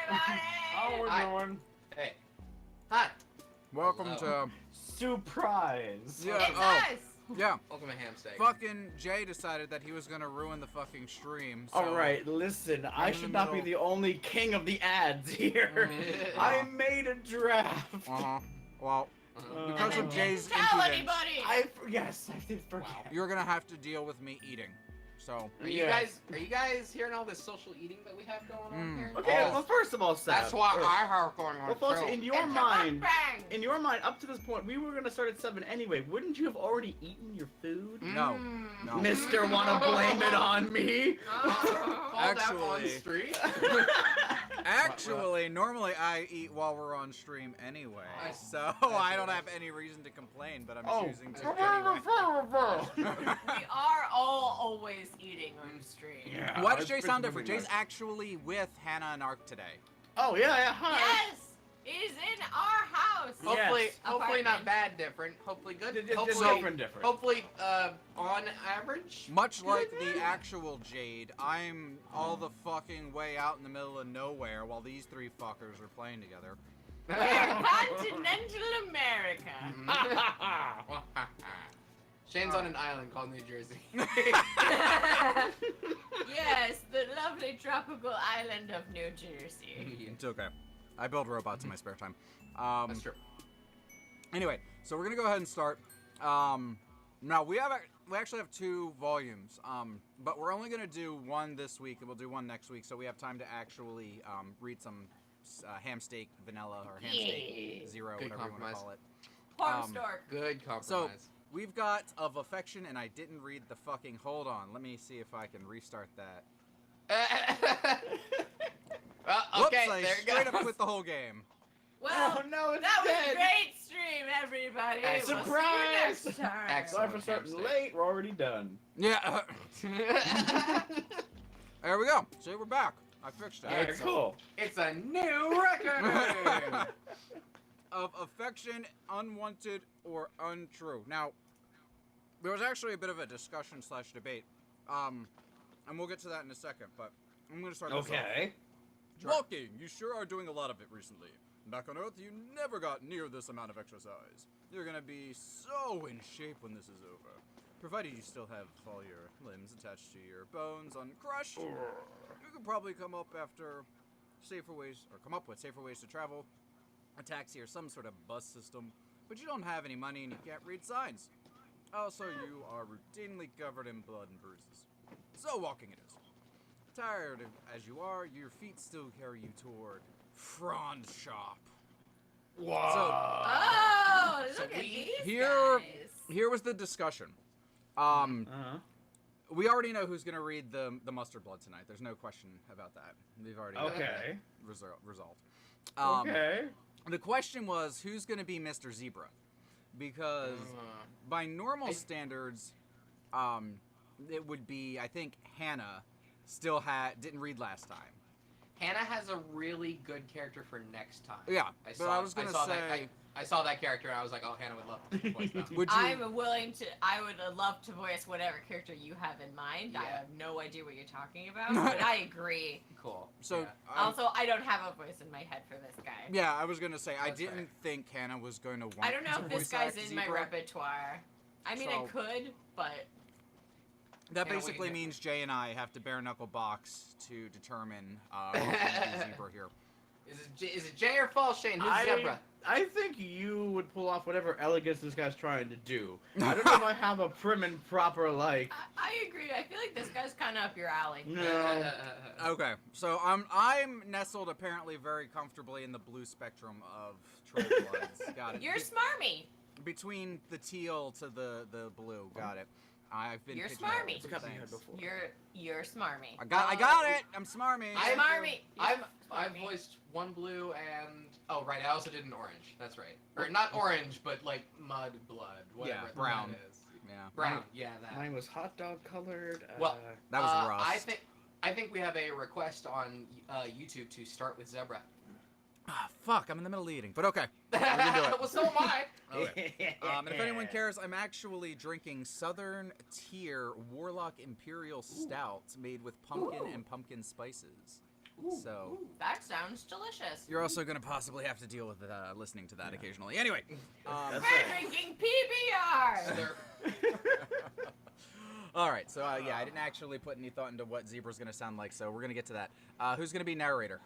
everybody! How we're doing? Hey. Hi. Welcome Hello. to... Surprise! Yeah, It's us! Yeah. Welcome to Hamsteak. Fucking Jay decided that he was gonna ruin the fucking stream. So Alright, listen, I should not be the only king of the ads here. I made a draft. Well, because of Jay's Tell impudence, anybody! Yes, I did forget. you're gonna have to deal with me eating. So... Are you guys hearing all this social eating that we have going on here? Okay, well, first of all, Seth. That's what I have going on. Well, folks, too. in your It's a mind, mukbang! up to this point, we were gonna start at 7 anyway. Wouldn't you have already eaten your food? No. Mm. No. Mister, wanna blame it on me? Called out on the Actually- street. Actually, normally I eat while we're on stream anyway, so I don't have any reason to complain, but I'm choosing to anyway. We are all always eating on stream. Yeah, Why does it's Jay pretty sound different? nice. Jay's actually with Hannah and Ark today. Oh, yeah, hi. Yes! He's in our house! Hopefully, Yes. hopefully not Apartment. bad different. Hopefully good. Just Hopefully, different. hopefully, on average. Much like the actual Jade, I'm all the fucking way out in the middle of nowhere while these three fuckers are playing together. We're continental America. Shane's on an island called New Jersey. Yes, the lovely tropical island of New Jersey. It's okay. I build robots in my spare time. That's true. Anyway, so we're gonna go ahead and start. Now we actually have 2 volumes, but we're only gonna do one this week, and we'll do one next week, so we have time to actually read some ham steak vanilla or ham steak zero, Good whatever you want to compromise. call it. Homestark. Good So compromise. we've got of affection, and I didn't read the fucking. Hold on, let me see if I can restart that. Well, okay, Whoops, I there you straight go. up quit the whole game. Well, Oh, no, it's that was dead. a great stream, everybody. Excellent. We'll see you Surprise! next time. Excellent. Sorry for starting Hamster. late, we're already done. Yeah. There we go. See, we're back. I fixed it. Alright, Excellent. cool. It's a new record. Of affection, unwanted or untrue. Now, there was actually a bit of a discussion / debate, and we'll get to that in a second. But I'm going to start this off. Okay. Walking, you sure are doing a lot of it recently. Back on Earth, you never got near this amount of exercise. You're gonna be so in shape when this is over. Provided you still have all your limbs attached to your bones uncrushed, you could probably come up with safer ways to travel, a taxi or some sort of bus system, but you don't have any money and you can't read signs. Also, you are routinely covered in blood and bruises. So walking it is. Tired as you are, your feet still carry you toward Franz shop. Wow. Oh, So look at we- these Here- guys. Here was the discussion. We already know who's gonna read the mustard blood tonight. There's no question about that. We've already got Okay. that resolved. Okay. The question was who's gonna be Mr. Zebra, because by normal standards, it would be, I think Hannah didn't read last time. Hannah has a really good character for next time. Yeah, but I was gonna say, I saw that character and I was like, oh, Hannah would love to voice that. would you? I would love to voice whatever character you have in mind. I Yeah. have no idea what you're talking about, but I agree. Cool. So yeah. Also, I don't have a voice in my head for this guy. yeah, I was gonna say I That's didn't fair. think Hannah was going to want. I don't know to if this voice guy's act in my Zebra. repertoire. I mean, I So- could, but That Yeah, basically we- means Jay and I have to bare knuckle box to determine who's gonna be Zebra here. Is it Jay or False Shane? Who's Zebra? I think you would pull off whatever elegance this guy's trying to do. I don't know if I have a prim and proper like. I agree. I feel like this guy's kind of up your alley. No. Okay, so I'm nestled apparently very comfortably in the blue spectrum of troll bloods. Got it. You're smarmy. Between the teal to the blue. Got it. I've been. You're pigeonholed, smarmy. so Forgot we had thanks. before. You're smarmy. I got it. I'm smarmy. I'm Smarmy. I've Smarmy. voiced one blue and I also did an orange. That's right. Or not orange, but like mud blood. Whatever Yeah, that brown. is. Yeah. Brown. Yeah, that. Mine was hot dog colored. Well, That was Rust. I think we have a request on YouTube to start with Zebra. Ah, fuck, I'm in the middle of eating, but okay. We're gonna do it. Well, so am I. Okay. And if anyone cares, I'm actually drinking Southern Tier Warlock Imperial Stout made with pumpkin and pumpkin spices. So, That sounds sounds delicious. You're also going to possibly have to deal with listening to that occasionally. Anyway. We're drinking PBR! All right, so yeah, I didn't actually put any thought into what Zebra's going to sound like, so we're going to get to that. Who's going to be narrator?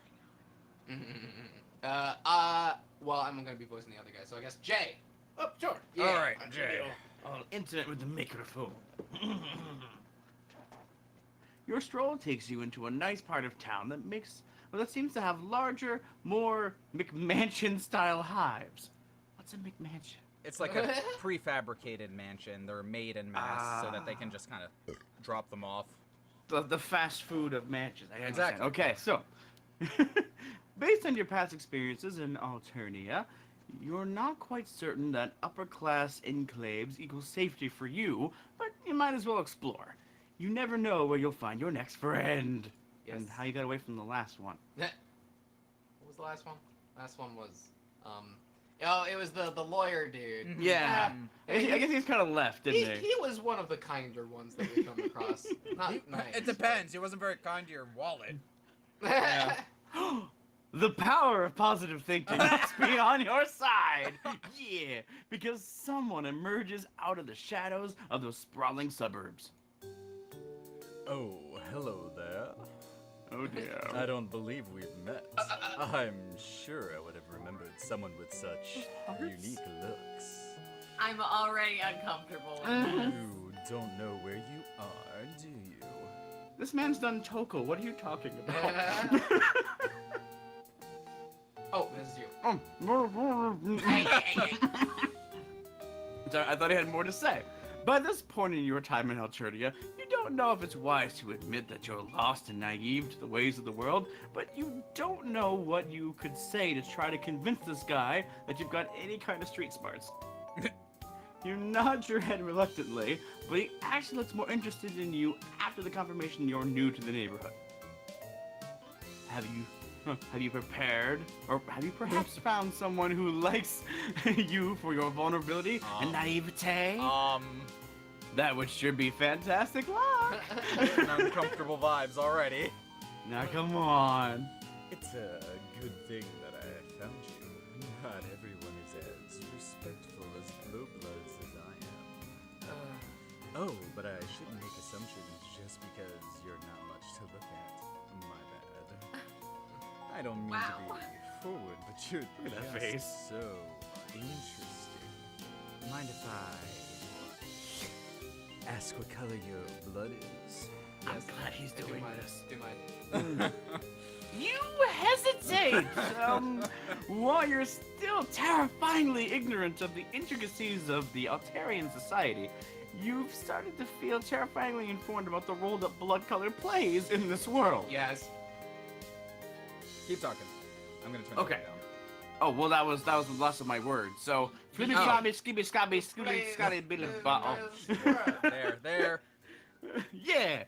Well, I'm gonna be voicing the other guy, so I guess Jay. Oh, sure. All right, Jay. All intimate with the microphone. Your stroll takes you into a nice part of town that seems to have larger, more McMansion-style hives. What's a McMansion? It's like a prefabricated mansion. They're made in mass so that they can just kind of drop them off. The fast food of mansions. I understand. Exactly. Okay, so based on your past experiences in Alternia, you're not quite certain that upper-class enclaves equals safety for you, but you might as well explore. You never know where you'll find your next friend. Yes. And how you got away from the last one. What was the last one? Last one was, oh, it was the lawyer dude. Yeah. I guess he's kind of left, didn't he? He was one of the kinder ones that we come across. Not nice. It depends. He wasn't very kind to your wallet. Yeah. The power of positive thinking must be on your side. Yeah, because someone emerges out of the shadows of those sprawling suburbs. Oh, hello there. Oh dear. I don't believe we've met. I'm sure I would have remembered someone with such unique looks. I'm already uncomfortable with Mhm. this. You don't know where you are, do you? This man's done Toko. What are you talking about? Oh, this is you. Sorry, I thought he had more to say. By this point in your time in Alternia, you don't know if it's wise to admit that you're lost and naive to the ways of the world, but you don't know what you could say to try to convince this guy that you've got any kind of street smarts. You nod your head reluctantly, but he actually looks more interested in you after the confirmation you're new to the neighborhood. Have you prepared, or have you perhaps found someone who likes you for your vulnerability and naivete? That would sure be fantastic luck. Uncomfortable vibes already. Now come on. It's a good thing that I found you. Not everyone is as respectful as blowbloods as I am. Oh, but I shouldn't make assumptions just because you're not much to look at. My bad. I don't mean to be forward, but you're Look at that just face. so interesting. Mind if I ask what color your blood is? I'm glad he's doing this. Do mine. You hesitate! While you're still terrifyingly ignorant of the intricacies of the Altarian society, you've started to feel terrifyingly informed about the role that blood color plays in this world. Yes. Keep talking. I'm gonna turn Okay. it down. Oh, well, that was the last of my words. So, flippy scabby, skibby scabby, scooby scabby, billy bottle. There. Yeah!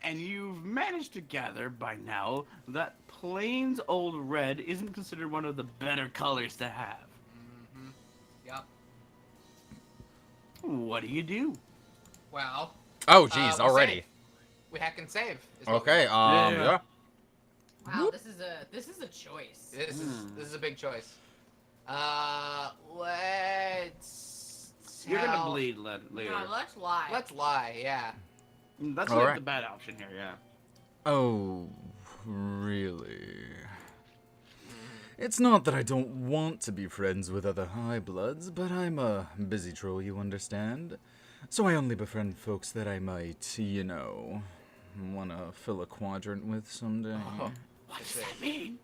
And you've managed to gather by now that Plains Old Red isn't considered one of the better colors to have. Mm-hmm. Yep. What do you do? Well. Oh, we geez, already. save. We hack and save. is what Okay, we do. Yeah. Wow, this is a choice. This is a big choice. Let's. You're gonna tell- bleed later. No, let's lie. Let's lie. Yeah. That's All like right. the bad option here, yeah. Oh, really? It's not that I don't want to be friends with other high bloods, but I'm a busy troll, you understand? So I only befriend folks that I might, wanna fill a quadrant with someday. What does that mean?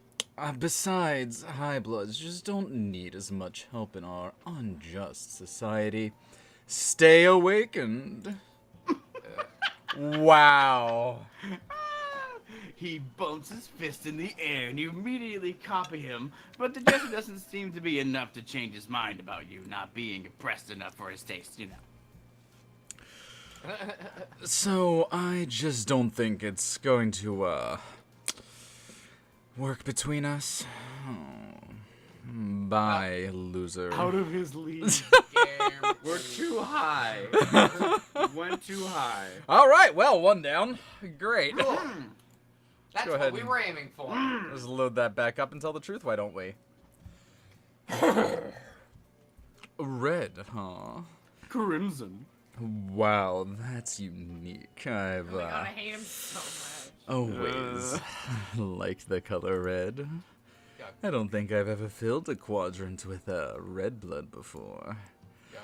Besides, high bloods just don't need as much help in our unjust society. Stay awakened. Wow. He bumps his fist in the air and you immediately copy him, but the gesture doesn't seem to be enough to change his mind about you not being impressed enough for his taste, So, I just don't think it's going to, work between us. Oh. Bye, loser. Out of his league. We're too high. Went too high. Alright, well, one down. Great. That's Go what ahead we and- were aiming for. Let's load that back up and tell the truth, why don't we? Red, huh? Crimson. Wow, that's unique. I've Oh my god, I hate him so much. always liked the color red. Yeah. I don't think I've ever filled a quadrant with red blood before. Yeah.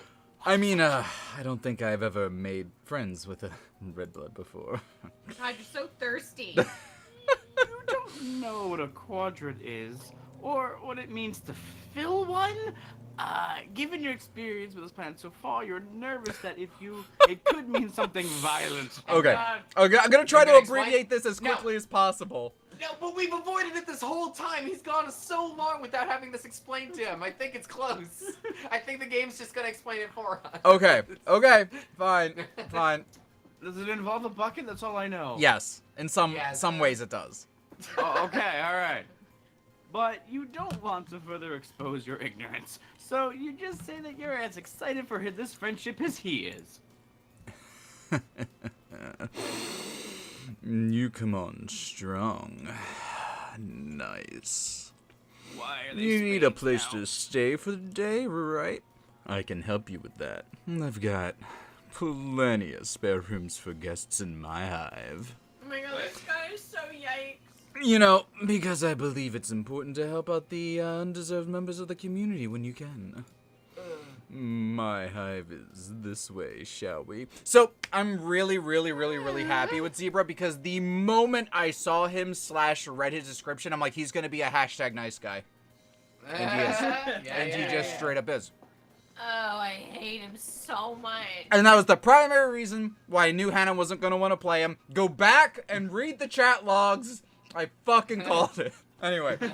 I mean, I don't think I've ever made friends with a red blood before. God, you're so thirsty. You don't know what a quadrant is, or what it means to fill one? Given your experience with this planet so far, you're nervous that it could mean something violent. Okay. God. Okay, I'm gonna try You to gonna explain? abbreviate this as No. quickly as possible. No, but we've avoided it this whole time. He's gone so long without having this explained to him. I think it's close. I think the game's just gonna explain it for us. Okay, fine. Does it involve a bucket? That's all I know. Yes, in some Yes. ways it does. Oh, okay, alright. But you don't want to further expose your ignorance, so you just say that you're as excited for this friendship as he is. You come on strong. Nice. Why are they You need a spades place now? to stay for the day, right? I can help you with that. I've got plenty of spare rooms for guests in my hive. Oh my god, this guy is so yikes. You know, because I believe it's important to help out the undeserved members of the community when you can. My hive is this way, shall we? So, I'm really happy with Zebra because the moment I saw him / read his description, I'm like, he's gonna be a #nice guy. And he is. And he just straight up is. Oh, I hate him so much. And that was the primary reason why I knew Hannah wasn't gonna want to play him. Go back and read the chat logs. I fucking called it. Anyway. Thank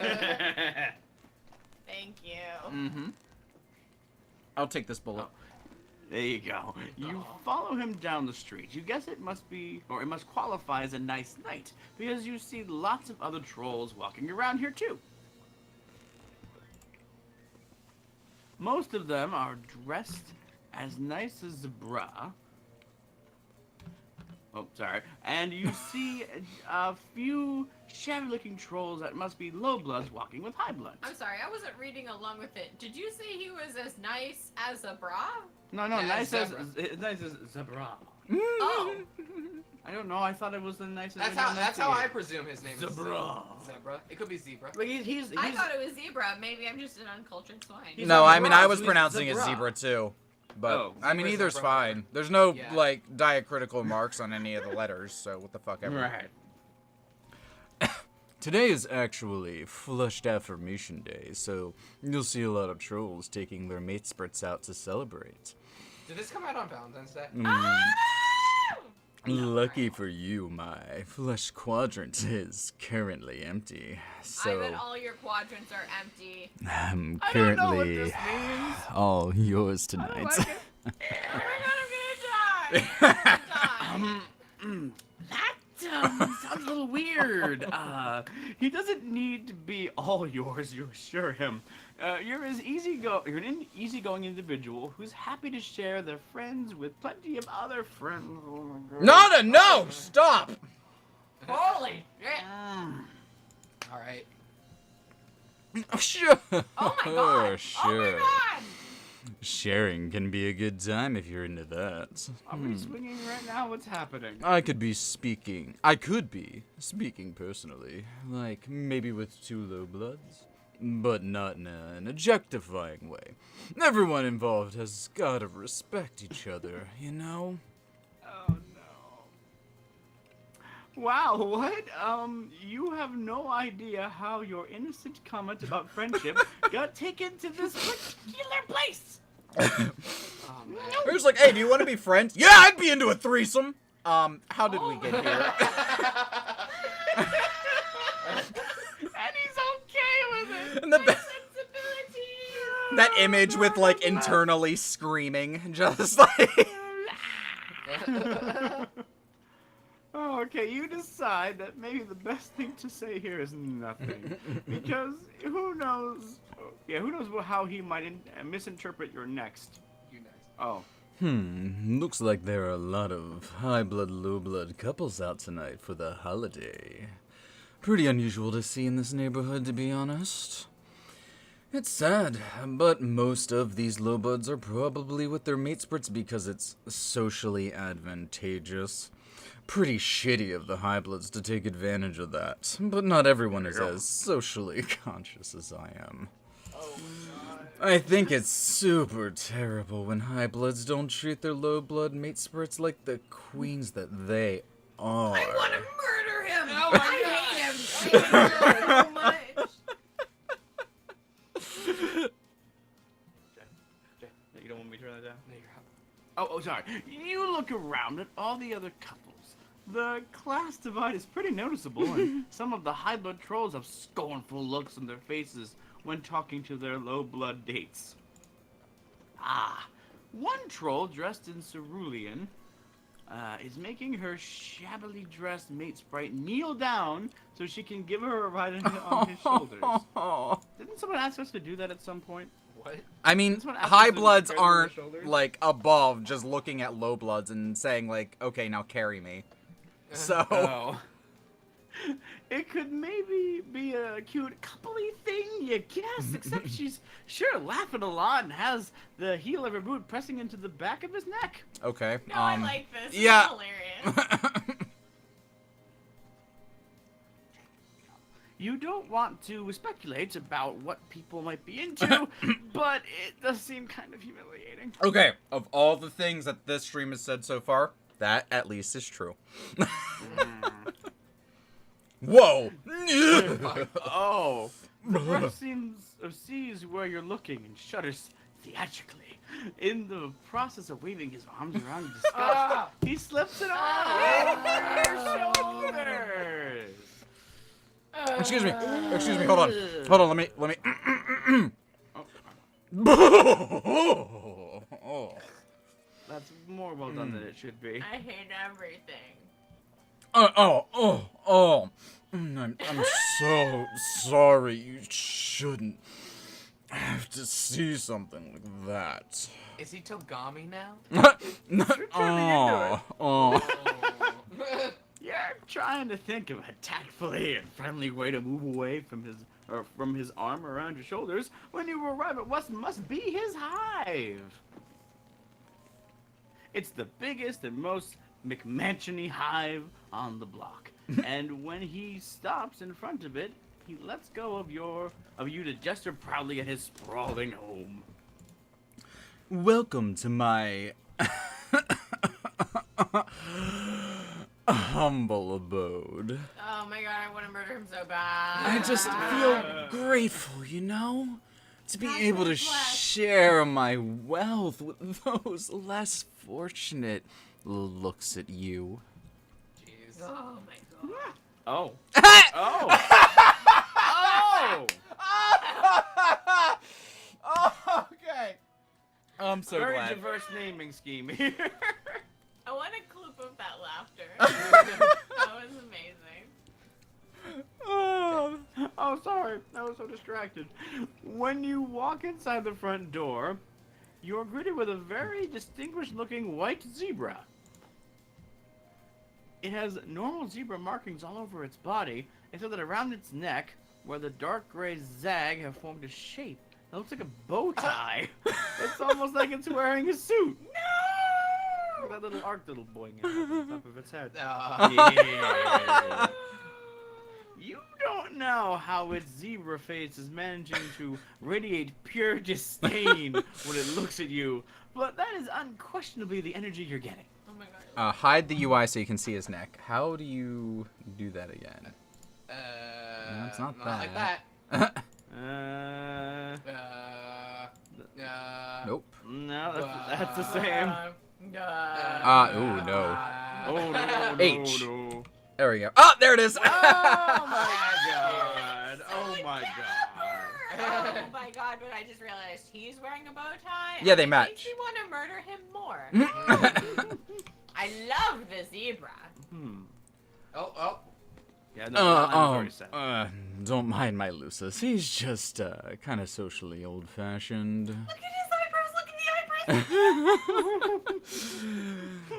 you. Mm-hmm. I'll take this bullet. There you go. You follow him down the street. You guess it must be, or it must qualify as a nice night, because you see lots of other trolls walking around here too. Most of them are dressed as nice as Zebra. Oh, sorry. And you see a few shabby-looking trolls that must be low bloods walking with high bloods. I'm sorry, I wasn't reading along with it. Did you say he was as nice as a bra? No, Yeah, nice as Zebra. nice as Zebra. Oh. I don't know. I thought it was the nicest. That's how I presume his name Zebra. is. Zebra. It could be Zebra. Like he's I thought it was zebra. Maybe I'm just an uncultured swine. He's No, on I mean, Zebra, I was so he's pronouncing it Zebra. zebra too. But, Oh, I mean, zebra's either's zebra. fine. There's no, Yeah. like, diacritical marks on any of the letters, so what the fuck ever. Right. Today is actually Flushed Affirmation Day, so you'll see a lot of trolls taking their mate spurts out to celebrate. Did this come out on Valentine's Day? Lucky for you, my flesh quadrant is currently empty, I so bet all your quadrants are empty. I'm I don't know what currently this means. all yours I don't tonight. like it. Oh my god, I'm gonna die! That sounds a little weird. He doesn't need to be all yours, you assure him. You're an easygoing individual who's happy to share their friends with plenty of other friends. Oh my God. No! Stop! Holy shit! All right. Sure. Oh my god! Sure. Oh my god! Sharing can be a good time if you're into that. Are we swinging right now? What's happening? I could be speaking personally, like maybe with 2 low bloods, but not in an objectifying way. Everyone involved has gotta respect each other, you know? Oh no. Wow, what? You have no idea how your innocent comment about friendship got taken to this particular place. Oh, man. It was like, hey, do you want to be friends? Yeah, I'd be into a threesome. How did we get here? And he's okay with it. And the Sensibility! that image with like internally screaming, just like. Oh, okay, you decide that maybe the best thing to say here is nothing. Because who knows? Who knows how he might misinterpret your next. You next. Oh. Looks like there are a lot of high blood, low blood couples out tonight for the holiday. Pretty unusual to see in this neighborhood, to be honest. It's sad, but most of these lowbuds are probably with their mate sprits because it's socially advantageous. Pretty shitty of the highbloods to take advantage of that, but not everyone is as socially conscious as I am. I think it's super terrible when highbloods don't treat their lowblood mate sprits like the queens that they are. I want to murder him! Oh my God. I hate him so much! You don't want me to turn that down? No, you're Oh, sorry. You look around at all the other couples. The class divide is pretty noticeable, and some of the high-blood trolls have scornful looks on their faces when talking to their low-blood dates. Ah, one troll dressed in cerulean is making her shabbily dressed mate sprite kneel down so she can give her a ride on his shoulders. Didn't someone ask us to do that at some point? What? I mean, high bloods aren't like above just looking at low bloods and saying like, okay, now carry me. So Oh. It could maybe be a cute coupley thing, you guess, except she's sure laughing a lot and has the heel of her boot pressing into the back of his neck. okay. No, I like this. Yeah. It's hilarious. You don't want to speculate about what people might be into, but it does seem kind of humiliating. Okay, of all the things that this stream has said so far, that at least is true. Whoa! Oh. The breath sees where you're looking and shudders theatrically. In the process of waving his arms around in disgust, he slips it on your shoulders. Excuse me, hold on, let me. That's more well done than it should be. I hate everything. I'm so sorry. You shouldn't have to see something like that. Is he Togami now? You're trying to think of a tactfully and friendly way to move away from his arm around your shoulders when you arrive at what must be his hive. It's the biggest and most McMansion-y hive on the block. And when he stops in front of it, he lets go of you to gesture proudly at his sprawling home. Welcome to my humble abode. Oh my God, I want to murder him so bad. I just feel grateful, you know? To be able to share my wealth with those less fortunate looks at you. Jeez. Oh my God. Oh. Oh. Oh! Okay. I'm so Very glad. diverse naming scheme here. I want a clip of that laughter. That was amazing. Oh, sorry. I was so distracted. When you walk inside the front door, you're greeted with a very distinguished-looking white zebra. It has normal zebra markings all over its body, except that around its neck, where the dark gray zag have formed a shape that looks like a bow tie. It's almost like it's wearing a suit. No! That little arc little boing on the top of its head. Yeah. You don't know how its zebra face is managing to radiate pure disdain when it looks at you, but that is unquestionably the energy you're getting. Oh my God. Hide the UI so you can see his neck. How do you do that again? No, it's not like that. that. Nope. No, that's the same. Ooh, no. Oh, no, H. no. There we go. Oh, there it is! Oh, my God. Oh, my God. Oh my God, but I just realized he's wearing a bow tie. Yeah, they and match. Makes me want to murder him more. I love the zebra. Oh. Yeah, no, I'm very sad. Don't mind my Lucis. He's just, kind of socially old-fashioned. Look at his eyebrows. Look at the eyebrows.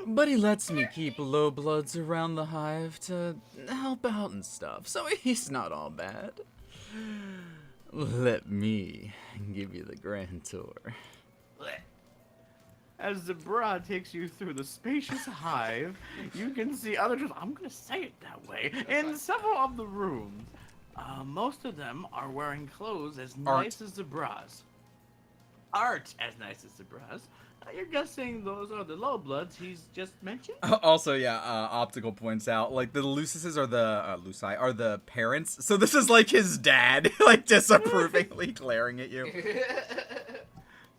But he lets me keep low bloods around the hive to help out and stuff, so he's not all bad. Let me give you the grand tour. As the bra takes you through the spacious hive, you can see other trolls. I'm gonna say it that way. In several of the rooms, most of them are wearing clothes as nice as the bras. Art as nice as the bras. You're guessing those are the low bloods he's just mentioned? Also, yeah, Optical points out, like, the Lucises are the, Luci are the parents, so this is like his dad, like, disapprovingly glaring at you.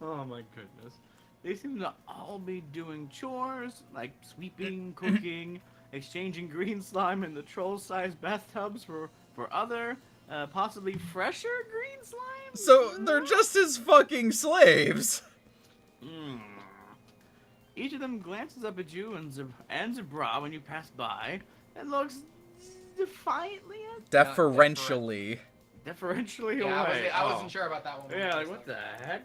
Oh my goodness. They seem to all be doing chores, like sweeping, cooking, exchanging green slime in the troll-sized bathtubs for other, possibly fresher green slime? So, they're just his fucking slaves! Each of them glances up at you and Zabra when you pass by, and looks defiantly at Deferentially. deferentially Yeah, away. I wasn't sure about that one. Yeah, like what the heck?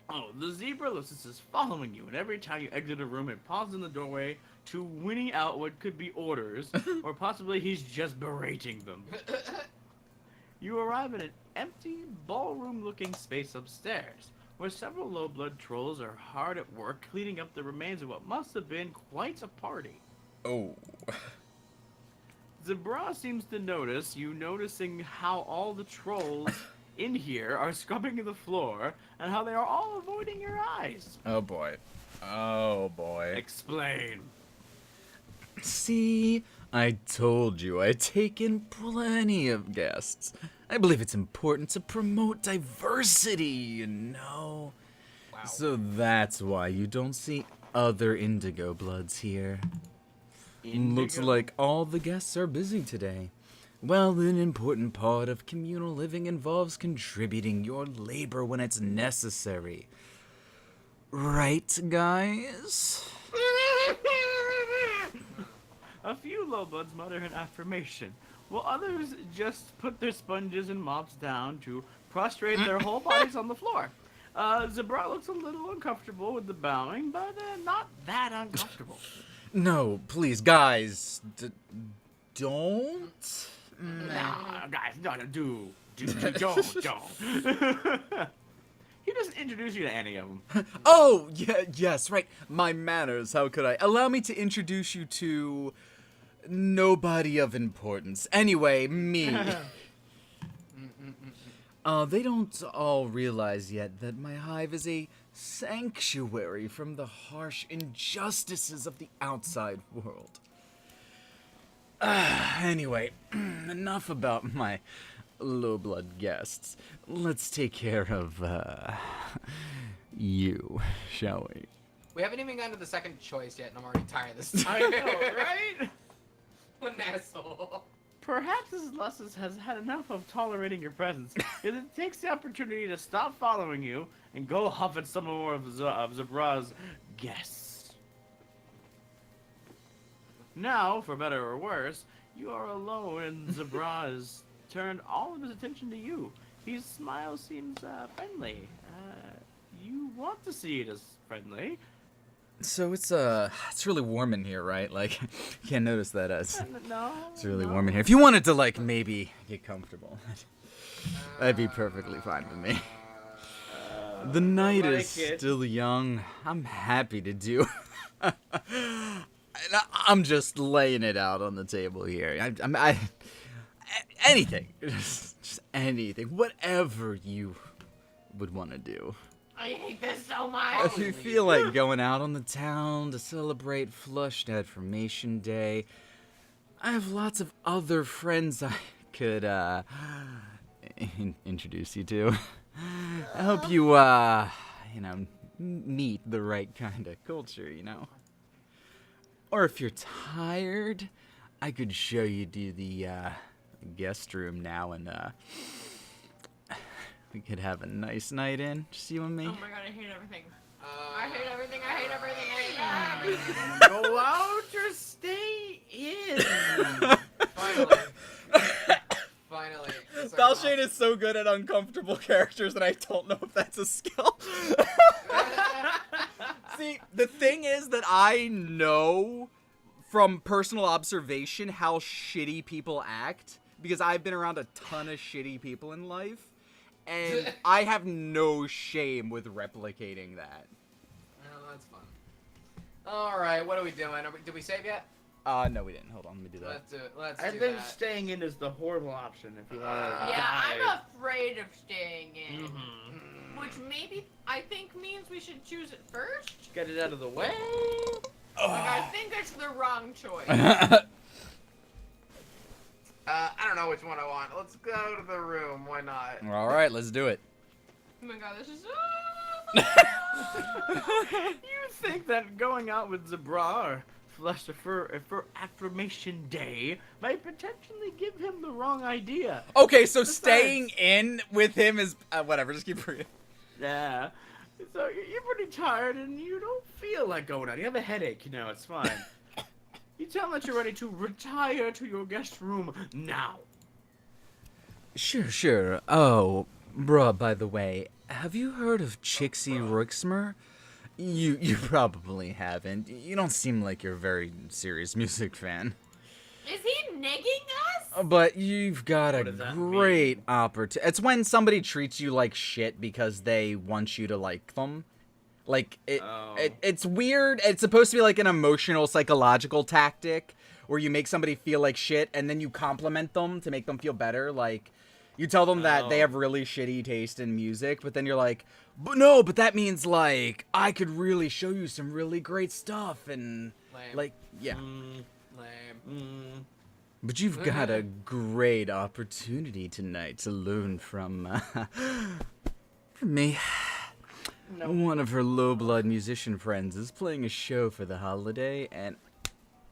Oh, the zebra Lucis is following you, and every time you exit a room, it pauses in the doorway to whinny out what could be orders, or possibly he's just berating them. You arrive at an empty, ballroom-looking space upstairs, where several low-blood trolls are hard at work cleaning up the remains of what must have been quite a party. Oh. Zabra seems to notice you noticing how all the trolls in here are scrubbing the floor, and how they are all avoiding your eyes. Oh boy. Oh boy. Explain. See, I told you I'd taken plenty of guests. I believe it's important to promote diversity, you know? Wow. So that's why you don't see other indigo bloods here. Looks like all the guests are busy today. Well, an important part of communal living involves contributing your labor when it's necessary. Right, guys? A few lowbloods mutter an affirmation, while others just put their sponges and mops down to prostrate their whole bodies on the floor. Zabra looks a little uncomfortable with the bowing, but not that uncomfortable. No, please, guys, don't. Nah, guys, no, don't. He doesn't introduce you to any of them. Oh, yeah, yes, right. My manners, how could I? Allow me to introduce you to nobody of importance. Anyway, me. They don't all realize yet that my hive is a sanctuary from the harsh injustices of the outside world. Anyway, enough about my low-blood guests. Let's take care of, you, shall we? We haven't even gotten to the second choice yet, and I'm already tired this I time. know, right? What an asshole. Perhaps this Lussus has had enough of tolerating your presence, as it takes the opportunity to stop following you and go huff at some more of Zabra's guests. Now, for better or worse, you are alone and Zabra has turned all of his attention to you. His smile seems friendly. You want to see it as friendly. So it's really warm in here, right? Like, you can't notice that as No, it's really warm in here. If you wanted to, like, maybe get comfortable, that'd be perfectly fine with me. The night is still young. I'm happy to do. I'm just laying it out on the table here. Anything, just anything, whatever you would want to do. I hate this so much. If you feel like going out on the town to celebrate Flushed Affirmation Day, I have lots of other friends I could introduce you to. Help you, meet the right kind of culture, you know. Or if you're tired, I could show you to the guest room now, and we could have a nice night in, just you and me. Oh my god, I hate everything. I hate everything, I hate everything, I hate everything. Go out or stay in. Finally. Finally. this. Balshane is so good at uncomfortable characters that I don't know if that's a skill. See, the thing is that I know from personal observation how shitty people act because I've been around a ton of shitty people in life, and I have no shame with replicating that. Well, that's fun. All right, what are we doing? Did we save yet? No, we didn't. Hold on, let me do that. Let's do it. Let's I do think that. staying in is the horrible option if you want to. Yeah, I'm afraid of staying in. Mm-hmm. Which maybe I think means we should choose it first. Get it out of the way. Like, I think it's the wrong choice. I don't know which one I want. Let's go to the room. Why not? All right, let's do it. Oh my god, this is You think that going out with Zabra or Flesh for Affirmation Day might potentially give him the wrong idea? Okay, so staying in with him is whatever. Just keep reading. Yeah. So you're pretty tired and you don't feel like going out. You have a headache, you know, it's fine. You tell him that you're ready to retire to your guest room now. Sure. Oh, bruh, by the way, have you heard of Chixie Rixmer? You probably haven't. You don't seem like you're a very serious music fan. Is he negging us? But you've got a What does that great opportunity. It's when somebody treats you like shit because they want you to like them. Like, it's weird. It's supposed to be like an emotional, psychological tactic where you make somebody feel like shit and then you compliment them to make them feel better. Like, you tell them that they have really shitty taste in music, but then you're like, but that means, like, I could really show you some really great stuff. And, Lame. like, yeah. Lame. But you've got a great opportunity tonight to learn from me. No. One of her low-blood musician friends is playing a show for the holiday, and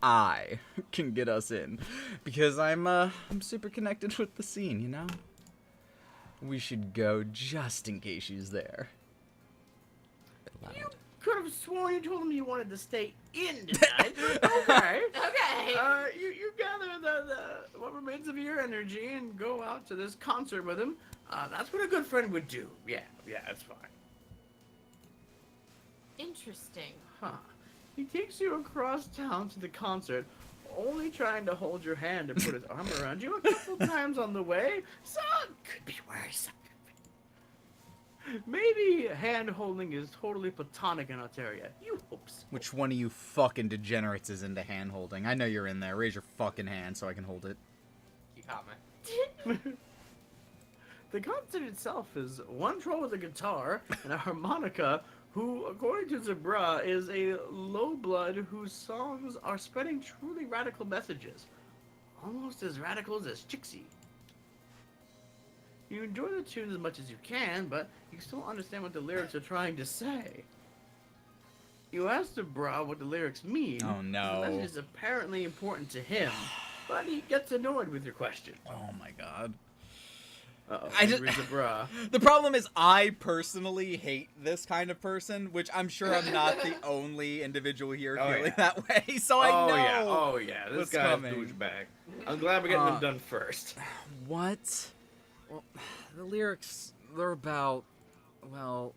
I can get us in because I'm super connected with the scene, you know? We should go just in case she's there. You could have sworn you told him you wanted to stay in tonight. Okay. Okay. You gather the what remains of your energy and go out to this concert with him. That's what a good friend would do. Yeah, that's fine. Interesting. Huh. He takes you across town to the concert, only trying to hold your hand and put his arm around you a couple times on the way. So, could be worse. Maybe hand-holding is totally platonic in Altaria. You hope so. Which one of you fucking degenerates is into hand-holding? I know you're in there. Raise your fucking hand so I can hold it. You caught me. The concert itself is one troll with a guitar and a harmonica who, according to Zabra, is a low-blood whose songs are spreading truly radical messages. Almost as radicals as Chixie. You enjoy the tunes as much as you can, but you still understand what the lyrics are trying to say. You ask Zabra what the lyrics mean. Oh, no. The message is apparently important to him, but he gets annoyed with your question. Oh my god. Uh-oh, I just- angry Zabra. The problem is I personally hate this kind of person, which I'm sure I'm not the only individual here feeling that way, so I know. Oh yeah, this what's guy's coming. douchebag. I'm glad we're getting them done first. What? Well, the lyrics, they're about a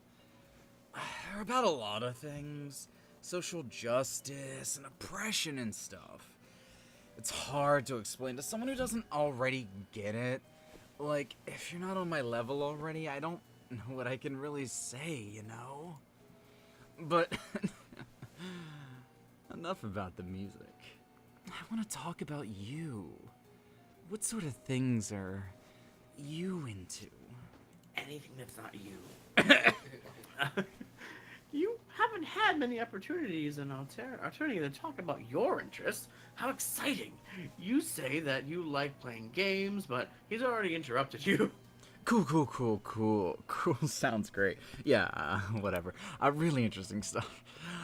lot of things. Social justice and oppression and stuff. It's hard to explain to someone who doesn't already get it. Like, if you're not on my level already, I don't know what I can really say, you know? But, enough about the music. I want to talk about you. What sort of things are you into? Anything that's not you. You haven't had many opportunities in Alternia to talk about your interests. How exciting! You say that you like playing games, but he's already interrupted you. Cool. Sounds great. Yeah, whatever. Really interesting stuff.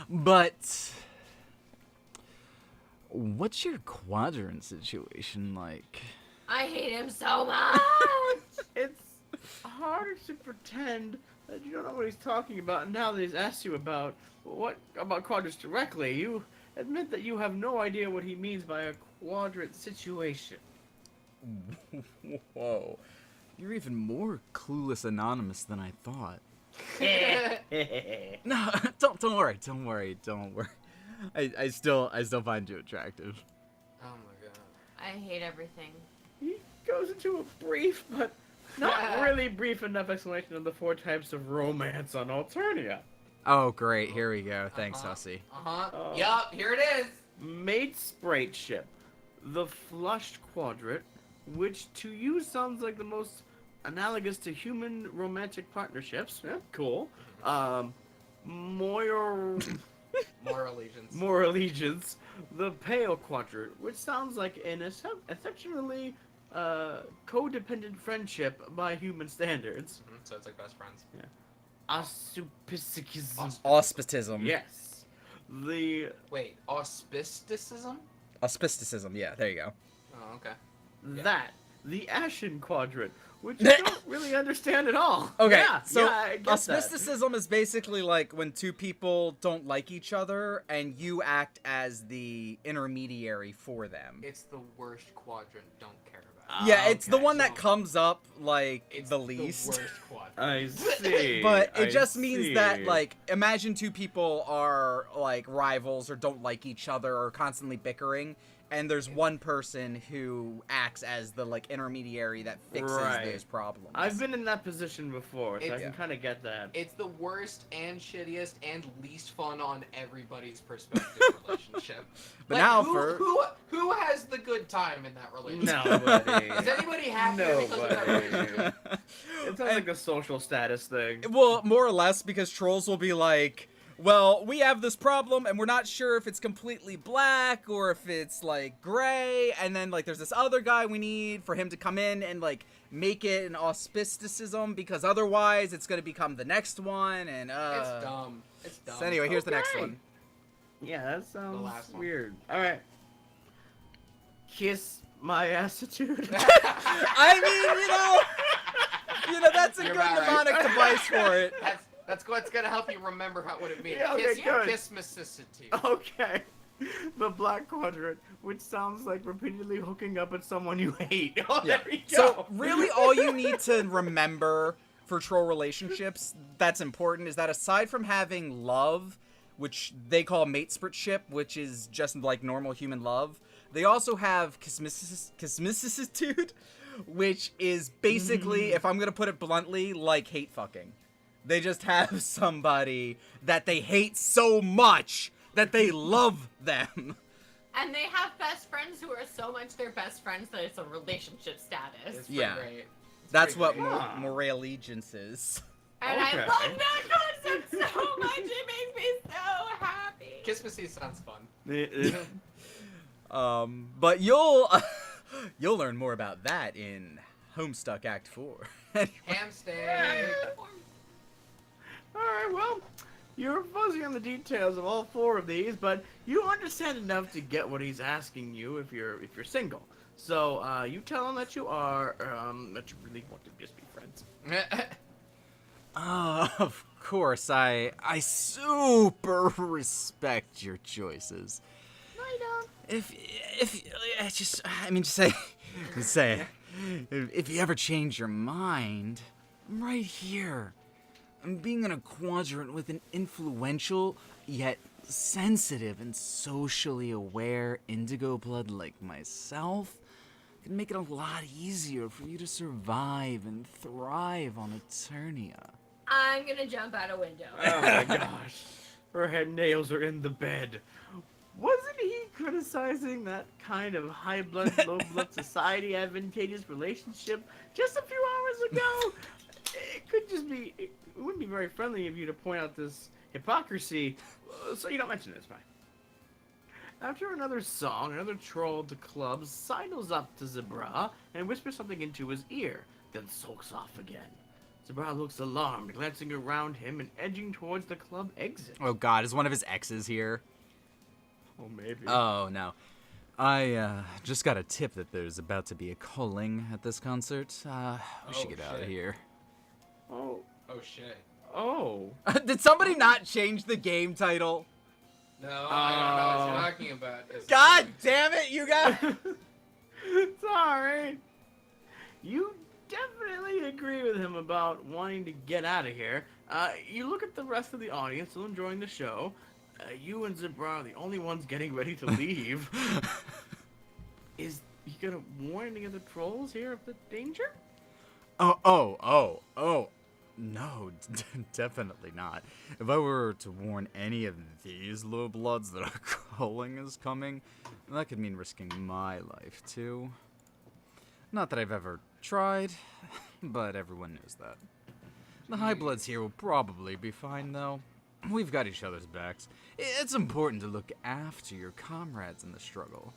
But what's your Quadrant situation like? I hate him so much. It's harder to pretend that you don't know what he's talking about now that he's asked you about quadrants directly. You admit that you have no idea what he means by a quadrant situation. Whoa. You're even more clueless anonymous than I thought. No, don't worry. I still find you attractive. Oh my god. I hate everything. He goes into a brief, but not really brief enough explanation of the 4 types of romance on Alternia. Oh, great. Here we go. Thanks, Hussy. Yup, here it is. Mate Sprite Ship, the Flushed Quadrant, which to you sounds like the most analogous to human romantic partnerships. Yeah, cool. More allegiance, the Pale Quadrant, which sounds like an exceptionally codependent friendship by human standards. So it's like best friends. Yeah. Auspicism. Auspicism. Yes. The Wait, auspisticism? Auspisticism. Yeah, there you go. Oh, okay. that the Ashen Quadrant, which I don't really understand at all. Okay, Yeah, so yeah, I get that. auspisticism is basically like when two people don't like each other and you act as the intermediary for them. It's the worst quadrant. Don't care about. Yeah, it's the Okay. one that comes up like It's the least. The worst quadrant. I see. But it I just means that, see. like, imagine two people are, like, rivals or don't like each other or constantly bickering, and there's one person who acts as the, like, intermediary that fixes Right. those problems. I've been in that position before, so I It's- can kind of get that. It's the worst and shittiest and least fun on everybody's perspective relationship. But Like, now who has the good time in that relationship? Nobody. Is anybody happier because of that Nobody. relationship? It sounds like a social status thing. Well, more or less, because trolls will be like, well, we have this problem, and we're not sure if it's completely black or if it's, like, gray, and then, like, there's this other guy we need for him to come in and, like, make it an auspisticism, because otherwise it's gonna become the next one, and, It's dumb. It's dumb. So anyway, here's the next Okay. one. Yeah, that sounds last one. weird. All right. Kiss my attitude. I mean, that's a You're good about right. mnemonic device for it. That's what's gonna help you remember what it means. Yeah, okay, good. Kissmicity. Okay. The Black Quadrant, which sounds like repeatedly hooking up with someone you hate. Oh, Yeah. there you go. So really all you need to remember for troll relationships that's important is that aside from having love, which they call matespritship, which is just like normal human love, they also have kismicitude, which is basically, if I'm gonna put it bluntly, like hate fucking. They just have somebody that they hate so much that they love them. And they have best friends who are so much their best friends that it's a relationship status. It's pretty Yeah. great. That's pretty what great. Huh. allegiance is. And Okay. I love that concept so much. It makes me so happy. Kissmicity sounds fun. But you'll learn more about that in Homestuck Act 4. Hamsteak. Alright, well, you're fuzzy on the details of all 4 of these, but you understand enough to get what he's asking you if you're single. So, you tell him that you are, that you really want to just be friends. Of course, I super respect your choices. No, you don't. Just say, if you ever change your mind, I'm right here. I'm being in a quadrant with an influential, yet sensitive and socially aware indigo blood like myself. Can make it a lot easier for you to survive and thrive on Eternia. I'm gonna jump out a window. Oh my gosh. Her head nails are in the bed. Wasn't he criticizing that kind of high blood, low blood society advantageous relationship just a few hours ago? It could just be, it wouldn't be very friendly of you to point out this hypocrisy, so you don't mention this, fine. After another song, another troll of the club sidles up to Zebra and whispers something into his ear, then sulks off again. Zebra looks alarmed, glancing around him and edging towards the club exit. Oh god, is one of his exes here? Oh, maybe. Oh, no. I, just got a tip that there's about to be a culling at this concert. We should get out of shit. here. Oh. Oh shit. Oh. Did somebody not change the game title? No, I don't know what you're talking about. God damn it, you guys! Sorry. You definitely agree with him about wanting to get out of here. You look at the rest of the audience still enjoying the show. You and Zebra are the only ones getting ready to leave. Is he gonna warn any of the trolls here of the danger? Oh. No, definitely not. If I were to warn any of these low bloods that our culling is coming, that could mean risking my life too. Not that I've ever tried, but everyone knows that. The high bloods here will probably be fine though. We've got each other's backs. It's important to look after your comrades in the struggle.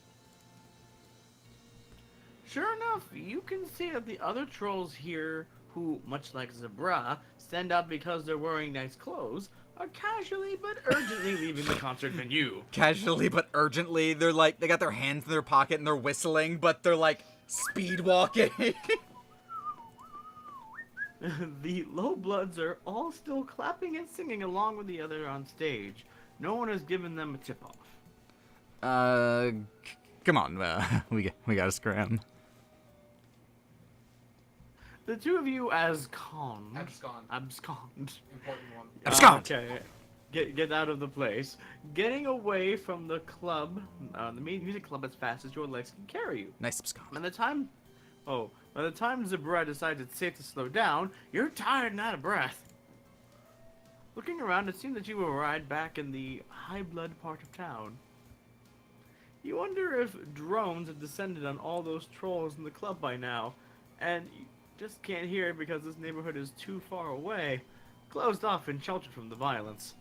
Sure enough, you can see that the other trolls here, who, much like Zebra, stand out because they're wearing nice clothes, are casually but urgently leaving the concert venue. Casually but urgently, they're like, they got their hands in their pocket and they're whistling, but they're like speed walking. The low bloods are all still clapping and singing along with the other on stage. No one has given them a tip-off. Come on, we gotta scram. The two of you abscond. Abscond. Abscond. Important one. Abscond! Okay. Get out of the place. Getting away from the club, the music club, as fast as your legs can carry you. Nice abscond. By the time Zebra decides it's safe to slow down, you're tired and out of breath. Looking around, it seems that you arrived back in the high blood part of town. You wonder if drones have descended on all those trolls in the club by now, and you just can't hear it because this neighborhood is too far away, closed off and sheltered from the violence.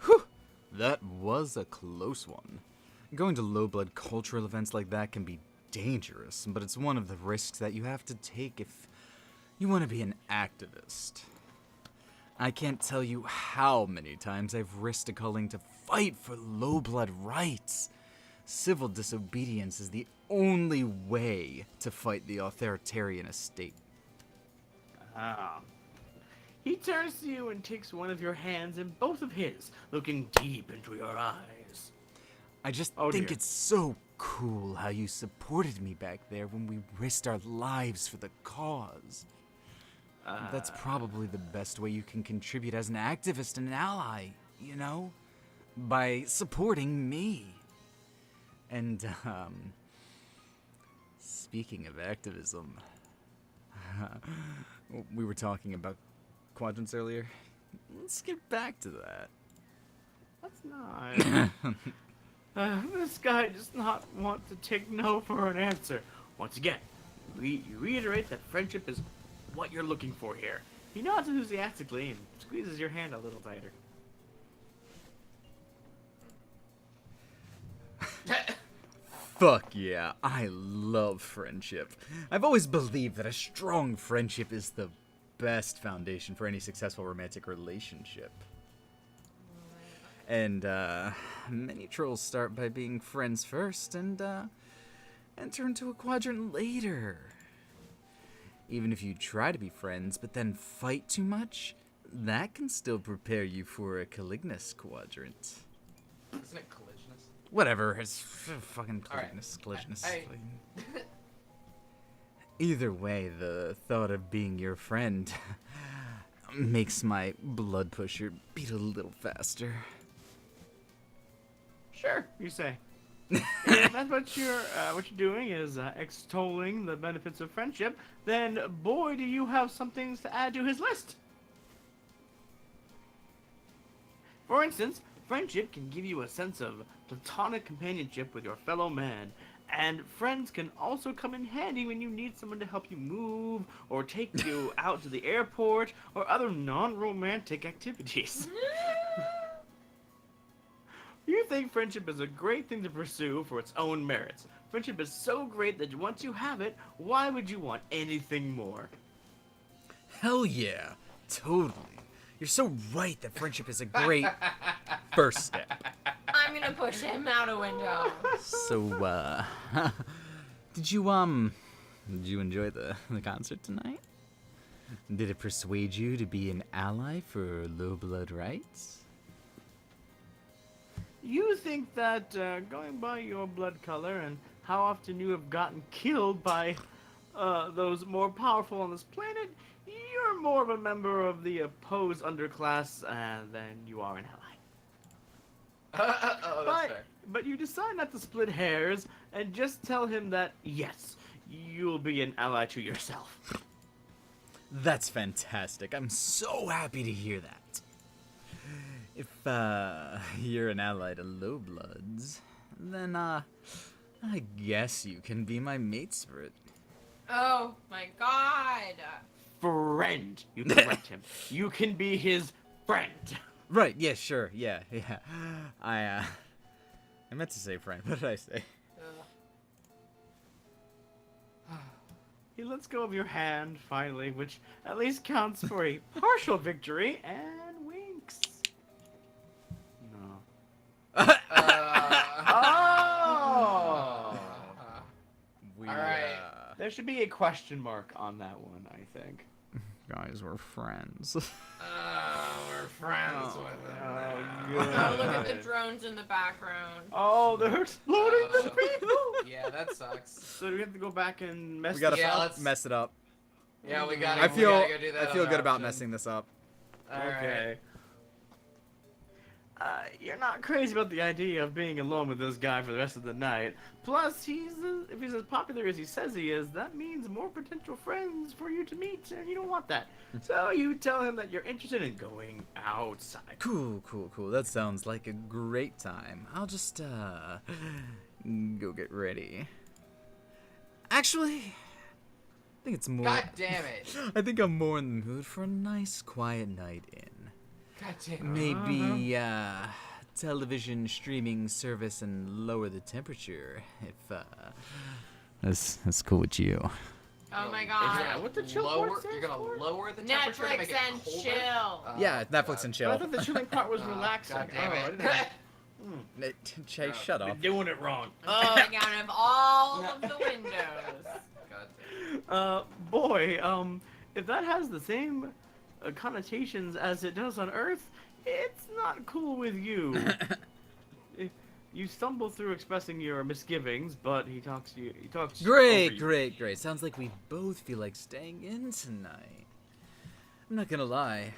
Whew! That was a close one. Going to low blood cultural events like that can be dangerous, but it's one of the risks that you have to take if you want to be an activist. I can't tell you how many times I've risked a culling to fight for low blood rights. Civil disobedience is the only way to fight the authoritarian estate. He turns to you and takes one of your hands in both of his, looking deep into your eyes. I just Oh, think dear. it's so cool how you supported me back there when we risked our lives for the cause. That's probably the best way you can contribute as an activist and an ally, you know? By supporting me. And, speaking of activism, we were talking about quadrants earlier. Let's get back to that. That's not. This guy does not want to take no for an answer. Once again, you reiterate that friendship is what you're looking for here. He nods enthusiastically and squeezes your hand a little tighter. Fuck yeah, I love friendship. I've always believed that a strong friendship is the best foundation for any successful romantic relationship. And, many trolls start by being friends first and turn to a quadrant later. Even if you try to be friends but then fight too much, that can still prepare you for a Calignus quadrant. Isn't it collisionist? Whatever, it's fucking Alright. Calignus. I- Either way, the thought of being your friend makes my blood pusher beat a little faster. Sure, you say. If that's what you're doing is extolling the benefits of friendship, then boy, do you have some things to add to his list. For instance, friendship can give you a sense of platonic companionship with your fellow man, and friends can also come in handy when you need someone to help you move, or take you out to the airport, or other non-romantic activities. You think friendship is a great thing to pursue for its own merits. Friendship is so great that once you have it, why would you want anything more? Hell yeah, totally. You're so right that friendship is a great first step. I'm gonna push him out a window. So, did you enjoy the concert tonight? Did it persuade you to be an ally for low blood rights? You think that going by your blood color and how often you have gotten killed by those more powerful on this planet, you're more of a member of the opposed underclass than you are an ally. Oh, that's fair. But you decide not to split hairs and just tell him that, yes, you'll be an ally to yourself. That's fantastic. I'm so happy to hear that. If you're an ally to low bloods, then I guess you can be my mate spirit. Oh my god. Friend, you correct him. You can be his friend. Right, yeah, sure, yeah. I meant to say friend. What did I say? He lets go of your hand, finally, which at least counts for a partial victory, and winks. No. Oh! We, Alright. There should be a question mark on that one, I think. guys, we're friends. We're friends with him. Oh, look at the drones in the background. Oh, they're exploding the people! Yeah, that sucks. So do we have to go back and mess We gotta this up? let's- mess it up. Yeah, we gotta. I we feel gotta go do that I feel other good about option. messing this up. Alright. Okay. You're not crazy about the idea of being alone with this guy for the rest of the night. Plus, if he's as popular as he says he is, that means more potential friends for you to meet, and you don't want that. So you tell him that you're interested in going outside. Cool. That sounds like a great time. I'll just go get ready. Actually, I think it's more. God damn it. I think I'm more in the mood for a nice, quiet night in. God damn it. Maybe television streaming service and lower the temperature if that's cool with you. Oh my You're god. gonna what the chill lower, part stands You're gonna for? lower the temperature to make Netflix it and colder? chill. Oh, Yeah, Netflix God. and I chill. thought the chilling part was Oh, relaxing. God damn Oh, I it. didn't- Chase, shut up. They're doing it wrong. Stepping out of all of the windows. God damn it. Boy, if that has the same connotations as it does on Earth, it's not cool with you. You stumble through expressing your misgivings, but he talks over you. Great. Sounds like we both feel like staying in tonight. I'm not gonna lie.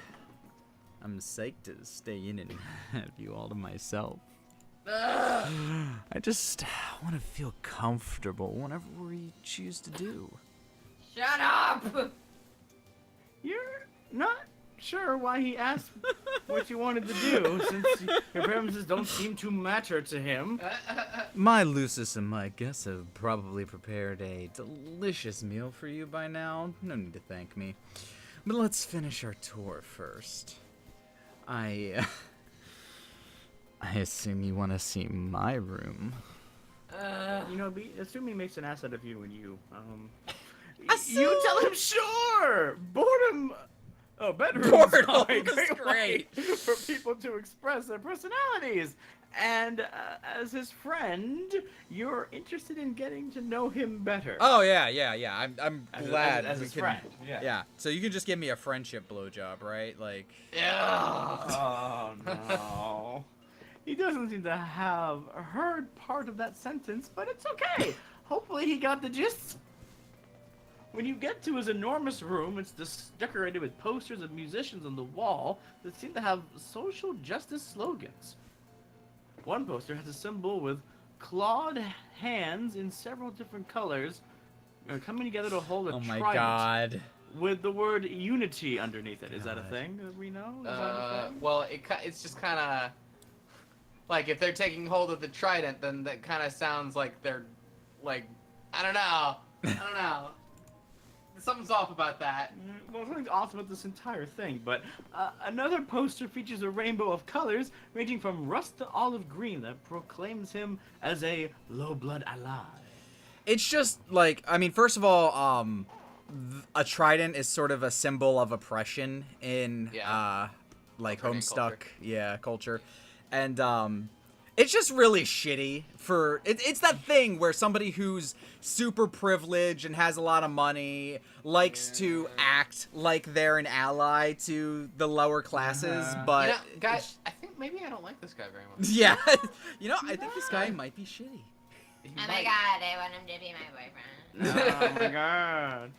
I'm psyched to stay in and have you all to myself. I just want to feel comfortable whenever we choose to do. Shut up! You're not sure why he asked what you wanted to do, since your premises don't seem to matter to him. My Lucis and my guests have probably prepared a delicious meal for you by now. No need to thank me. But let's finish our tour first. I assume you want to see my room. You know, assume he makes an asset of you and you. You tell him, sure! Boredom! Oh, bedroom. Boredom Sorry, is great. way for people to express their personalities. And as his friend, you're interested in getting to know him better. Oh yeah. I'm glad as we his can. friend. Yeah. Yeah. So you can just give me a friendship blowjob, right? Like. Oh no. He doesn't seem to have heard part of that sentence, but it's okay. Hopefully he got the gist. When you get to his enormous room, it's decorated with posters of musicians on the wall that seem to have social justice slogans. One poster has a symbol with clawed hands in several different colors coming together to hold a Oh my trident god. with the word unity underneath it. Is that a thing that we know? Is that a thing? Well, it's just kind of like if they're taking hold of the trident, then that kind of sounds like they're like I don't know. Something's off about that. Well, something's awesome about this entire thing, but another poster features a rainbow of colors ranging from rust to olive green that proclaims him as a low-blood ally. It's just like, I mean, first of all, a trident is sort of a symbol of oppression in like Homestuck, culture, and it's just really shitty for it's that thing where somebody who's super privileged and has a lot of money likes to act like they're an ally to the lower classes, but You know, guys, I think maybe I don't like this guy very much. yeah, you know, I think this guy might be shitty. He Oh my might- god, I want him to be my boyfriend. Oh my god.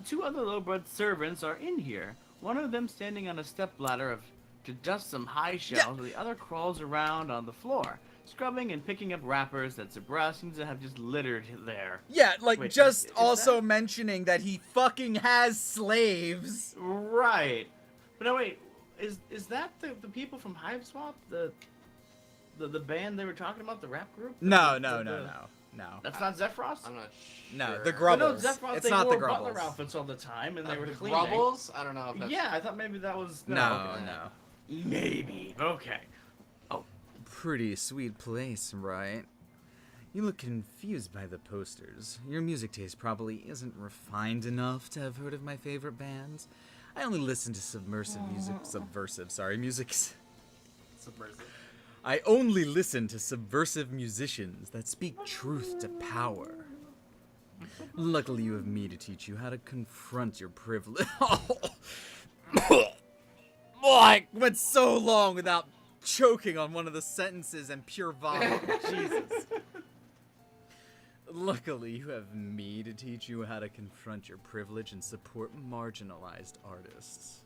Two other lowbred servants are in here. One of them standing on a stepladder to dust some high shells, while the other crawls around on the floor, scrubbing and picking up wrappers that Zabra seems to have just littered there. Yeah, like Wait, just is also that- mentioning that he fucking has slaves. Right. But no, wait, is that the people from Hiveswap? The band they were talking about, the rap group? No. That's not Zephyros? I'm not sure. No, the But no, Grubbles. Zephyros, It's they not the wore butler Grubbles. outfits all the time, and they were The cleaning. Grubbles? I don't know if that's... Yeah, I thought maybe that was... No, okay. no. Maybe. Okay. Pretty sweet place, right? You look confused by the posters. Your music taste probably isn't refined enough to have heard of my favorite bands. I only listen to subversive I only listen to subversive musicians that speak truth to power. Luckily you have me to teach you how to confront your privilege. I went so long without choking on one of the sentences and pure vomit. Jesus. Luckily, you have me to teach you how to confront your privilege and support marginalized artists.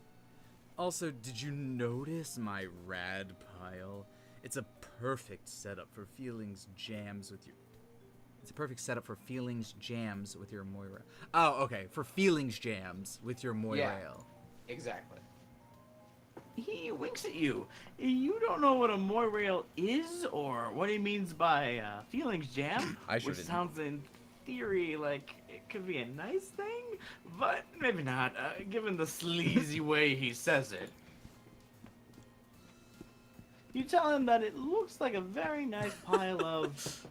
Also, did you notice my rad pile? It's a perfect setup for feelings jams with your... It's a perfect setup for feelings jams with your Moira. Oh, okay. For feelings jams with your Moira. Yeah. Exactly. He winks at you. You don't know what a moirail is or what he means by feelings jam, I which shouldn't. sounds in theory like it could be a nice thing, but maybe not, given the sleazy way he says it. You tell him that it looks like a very nice pile of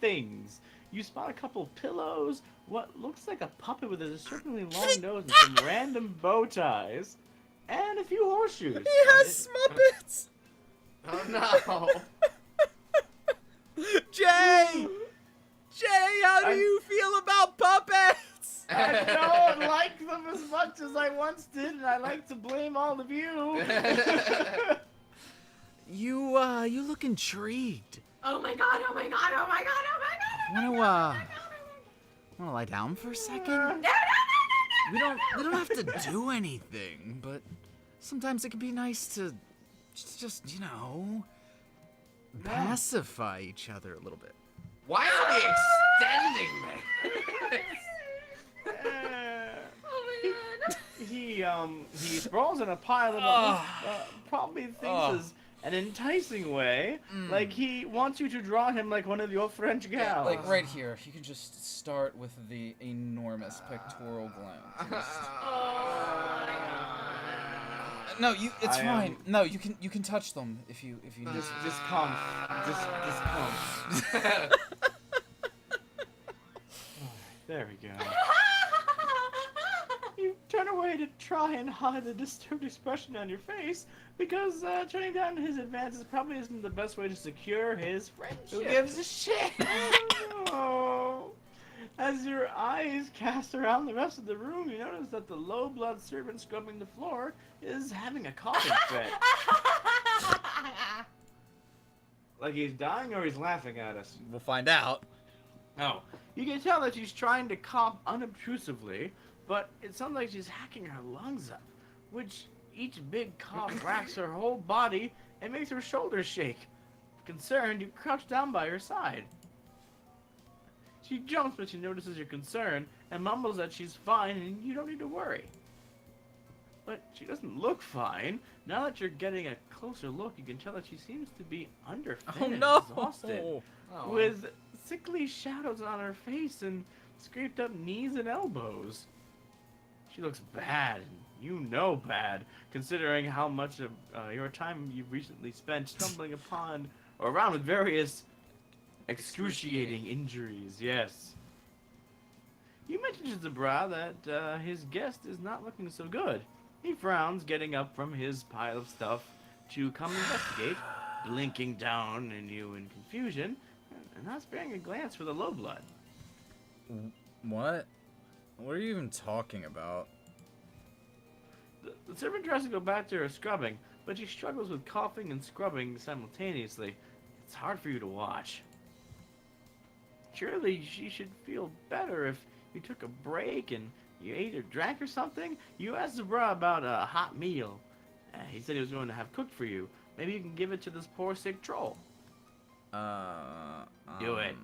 things. You spot a couple pillows, what looks like a puppet with a disturbingly long nose and some random bow ties. And a few horseshoes. He has Smuppets! Oh no! Jay! Jay, how do you feel about puppets? I don't like them as much as I once did, and I like to blame all of you. You look intrigued. Oh my god, oh my god, oh my god, oh my god. Wanna lie down for a second? No, no, no, no, no, We don't have to do anything, but sometimes it can be nice to just, you know, pacify each other a little bit. Why are we extending this? Oh my god. He sprawls in a pile of probably thinks is an enticing way. Like he wants you to draw him like one of your French Yeah, gals. like right here. You can just start with the enormous pectoral gland. No, it's I fine. No, you can touch them if you need. Just come. Just come. There we go. You turn away to try and hide the disturbed expression on your face because turning down his advances probably isn't the best way to secure his friendship. Who gives a shit? Oh. As your eyes cast around the rest of the room, you notice that the low-blood servant scrubbing the floor is having a coughing fit. Like he's dying or he's laughing at us. We'll find out. Oh, you can tell that she's trying to cough unobtrusively, but it sounds like she's hacking her lungs up, which each big cough racks her whole body and makes her shoulders shake. Concerned, you crouch down by her side. She jumps when she notices your concern and mumbles that she's fine and you don't need to worry. But she doesn't look fine. Now that you're getting a closer look, you can tell that she seems to be underfed and exhausted, Oh. with sickly shadows on her face and scraped up knees and elbows. She looks bad, and you know bad, considering how much of your time you've recently spent stumbling upon or around with various excruciating injuries. Yes. You mentioned to Zabra that his guest is not looking so good. He frowns, getting up from his pile of stuff to come investigate, blinking down at you in confusion, and not sparing a glance for the low blood. What? What are you even talking about? The servant tries to go back to her scrubbing, but she struggles with coughing and scrubbing simultaneously. It's hard for you to watch. Surely she should feel better if you took a break and you ate or drank or something, you asked Zabra about a hot meal. He said he was going to have cooked for you. Maybe you can give it to this poor sick troll. Do it.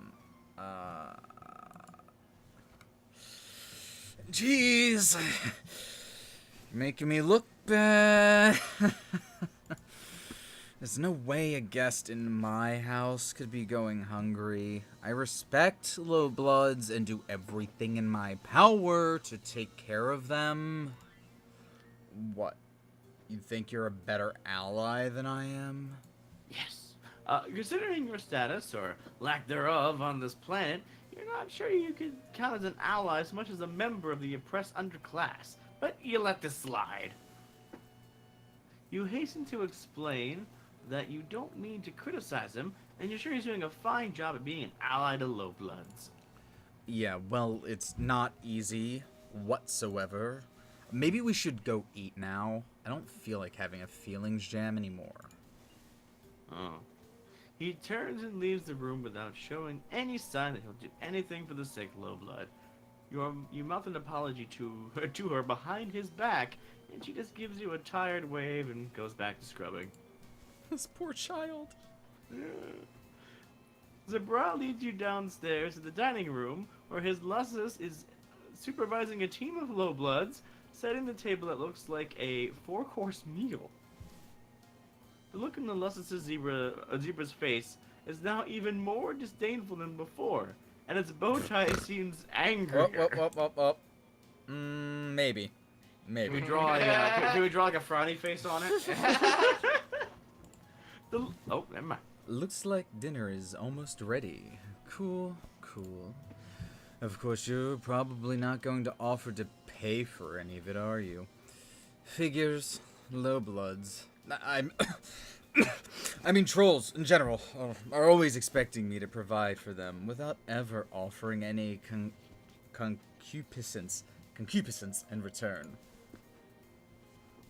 Jeez. Making me look bad. There's no way a guest in my house could be going hungry. I respect low bloods and do everything in my power to take care of them. What? You think you're a better ally than I am? Yes. Considering your status, or lack thereof, on this planet, you're not sure you could count as an ally as much as a member of the oppressed underclass. But you let this slide. You hasten to explain that you don't mean to criticize him, and you're sure he's doing a fine job at being an ally to low bloods. Yeah, well, it's not easy whatsoever. Maybe we should go eat now. I don't feel like having a feelings jam anymore. Oh. He turns and leaves the room without showing any sign that he'll do anything for the sick low blood. You mouth an apology to her behind his back, and she just gives you a tired wave and goes back to scrubbing. This poor child. Zabra leads you downstairs to the dining room, where his Lussus is supervising a team of low bloods, setting the table that looks like a 4-course meal. The look in the Lussus' zebra's face is now even more disdainful than before, and its bow tie seems angry. Maybe. Can we draw like a frowny face on it? Oh, never mind. Looks like dinner is almost ready. Cool. Of course, you're probably not going to offer to pay for any of it, are you? Figures, low bloods. I mean, trolls in general are always expecting me to provide for them without ever offering any concupiscence in return.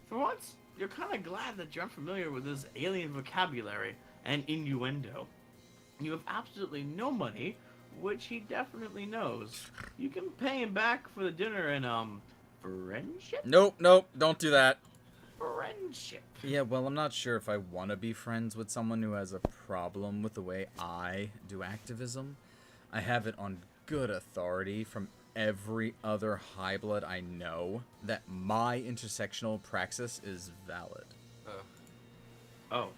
For once, you're kind of glad that you're unfamiliar with this alien vocabulary and innuendo. You have absolutely no money, which he definitely knows. You can pay him back for the dinner and, friendship? Nope, don't do that. Friendship. Yeah, well, I'm not sure if I want to be friends with someone who has a problem with the way I do activism. I have it on good authority from every other high blood I know that my intersectional praxis is valid. Oh.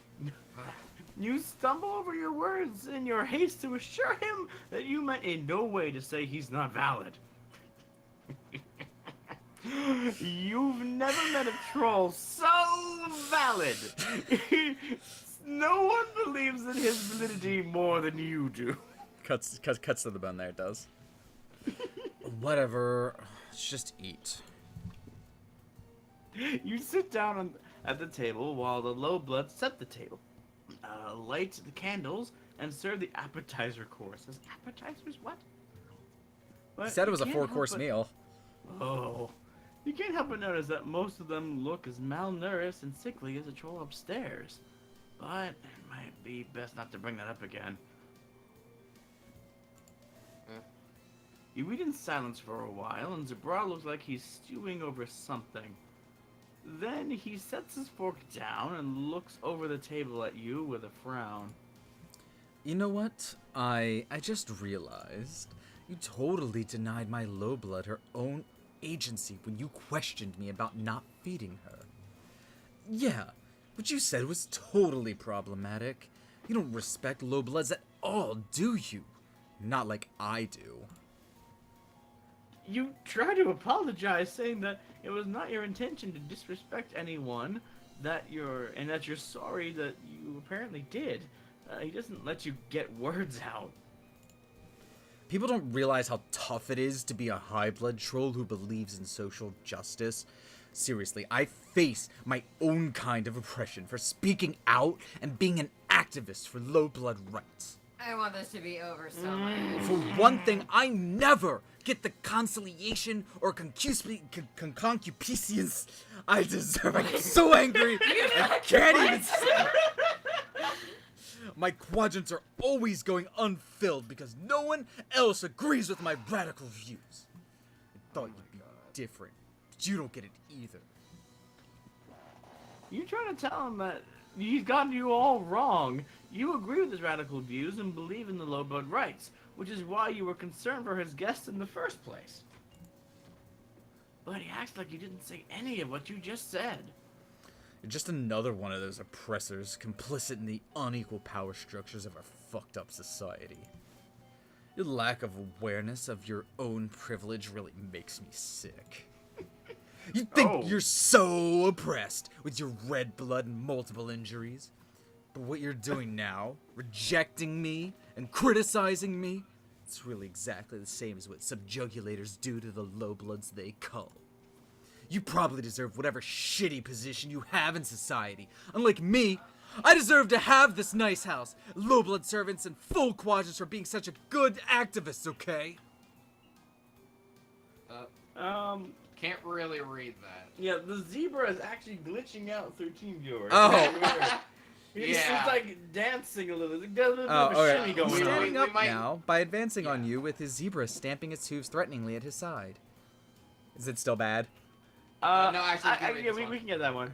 You stumble over your words in your haste to assure him that you meant in no way to say he's not valid. You've never met a troll so valid. No one believes in his validity more than you do. Cuts to the bone there, it does. Whatever, let's just eat. You sit down at the table while the low bloods set the table, light the candles, and serve the appetizer course. Is appetizers what? He said it was a 4-course meal. Oh. You can't help but notice that most of them look as malnourished and sickly as the troll upstairs. But it might be best not to bring that up again. You eat in silence for a while, and Zabra looks like he's stewing over something. Then he sets his fork down and looks over the table at you with a frown. You know what? I just realized you totally denied my low blood her own agency when you questioned me about not feeding her. Yeah, what you said was totally problematic. You don't respect low bloods at all, do you? Not like I do. You try to apologize, saying that it was not your intention to disrespect anyone, that you're sorry that you apparently did. He doesn't let you get words out. People don't realize how tough it is to be a high-blood troll who believes in social justice. Seriously, I face my own kind of oppression for speaking out and being an activist for low-blood rights. I want this to be over so much. For one thing, I never get the conciliation or concupiscence I deserve. I get so angry, I can't even say. My quadrants are always going unfilled because no one else agrees with my radical views. thought you'd be different. But you don't get it either. You trying to tell him that he's gotten you all wrong. You agree with his radical views and believe in the lowblood rights, which is why you were concerned for his guests in the first place. But he acts like you didn't say any of what you just said. You're just another one of those oppressors, complicit in the unequal power structures of our fucked up society. Your lack of awareness of your own privilege really makes me sick. You think you're so oppressed with your red blood and multiple injuries? But what you're doing now, rejecting me and criticizing me, it's really exactly the same as what subjugulators do to the lowbloods they cull. You probably deserve whatever shitty position you have in society. Unlike me, I deserve to have this nice house, lowblood servants, and full quadrants for being such a good activist, okay? Can't really read that. Yeah, the zebra is actually glitching out through TeamViewer. Oh. He's Yeah. like dancing a little. He's got a little bit Oh, of a okay. shimmy He's going on. standing up We might- now by advancing on you with his zebra stamping its hooves threateningly at his side. Is it still bad? No, actually, you can read yeah, this one. we can get that one.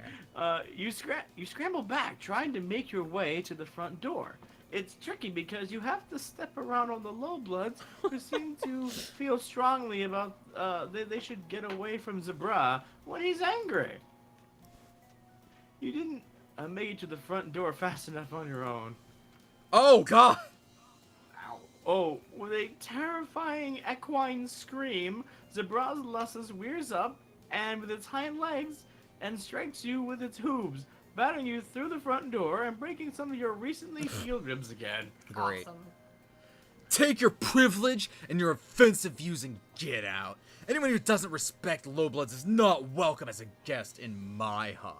You scramble back, trying to make your way to the front door. It's tricky because you have to step around all the lowbloods who seem to feel strongly about they should get away from Zebra when he's angry. You didn't make it to the front door fast enough on your own. Oh, God! Oh, with a terrifying equine scream, Zebra's Lussus rears up and with its hind legs and strikes you with its hooves, battering you through the front door and breaking some of your recently healed ribs again. Great. Awesome. Take your privilege and your offensive views and get out. Anyone who doesn't respect lowbloods is not welcome as a guest in my hive.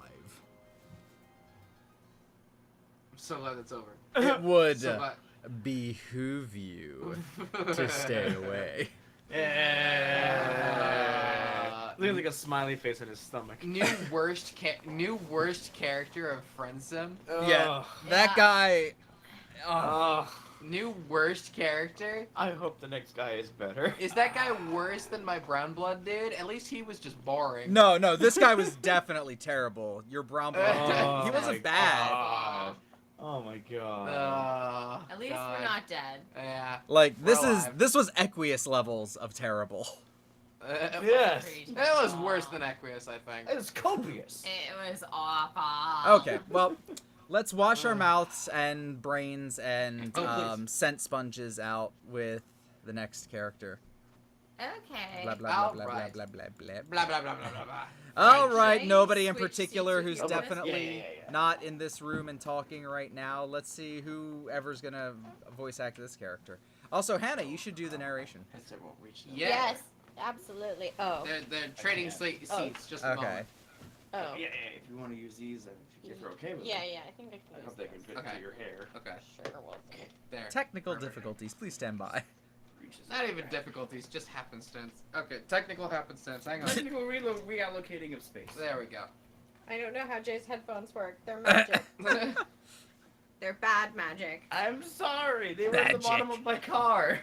I'm so glad it's over. It would So glad. behoove you to stay away. Looks like a smiley face on his stomach. New worst character of Friendsim. Yeah, that Yeah. guy. New worst character. I hope the next guy is better. Is that guy worse than my brown blood dude? At least he was just boring. No, this guy was definitely terrible. Your brown blood. Oh he my wasn't bad. God. Oh my god. At least God. we're not dead. Yeah. Like this We're is alive. this was Equius levels of terrible. Yes. That was worse than Equius, I think. It's copious. It was awful. Okay, well, let's wash our mouths and brains and Oh, please. scent sponges out with the next character. Okay. Blah blah blah blah Alright. blah blah blah blah. Blah blah blah blah blah blah. All Right, right, Jay, nobody in switch particular seats who's with you. definitely Yeah. not in this room and talking right now. Let's see whoever's gonna voice act this character. Also, Hannah, you should do the narration. It won't reach them. Yeah. Yes, absolutely. Oh. They're trading seats just a Okay. moment. Oh. Yeah, if you want to use these, if you're okay with Yeah, it. yeah, I think I can I use hope they can this. fit Okay. into your hair. Okay. Sure, well, There. Technical Perfect. difficulties. Please stand by. Reaches Not your even back. difficulties, just happenstance. Okay, technical happenstance. Hang on. Technical reallocating of space. There we go. I don't know how Jay's headphones work. They're magic. They're bad magic. I'm sorry, they were at the bottom Magic. of my car.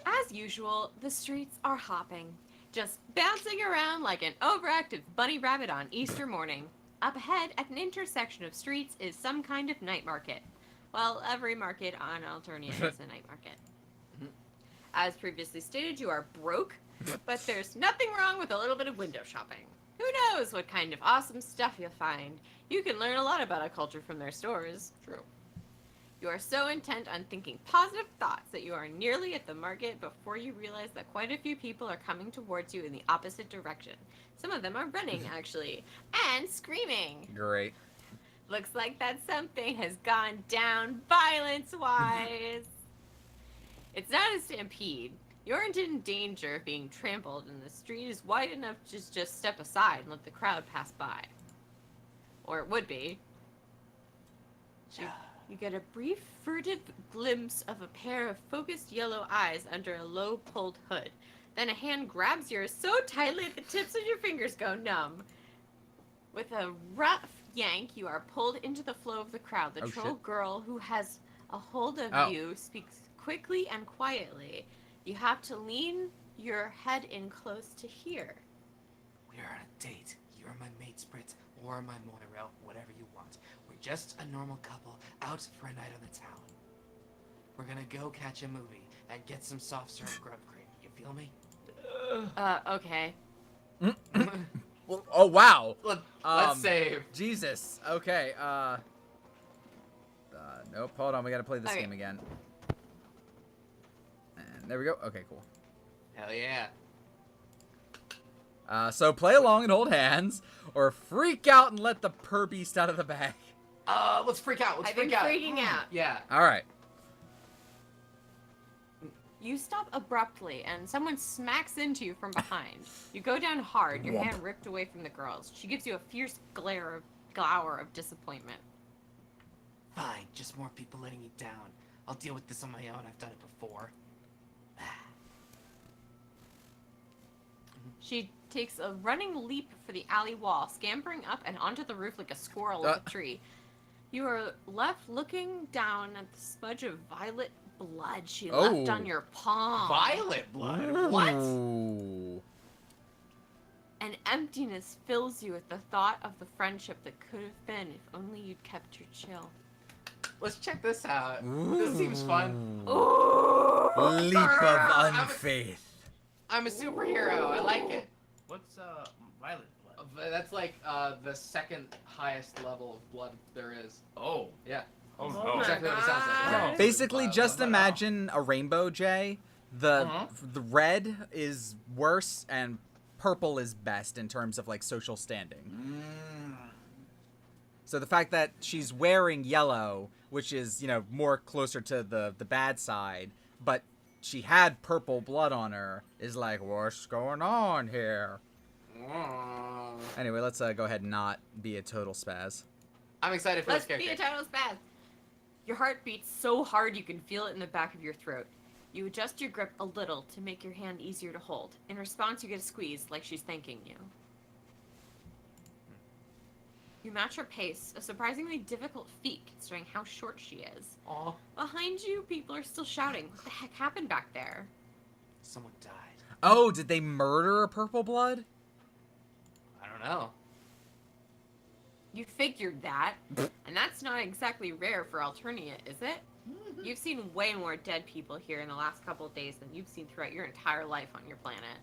As usual, the streets are hopping, just bouncing around like an overactive bunny rabbit on Easter morning. Up ahead, at an intersection of streets, is some kind of night market. Well, every market on Alternia is a night market. As previously stated, you are broke, but there's nothing wrong with a little bit of window shopping. Who knows what kind of awesome stuff you'll find? You can learn a lot about a culture from their stores. True. You are so intent on thinking positive thoughts that you are nearly at the market before you realize that quite a few people are coming towards you in the opposite direction. Some of them are running, actually, and screaming. Great. Looks like that something has gone down violence-wise. It's not a stampede. You aren't in danger of being trampled, and the street is wide enough to just step aside and let the crowd pass by. Or it would be. You get a brief, furtive glimpse of a pair of focused yellow eyes under a low pulled hood. Then a hand grabs yours so tightly that the tips of your fingers go numb. With a rough yank, you are pulled into the flow of the crowd. The Oh, troll shit. girl who has a hold of Oh. you speaks quickly and quietly. You have to lean your head in close to here. We're on a date. You're my mate Spritz or my Moira, whatever you want. We're just a normal couple out for a night on the town. We're gonna go catch a movie and get some soft serve grub cream. You feel me? Okay. Well, oh wow. Let's save. Jesus. Okay. Nope. Hold on. We gotta play this Okay. game again. And there we go. Okay, cool. Hell yeah. So play along and hold hands, or freak out and let the purr beast out of the bag. Let's freak out. Let's I've been freak out. freaking out. Yeah. All right. You stop abruptly, and someone smacks into you from behind. You go down hard, your hand ripped away from the girl's. She gives you a fierce glower of disappointment. Fine. Just more people letting me down. I'll deal with this on my own. I've done it before. She takes a running leap for the alley wall, scampering up and onto the roof like a squirrel up a tree. You are left looking down at the smudge of violet blood she left on your palm. Violet blood? What? Ooh. An emptiness fills you at the thought of the friendship that could have been if only you'd kept your chill. Let's check this out. This seems fun. Ooh! Leap of unfaith. I'm a superhero. I like it. What's violet blood? That's like the second highest level of blood there is. Oh. Yeah. Oh Oh no. my Exactly what it sounds like. God. Basically, just imagine a rainbow, Jay. The red is worse and purple is best in terms of like social standing. So the fact that she's wearing yellow, which is, you know, more closer to the bad side, but she had purple blood on her, is like, what's going on here? Anyway, let's go ahead and not be a total spaz. I'm excited for Let's this be a character. total spaz. Your heart beats so hard you can feel it in the back of your throat. You adjust your grip a little to make your hand easier to hold. In response, you get a squeeze, like she's thanking you. You match her pace, a surprisingly difficult feat considering how short she is. Aw, Behind you, people are still shouting. What the heck happened back there? someone died. Oh, did they murder a purple blood? I don't know. You figured that, and that's not exactly rare for Alternia, is it? You've seen way more dead people here in the last couple of days than you've seen throughout your entire life on your planet.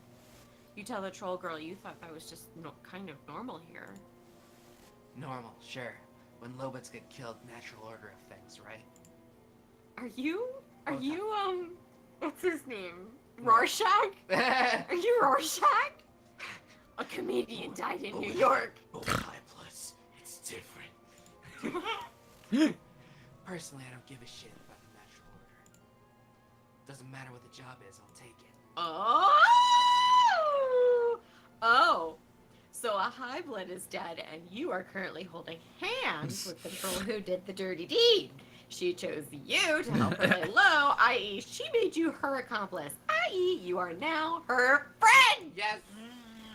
You tell the troll girl you thought that was just kind of normal here. Normal, sure. When Lobets get killed, natural order of things, right? Are you, what's his name? What? Rorschach? Are you Rorschach? A comedian died in New York. Oh, high plus. It's different. Personally, I don't give a shit about the natural order. Doesn't matter what the job is, I'll take it. Oh. So a high blood is dead, and you are currently holding hands with the troll who did the dirty deed. She chose you to help her lay low, i.e. she made you her accomplice, i.e. you are now her friend. Yes!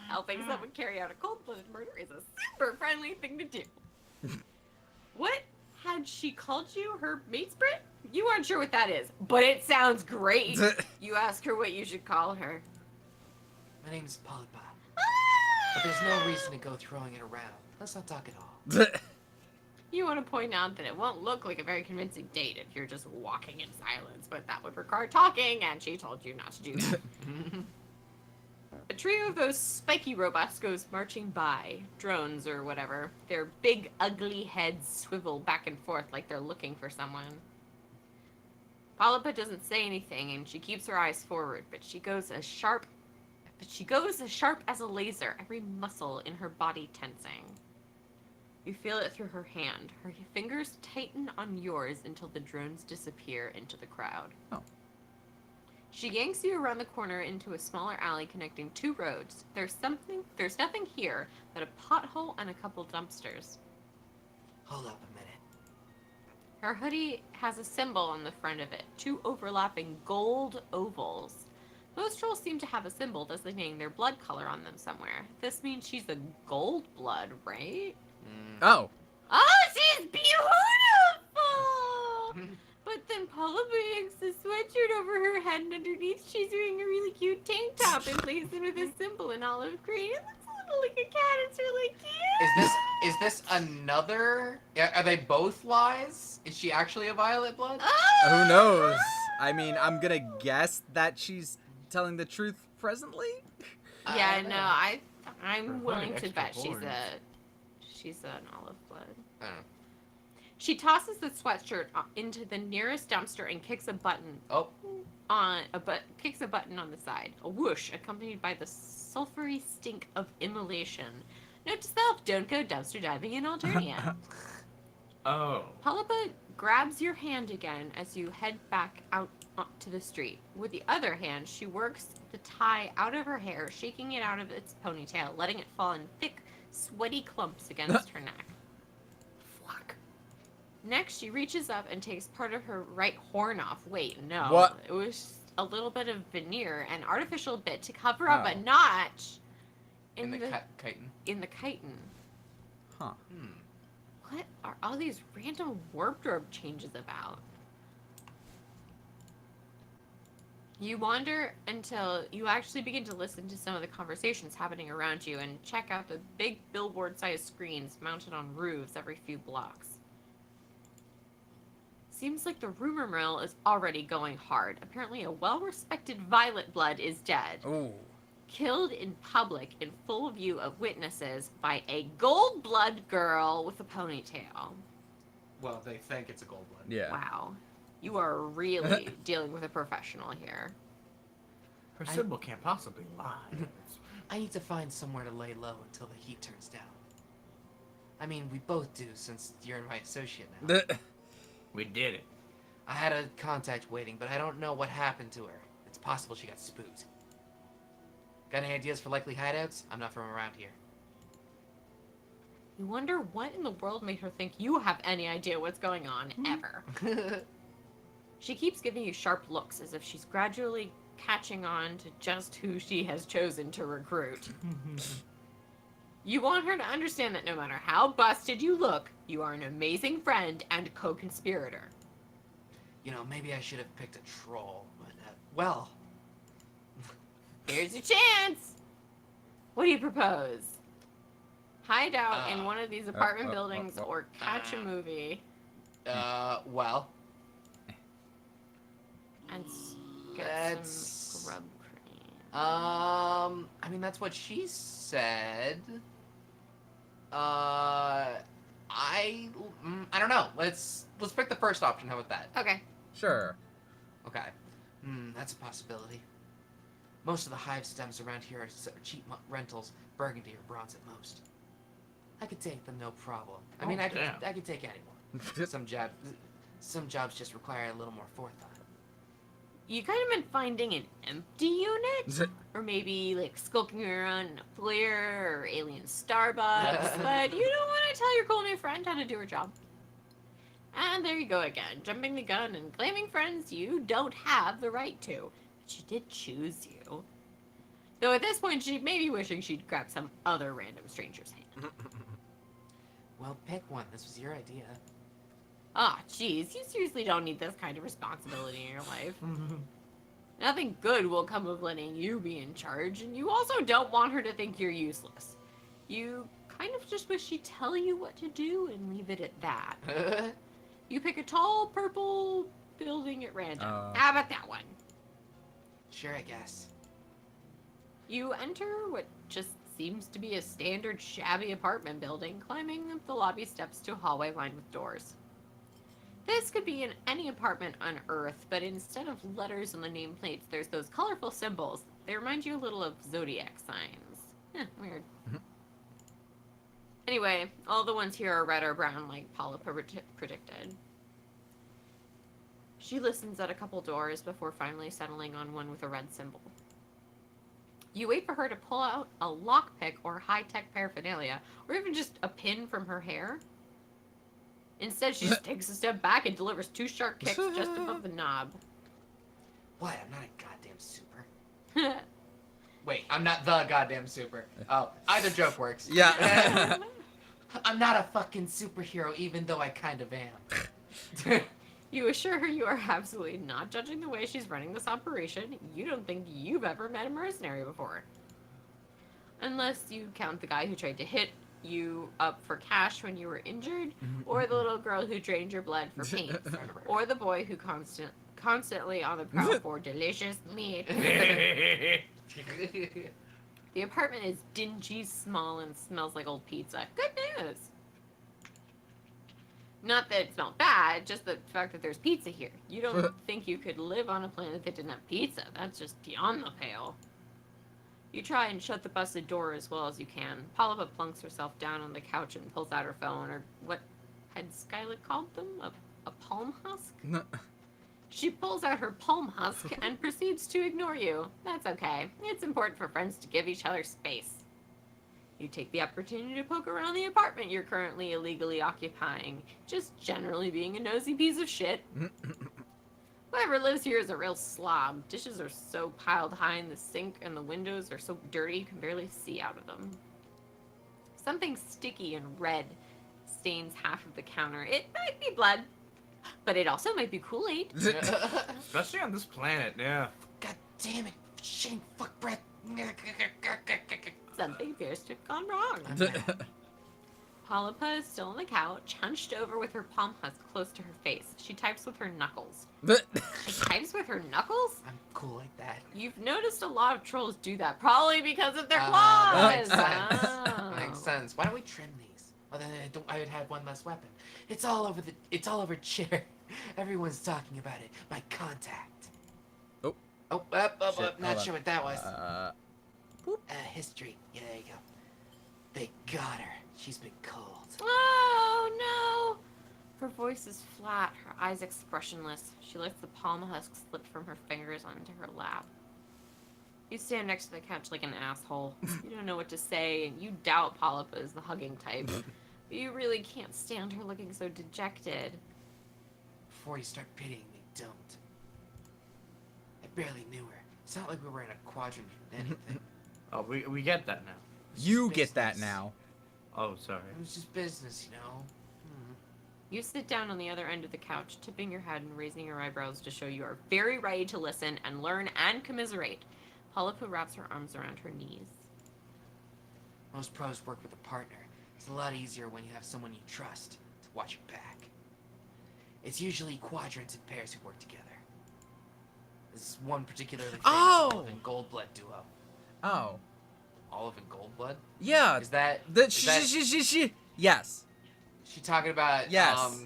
Helping someone carry out a cold-blooded murder is a super friendly thing to do. What had she called you? Her mate Sprit? You aren't sure what that is, but it sounds great. You ask her what you should call her. My name's Polypa. But there's no reason to go throwing it around. Let's not talk at all. You want to point out that it won't look like a very convincing date if you're just walking in silence, but that would require talking, and she told you not to do that. A trio of those spiky robots goes marching by, drones or whatever. Their big, ugly heads swivel back and forth like they're looking for someone. Polypa doesn't say anything, and she keeps her eyes forward, but she goes as sharp as a laser, every muscle in her body tensing. You feel it through her hand. Her fingers tighten on yours until the drones disappear into the crowd. Oh. She yanks you around the corner into a smaller alley connecting two roads. There's nothing here but a pothole and a couple dumpsters. Hold up a minute. Her hoodie has a symbol on the front of it, two overlapping gold ovals. Most trolls seem to have a symbol designating their blood color on them somewhere. This means she's a gold blood, right? Oh. Oh, she's beautiful! But But then Paula makes a sweatshirt over her head, and underneath she's wearing a really cute tank top and placed it with a symbol in olive green. It looks a little like a cat. It's really cute. Is this another? Are they both lies? Is she actually a Violet Blood? Who knows? I mean, I'm gonna guess that she's telling the truth presently. Yeah, no, I'm Or willing to extra bet horns. she's an olive blood. I don't know. She tosses the sweatshirt into the nearest dumpster and kicks a button Oh, kicks a button on the side. A whoosh, accompanied by the sulfury stink of immolation. Note to self: don't go dumpster diving in Alternia. Oh. Palapa grabs your hand again as you head back out to the street. With the other hand, she works the tie out of her hair, shaking it out of its ponytail, letting it fall in thick, sweaty clumps against her neck. Fuck. Next, she reaches up and takes part of her right horn off. Wait, no. What? It was just a little bit of veneer, an artificial bit to cover up a Oh. notch in the chitin. in the chitin. Huh. What are all these random wardrobe changes about? You wander until you actually begin to listen to some of the conversations happening around you and check out the big billboard-sized screens mounted on roofs every few blocks. Seems like the rumor mill is already going hard. Apparently a well-respected Violet Blood is dead. Ooh. Killed in public in full view of witnesses by a gold blood girl with a ponytail. Well, they think it's a gold blood. Yeah. Wow. You are really dealing with a professional here. Her symbol can't possibly lie. I need to find somewhere to lay low until the heat turns down. I mean, we both do, since you're my associate now. We did it. I had a contact waiting, but I don't know what happened to her. It's possible she got spooked. Got any ideas for likely hideouts? I'm not from around here. You wonder what in the world made her think you have any idea what's going on, ever. She keeps giving you sharp looks as if she's gradually catching on to just who she has chosen to recruit. You want her to understand that no matter how busted you look, you are an amazing friend and co-conspirator. You know, maybe I should have picked a troll, but, well... Here's your chance! What do you propose? Hide out in one of these apartment buildings or catch a movie well... and get That's- some scrub cream. I mean, that's what she said. I don't know. Let's pick the first option. How about that? Okay. Sure. Okay. That's a possibility. Most of the hive stems around here are cheap rentals, burgundy or bronze at most. I could take them, no problem. I mean, I could take anyone. Some jobs just require a little more forethought. You kind of been finding an empty unit? Or maybe, like, skulking around in a flare or alien Starbucks, but you don't want to tell your cool new friend how to do her job. And there you go again, jumping the gun and claiming friends you don't have the right to. But she did choose you. Though at this point, she may be wishing she'd grab some other random stranger's hand. Well, pick one. This was your idea. Ah, jeez, you seriously don't need this kind of responsibility in your life. Nothing good will come of letting you be in charge, and you also don't want her to think you're useless. You kind of just wish she'd tell you what to do and leave it at that. You pick a tall purple building at random. How about that one? Sure, I guess. You enter what just seems to be a standard shabby apartment building, climbing up the lobby steps to a hallway lined with doors. This could be in any apartment on Earth, but instead of letters on the nameplates, there's those colorful symbols. They remind you a little of zodiac signs. Weird. Anyway, all the ones here are red or brown, like Paula predicted. She listens at a couple doors before finally settling on one with a red symbol. You wait for her to pull out a lockpick or high-tech paraphernalia, or even just a pin from her hair. Instead, she just takes a step back and delivers 2 sharp kicks just above the knob. What? I'm not a goddamn super. Wait, I'm not the goddamn super. Oh, either joke works. Yeah. I'm not a fucking superhero, even though I kind of am. You assure her you are absolutely not judging the way she's running this operation. You don't think you've ever met a mercenary before. Unless you count the guy who tried to hit you up for cash when you were injured, or the little girl who drained your blood for paint, or the boy who constantly on the prowl for delicious meat. The apartment is dingy, small, and smells like old pizza. Good news! Not that it smelled bad, just the fact that there's pizza here. You don't think you could live on a planet that didn't have pizza. That's just beyond the pale. You try and shut the busted door as well as you can. Polypa plunks herself down on the couch and pulls out her phone, or what had Skylet called them? A palm husk? No. She pulls out her palm husk and proceeds to ignore you. That's okay. It's important for friends to give each other space. You take the opportunity to poke around the apartment you're currently illegally occupying, just generally being a nosy piece of shit. Whoever lives here is a real slob. Dishes are so piled high in the sink and the windows are so dirty you can barely see out of them. Something sticky and red stains half of the counter. It might be blood, but it also might be Kool-Aid. Especially on this planet, yeah. God damn it. Shame, fuck breath. Something appears to have gone wrong. Polypa is still on the couch, hunched over with her palm husk close to her face. She types with her knuckles. She types with her knuckles? I'm cool like that. You've noticed a lot of trolls do that, probably because of their claws. That makes sense. Oh. Makes sense. Why don't we trim these? Well, then I would have one less weapon. It's all over chair. Everyone's talking about it. My contact. Oh. Oh, Shit, not hold sure on. what that was. History. Yeah, there you go. They got her. She's been cold. Oh, no. Her voice is flat, her eyes expressionless. She lets the palm husk slip from her fingers onto her lap. You stand next to the couch like an asshole. You don't know what to say, and you doubt Polypa is the hugging type. But you really can't stand her looking so dejected. Before you start pitying me, don't. I barely knew her. It's not like we were in a quadrant or anything. Oh, we get that now. You get that now. Oh, sorry. It was just business, you know? You sit down on the other end of the couch, tipping your head and raising your eyebrows to show you are very ready to listen and learn and commiserate. Polypa wraps her arms around her knees. Most pros work with a partner. It's a lot easier when you have someone you trust to watch your back. It's usually quadrants and pairs who work together. This is one particularly famous Olive and Goldblood duo. Oh. Olive and Goldblood? Yeah. Is that... Yes. She talking about... Yes.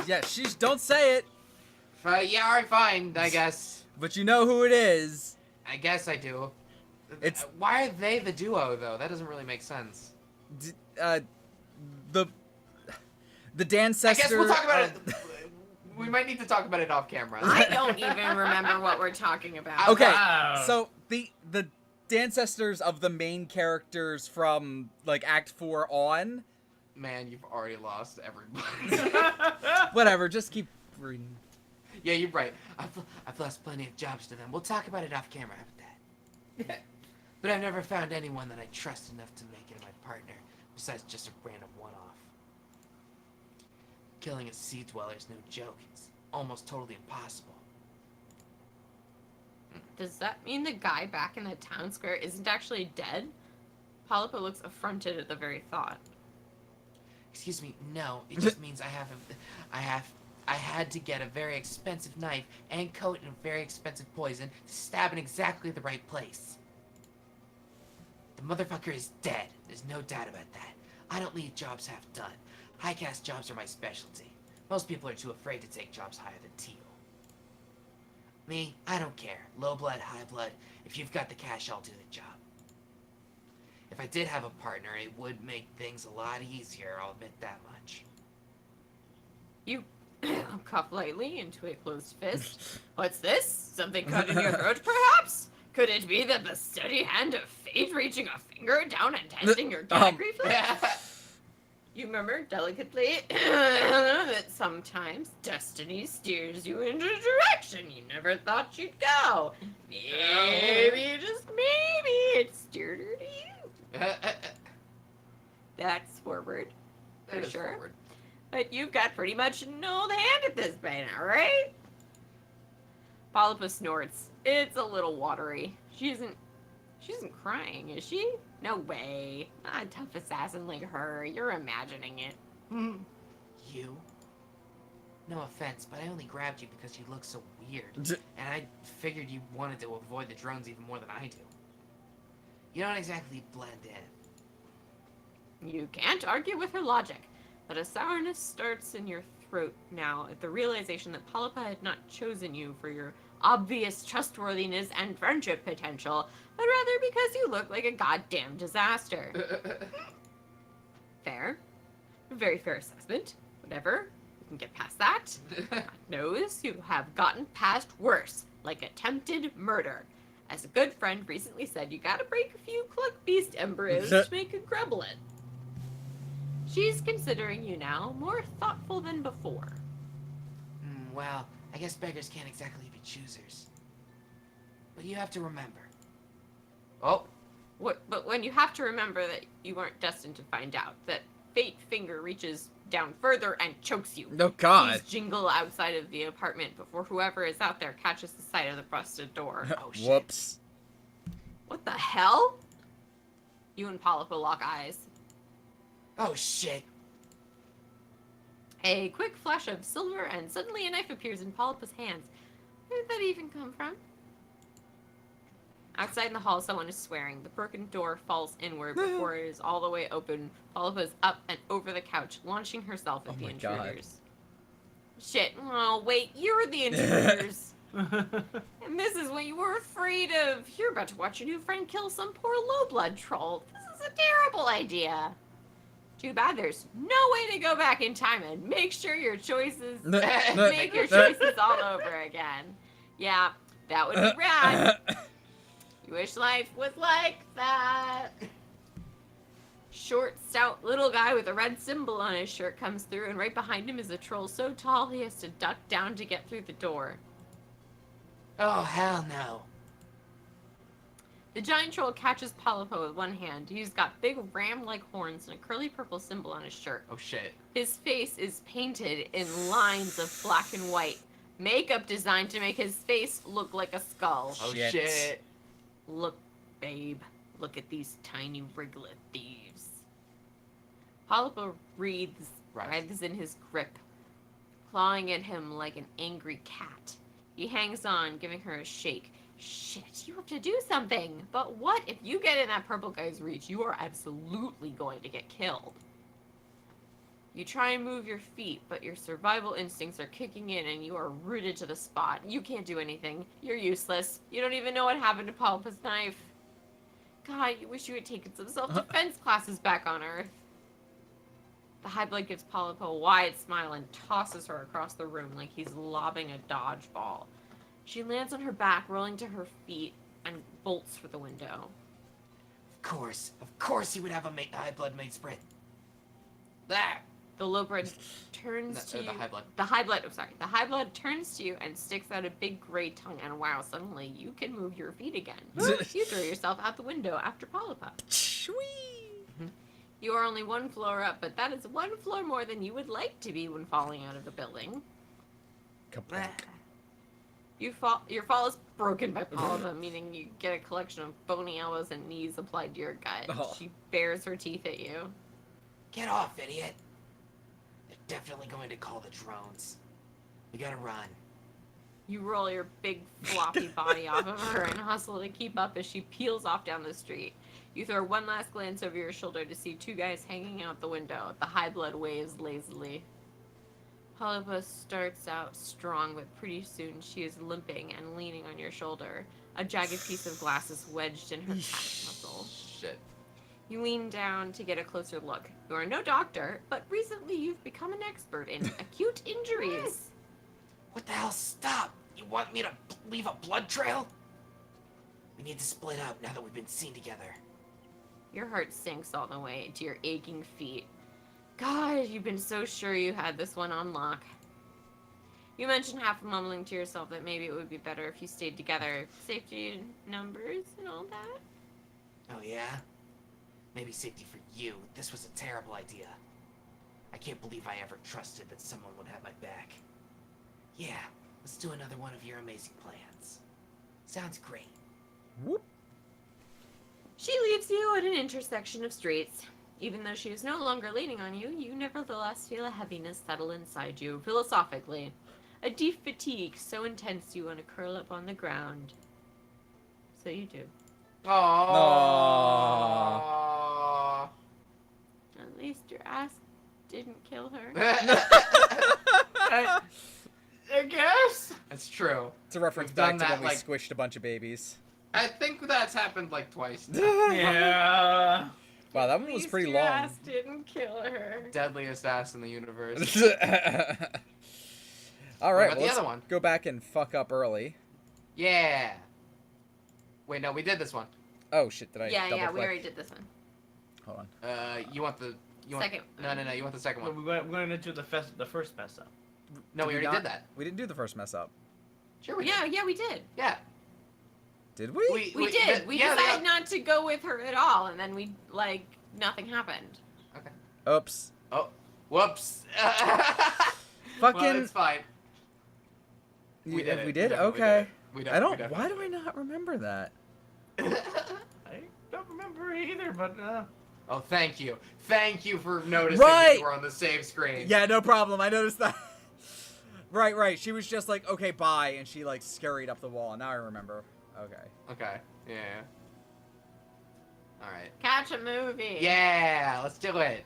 Yes, don't say it. Yeah, alright, fine, I guess. But you know who it is. I guess I do. It's... Why are they the duo, though? That doesn't really make sense. The Dancester... I guess we'll talk about it... We might need to talk about it off camera. I don't even remember what we're talking about. Okay, Wow. so the Dancestors of the main characters from, like, Act 4 on... Man, you've already lost everybody. Whatever, just keep reading. Yeah, you're right. I've lost plenty of jobs to them. We'll talk about it off camera. How about that? But I've never found anyone that I trust enough to make it my partner, besides just a random one-off. Killing a sea dweller is no joke. It's almost totally impossible. Does that mean the guy back in the town square isn't actually dead? Polypa looks affronted at the very thought. Excuse me, no. It just means I had to get a very expensive knife and coat and a very expensive poison to stab in exactly the right place. The motherfucker is dead. There's no doubt about that. I don't leave jobs half done. High caste jobs are my specialty. Most people are too afraid to take jobs higher than teal. Me, I don't care. Low blood, high blood. If you've got the cash, I'll do the job. If I did have a partner, it would make things a lot easier, I'll admit that much. You cough lightly into a closed fist. What's this? Something cut in your throat, perhaps? Could it be that the steady hand of fate reaching a finger down and testing your gag reflex? You murmur delicately that sometimes destiny steers you in a direction you never thought you'd go. Maybe, just maybe, it steered her to you. That's forward. For That is sure. forward. But you've got pretty much an old hand at this by now, right? Polypa snorts. It's a little watery. She isn't crying, is she? No way. Not a tough assassin like her. You're imagining it. You? No offense, but I only grabbed you because you look so weird. And I figured you wanted to avoid the drones even more than I do. You don't exactly blend in. You can't argue with her logic, but a sourness starts in your throat now at the realization that Polypa had not chosen you for your obvious trustworthiness and friendship potential, but rather because you look like a goddamn disaster. Fair. A very fair assessment. Whatever. We can get past that. God knows you have gotten past worse, like attempted murder. As a good friend recently said, you gotta break a few cluck beast embryos to make a grublet. She's considering you now more thoughtful than before. Well, I guess beggars can't exactly be choosers. But you have to remember. Oh, But when you have to remember that you weren't destined to find out, that fate finger reaches down further and chokes you. Oh, God. Keys jingle outside of the apartment before whoever is out there catches the sight of the busted door. oh shit. Whoops. What the hell? You and Polypa lock eyes. Oh shit. A quick flash of silver and suddenly a knife appears in Polypa's hands. Where did that even come from? Outside in the hall, someone is swearing. The broken door falls inward before it is all the way open. Polypa is up and over the couch, launching herself at Oh the my intruders. Shit. Oh, wait, you're the intruders. And this is what you were afraid of. You're about to watch your new friend kill some poor low-blood troll. This is a terrible idea. Too bad there's no way to go back in time and make sure your choices... make your choices all over again. Yeah, that would be rad. You wish life was like that. Short, stout little guy with a red symbol on his shirt comes through, and right behind him is a troll so tall he has to duck down to get through the door. Oh, hell no. The giant troll catches Polypa with one hand. He's got big ram-like horns and a curly purple symbol on his shirt. Oh shit. His face is painted in lines of black and white. Makeup designed to make his face look like a skull. Oh Shit. shit. Look, babe. Look at these tiny wrigglet thieves. Polypa writhes in his grip, clawing at him like an angry cat. He hangs on, giving her a shake. Shit, you have to do something. But what if you get in that purple guy's reach? You are absolutely going to get killed. You try and move your feet, but your survival instincts are kicking in and you are rooted to the spot. You can't do anything. You're useless. You don't even know what happened to Polypa's knife. God, you wish you had taken some self-defense classes back on Earth. The Hive gives Polypa a wide smile and tosses her across the room like he's lobbing a dodgeball. She lands on her back, rolling to her feet, and bolts for the window. Of course he would have a high blood made sprint. There. The lowbred turns to you. The high blood. The high blood. I'm sorry. The high blood turns to you and sticks out a big gray tongue. And wow, suddenly you can move your feet again. You throw yourself out the window after Polypa. You are only one floor up, but that is one floor more than you would like to be when falling out of a building. Your fall is broken by Polypa, meaning you get a collection of bony elbows and knees applied to your gut. Oh. She bares her teeth at you. Get off, idiot. They're definitely going to call the drones. We gotta run. You roll your big floppy body off of her and hustle to keep up as she peels off down the street. You throw one last glance over your shoulder to see two guys hanging out the window. The high blood waves lazily. Polypa starts out strong, but pretty soon she is limping and leaning on your shoulder. A jagged piece of glass is wedged in her calf muscle. Shit. You lean down to get a closer look. You are no doctor, but recently you've become an expert in acute injuries. What the hell? Stop! You want me to leave a blood trail? We need to split up now that we've been seen together. Your heart sinks all the way to your aching feet. God, you've been so sure you had this one on lock. You mentioned half mumbling to yourself that maybe it would be better if you stayed together. Safety in numbers and all that. Oh yeah? Maybe safety for you. This was a terrible idea. I can't believe I ever trusted that someone would have my back. Yeah, let's do another one of your amazing plans. Sounds great. Whoop. She leaves you at an intersection of streets. Even though she is no longer leaning on you, you nevertheless feel a heaviness settle inside you, philosophically. A deep fatigue so intense you want to curl up on the ground. So you do. Aww. At least your ass didn't kill her. I guess. That's true. It's a reference We've back done to that, when we like- squished a bunch of babies. I think that's happened like twice. Yeah. Wow, that At one was least pretty your long. ass didn't kill her. Deadliest ass in the universe. All What right, about the let's other one? go back and fuck up early. Yeah. Wait, no, we did this one. Oh shit, did I Yeah, double we click? already did this one. Hold on. You want the Second. No, you want the second one. We're going to do the first mess up. No, we Did we already not? did that. We didn't do the first mess up. Sure, we Yeah, did. yeah, we did. Yeah. Did we? We did. We yeah, decided not to go with her at all, and then we, like, nothing happened. Oops. Oh, whoops. Fucking. Well, it's fine. You- We did we it. did? We Okay. We did. I We don't. definitely Why do did. I not remember that? I don't remember either, but Oh, thank you. Thank you for noticing Right. that we're on the same screen. Yeah, no problem. I noticed that. Right. She was just like, okay, bye, and she like scurried up the wall. Now I remember. Okay. Okay. Yeah. All right. Catch a movie. Yeah, let's do it.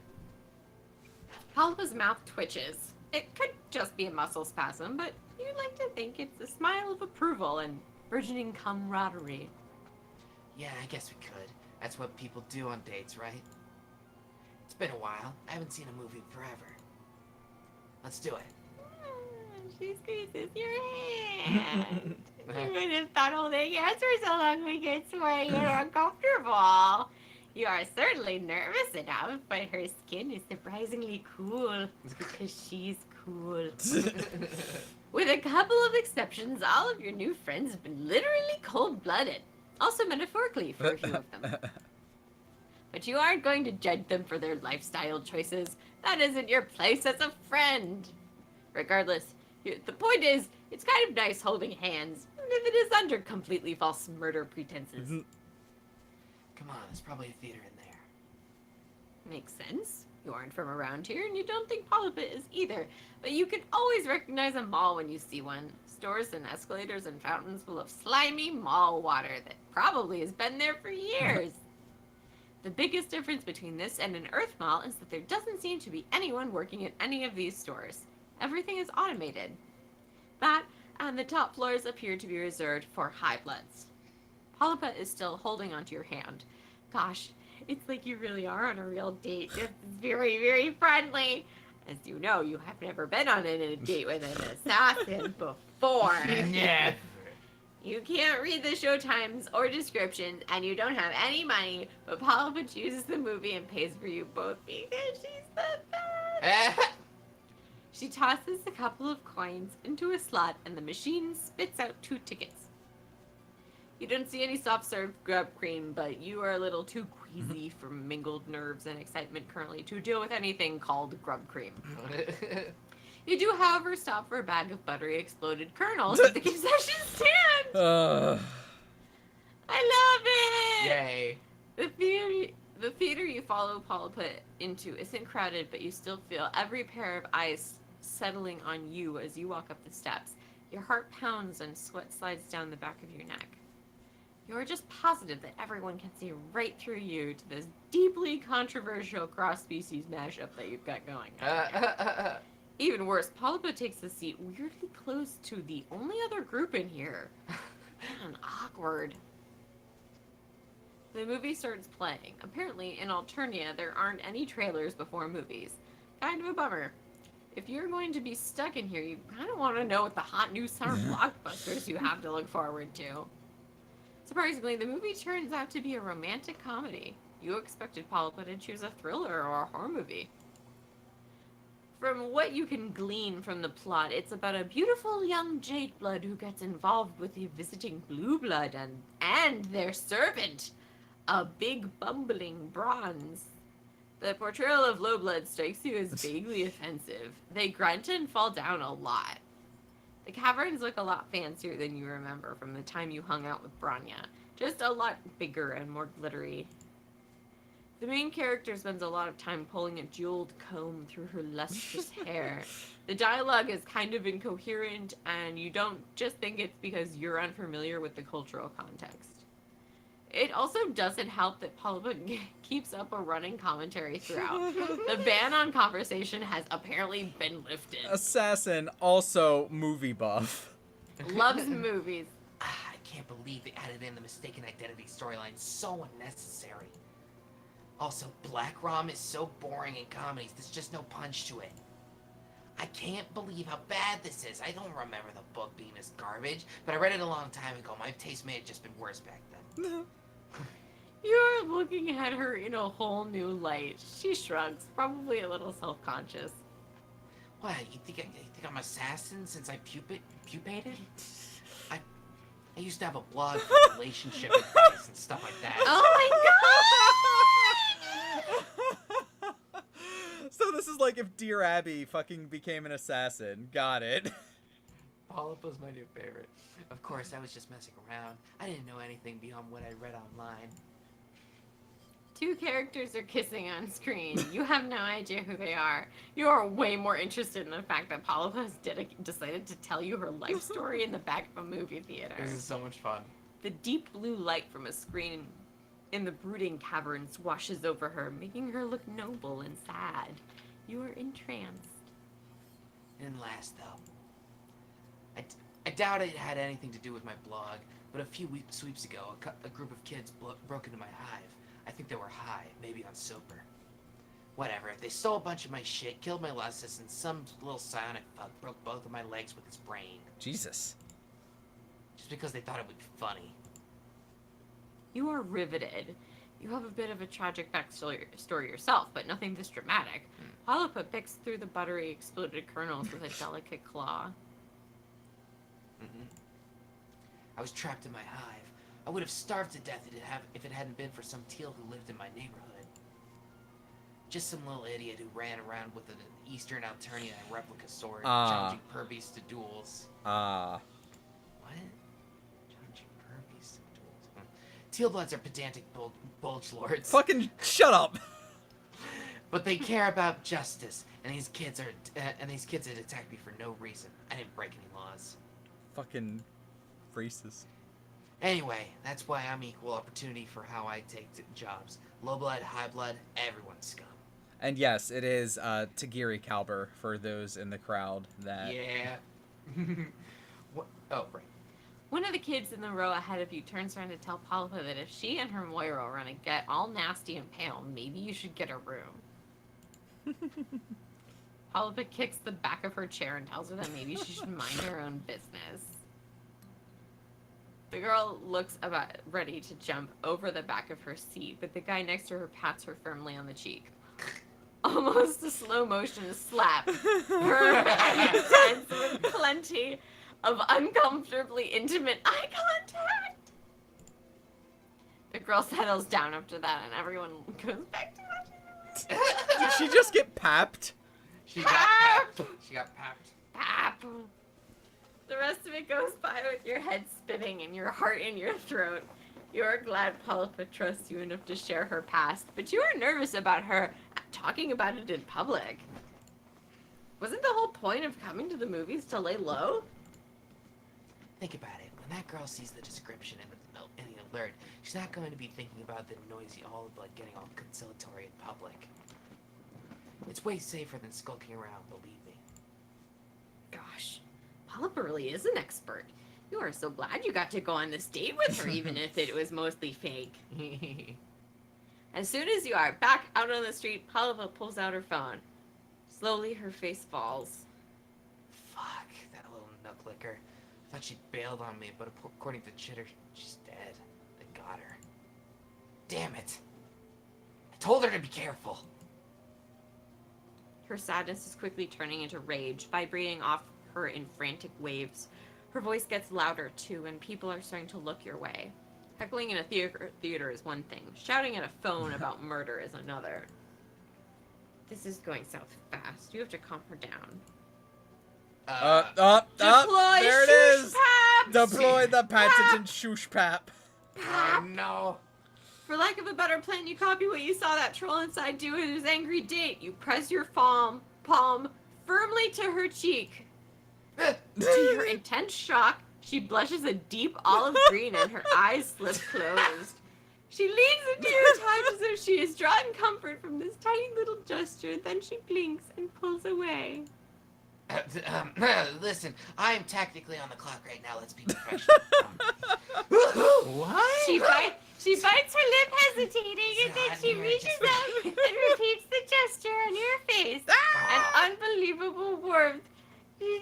Palpa's mouth twitches. It could just be a muscle spasm, but you'd like to think it's a smile of approval and burgeoning camaraderie. Yeah, I guess we could. That's what people do on dates, right? It's been a while. I haven't seen a movie in forever. Let's do it. She squeezes your hand. You would have thought holding hands for so long would get where you're uncomfortable. You are certainly nervous enough, but her skin is surprisingly cool because she's cool. With a couple of exceptions, all of your new friends have been literally cold-blooded. Also metaphorically for a few of them. But you aren't going to judge them for their lifestyle choices. That isn't your place as a friend. Regardless, the point is, it's kind of nice holding hands, even if it is under completely false murder pretenses. Come on, there's probably a theater in there. Makes sense. You aren't from around here, and you don't think Polypit is either. But you can always recognize a mall when you see one. Stores and escalators and fountains full of slimy mall water that probably has been there for years. The biggest difference between this and an Earth Mall is that there doesn't seem to be anyone working at any of these stores. Everything is automated. That and the top floors appear to be reserved for high bloods. Polypa is still holding onto your hand. Gosh, it's like you really are on a real date. It's very, very friendly. As you know, you have never been on a date with an assassin before. yeah. You can't read the showtimes or descriptions, and you don't have any money, but Polypa chooses the movie and pays for you both because she's the best. She tosses a couple of coins into a slot, and the machine spits out 2 tickets. You don't see any soft-serve grub cream, but you are a little too queasy from mingled nerves and excitement currently to deal with anything called grub cream. You do, however, stop for a bag of buttery exploded kernels at the concession stand. I love it. Yay. The theater you follow Polypa into isn't crowded, but you still feel every pair of eyes settling on you as you walk up the steps. Your heart pounds and sweat slides down the back of your neck. You're just positive that everyone can see right through you to this deeply controversial cross-species mashup that you've got going on. Even worse, Polypa takes the seat weirdly close to the only other group in here. Man, awkward. The movie starts playing. Apparently, in Alternia, there aren't any trailers before movies. Kind of a bummer. If you're going to be stuck in here, you kind of want to know what the hot new summer blockbusters you have to look forward to. Surprisingly, the movie turns out to be a romantic comedy. You expected Polypa to choose a thriller or a horror movie. From what you can glean from the plot, it's about a beautiful young jade blood who gets involved with the visiting blue blood and their servant, a big bumbling bronze. The portrayal of low blood strikes you as vaguely offensive. They grunt and fall down a lot. The caverns look a lot fancier than you remember from the time you hung out with Branya. Just a lot bigger and more glittery. The main character spends a lot of time pulling a jeweled comb through her lustrous hair. The dialogue is kind of incoherent, and you don't just think it's because you're unfamiliar with the cultural context. It also doesn't help that Polypa keeps up a running commentary throughout. The ban on conversation has apparently been lifted. Assassin, also movie buff. Loves movies. I can't believe they added in the mistaken identity storyline. So unnecessary. Also, Black Rom is so boring in comedies. There's just no punch to it. I can't believe how bad this is. I don't remember the book being this garbage, but I read it a long time ago. My taste may have just been worse back then. You're looking at her in a whole new light. She shrugs, probably a little self-conscious. What, you think I'm assassin since I pupated? I used to have a blog for relationship advice and stuff like that. Oh my god! So this is like if Dear Abby fucking became an assassin. Got it. Polypa's my new favorite. Of course, I was just messing around. I didn't know anything beyond what I read online. Two characters are kissing on screen. You have no idea who they are. You are way more interested in the fact that Polypa has decided to tell you her life story in the back of a movie theater. This is so much fun. The deep blue light from a screen in the brooding caverns washes over her, making her look noble and sad. You are entranced. It didn't last, though. I doubt it had anything to do with my blog, but a few sweeps ago, a group of kids broke into my hive. I think they were high, maybe on sober. Whatever, they stole a bunch of my shit, killed my Lussus, and some little psionic fuck broke both of my legs with his brain. Jesus. Just because they thought it would be funny. You are riveted. You have a bit of a tragic backstory yourself, but nothing this dramatic. Polypa picks through the buttery exploded kernels with a delicate claw. I was trapped in my hive. I would have starved to death if it hadn't been for some teal who lived in my neighborhood. Just some little idiot who ran around with an Eastern Alternia replica sword, challenging Purbeast to duels. What? Challenging Purbeast to duels. Teal bloods are pedantic bulge lords. Fucking shut up. But they care about justice, and these kids had attacked me for no reason. I didn't break any laws. Fucking racist. Anyway, that's why I'm equal opportunity for how I take jobs. Low blood, high blood, everyone's scum. And yes, it is Tagiri Kalber for those in the crowd that... Yeah. What? Oh, right. One of the kids in the row ahead of you turns around to tell Polypa that if she and her Moira are gonna get all nasty and pale, maybe you should get a room. Polypa kicks the back of her chair and tells her that maybe she should mind her own business. The girl looks about ready to jump over the back of her seat, but the guy next to her pats her firmly on the cheek. Almost a slow motion slap. Firm and intense with plenty of uncomfortably intimate eye contact. The girl settles down after that and everyone goes back to watching. Did she just get papped? She got papped. She got papped. Pap. The rest of it goes by with your head spinning and your heart in your throat. You are glad Polypa trusts you enough to share her past, but you are nervous about her talking about it in public. Wasn't the whole point of coming to the movies to lay low? Think about it. When that girl sees the description in the alert, she's not going to be thinking about the noisy getting all conciliatory in public. It's way safer than skulking around, believe me. Gosh, Polypa really is an expert. You are so glad you got to go on this date with her, even if it was mostly fake. As soon as you are back out on the street, Polypa pulls out her phone. Slowly, her face falls. Fuck, that little nooklicker. I thought she'd bailed on me, but according to Chitter, she's dead. They got her. Damn it. I told her to be careful. Her sadness is quickly turning into rage, vibrating off her in frantic waves. Her voice gets louder, too, and people are starting to look your way. Heckling in a theater is one thing. Shouting at a phone about murder is another. This is going south fast. You have to calm her down. Deploy There it shoosh is. pap! Deploy the patented shoosh pap. Oh no. For lack of a better plan, you copy what you saw that troll inside do with his angry date. You press your palm firmly to her cheek. To your intense shock, she blushes a deep olive green and her eyes slip closed. She leans into your touch as if she is drawing comfort from this tiny little gesture. Then she blinks and pulls away. Listen, I am tactically on the clock right now. Let's be professional. What? She bites her lip, hesitating, and then God, she you're reaches just- out and repeats the gesture on your face. An unbelievable warmth. She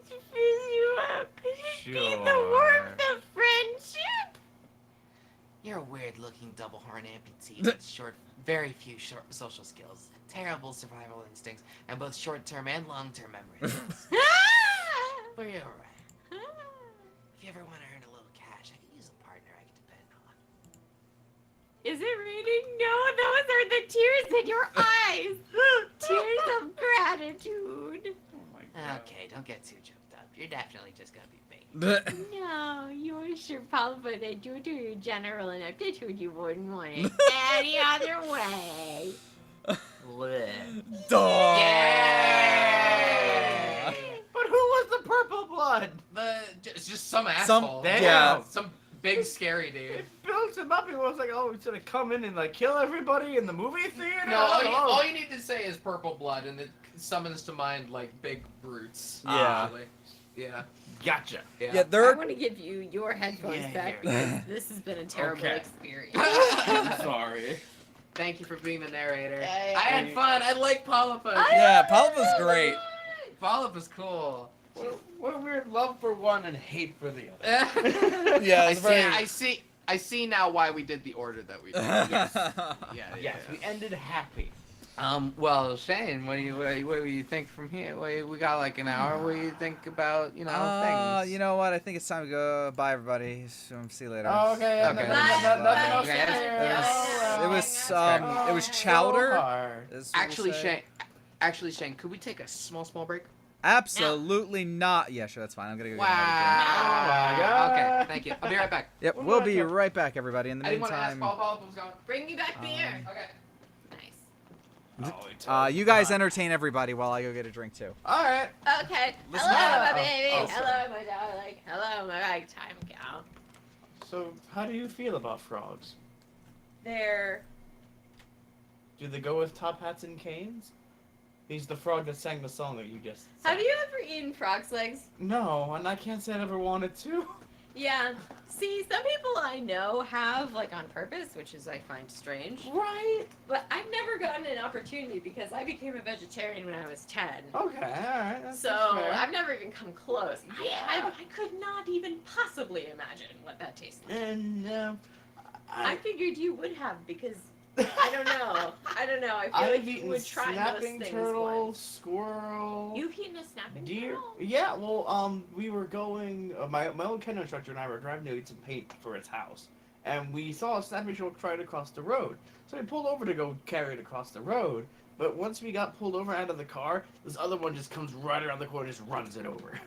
fills you up. Be the Sure. warmth of friendship. You're a weird-looking double-horn amputee with very few social skills, terrible survival instincts, and both short-term and long-term memory. But you're alright. If you ever want to earn a little cash, I could use a partner I can depend on. Is it raining? No, those are the tears in your eyes. Tears of gratitude. Oh my God. Okay, don't get too choked up. You're definitely just gonna be bait. No, you're sure Papa, that due to your general ineptitude, you wouldn't want it any other way. Dog. Yay! But who was the purple blood? It's just some asshole. yeah. Some big scary dude. It built him up. He was like, oh, he's gonna come in and like kill everybody in the movie theater. No, Oh, all you need to say is purple blood, and it summons to mind like big brutes. Yeah. Usually. Yeah. Gotcha. Yeah, I there are want to give you your headphones Yeah, back yeah. because this has been a terrible Okay. experience. I'm sorry. Thank you for being the narrator. Yeah. I had fun. I like Polypus. Yeah, Polypus great. Polypus cool. What a weird love for one and hate for the other. Yeah, I it's see. very. I see now why we did the order that we did. Yes, we ended happy. Well, Shane, what do you think from here? We got like an hour. What do you think about things? You know what? I think it's time to go. Bye, everybody. See you later. Oh, okay. Okay. Nothing Bye. else Okay. to say. It was chowder. is what Actually, we'll say. Shane, could we take a small break? Absolutely not. Yeah, sure, that's fine. I'm gonna go. Wow. Oh my God. Okay, thank you. I'll be right back. Yep, We'll we'll be be right back. right back, everybody. In the I didn't want to ask meantime, Paul if was going. Bring me back beer. Okay. Nice. you guys entertain everybody while I go get a drink too. All right. Okay. Listen Hello, up. my baby. Oh, Hello, my darling. Hello, my ragtime gal. So, how do you feel about frogs? They're Do they go with top hats and canes? He's the frog that sang the song that you just Have sang. you ever eaten frog's legs? No, and I can't say I ever wanted to. Yeah. See, some people I know have, like, on purpose, which is I find strange. Right. But I've never gotten an opportunity because I became a vegetarian when I was 10. Okay, alright. That's So fair. I've never even come close. Yeah. I could not even possibly imagine what that tastes like. And, I figured you would have because I don't know. I feel I've like you eaten would try most snapping things turtle, once. squirrel, You've eaten a snapping deer. turtle? Yeah, well, we were going. My old kennel instructor and I were driving to get some paint for his house, and we saw a snapping turtle right across the road. So we pulled over to go carry it across the road. But once we got pulled over out of the car, this other one just comes right around the corner and just runs it over.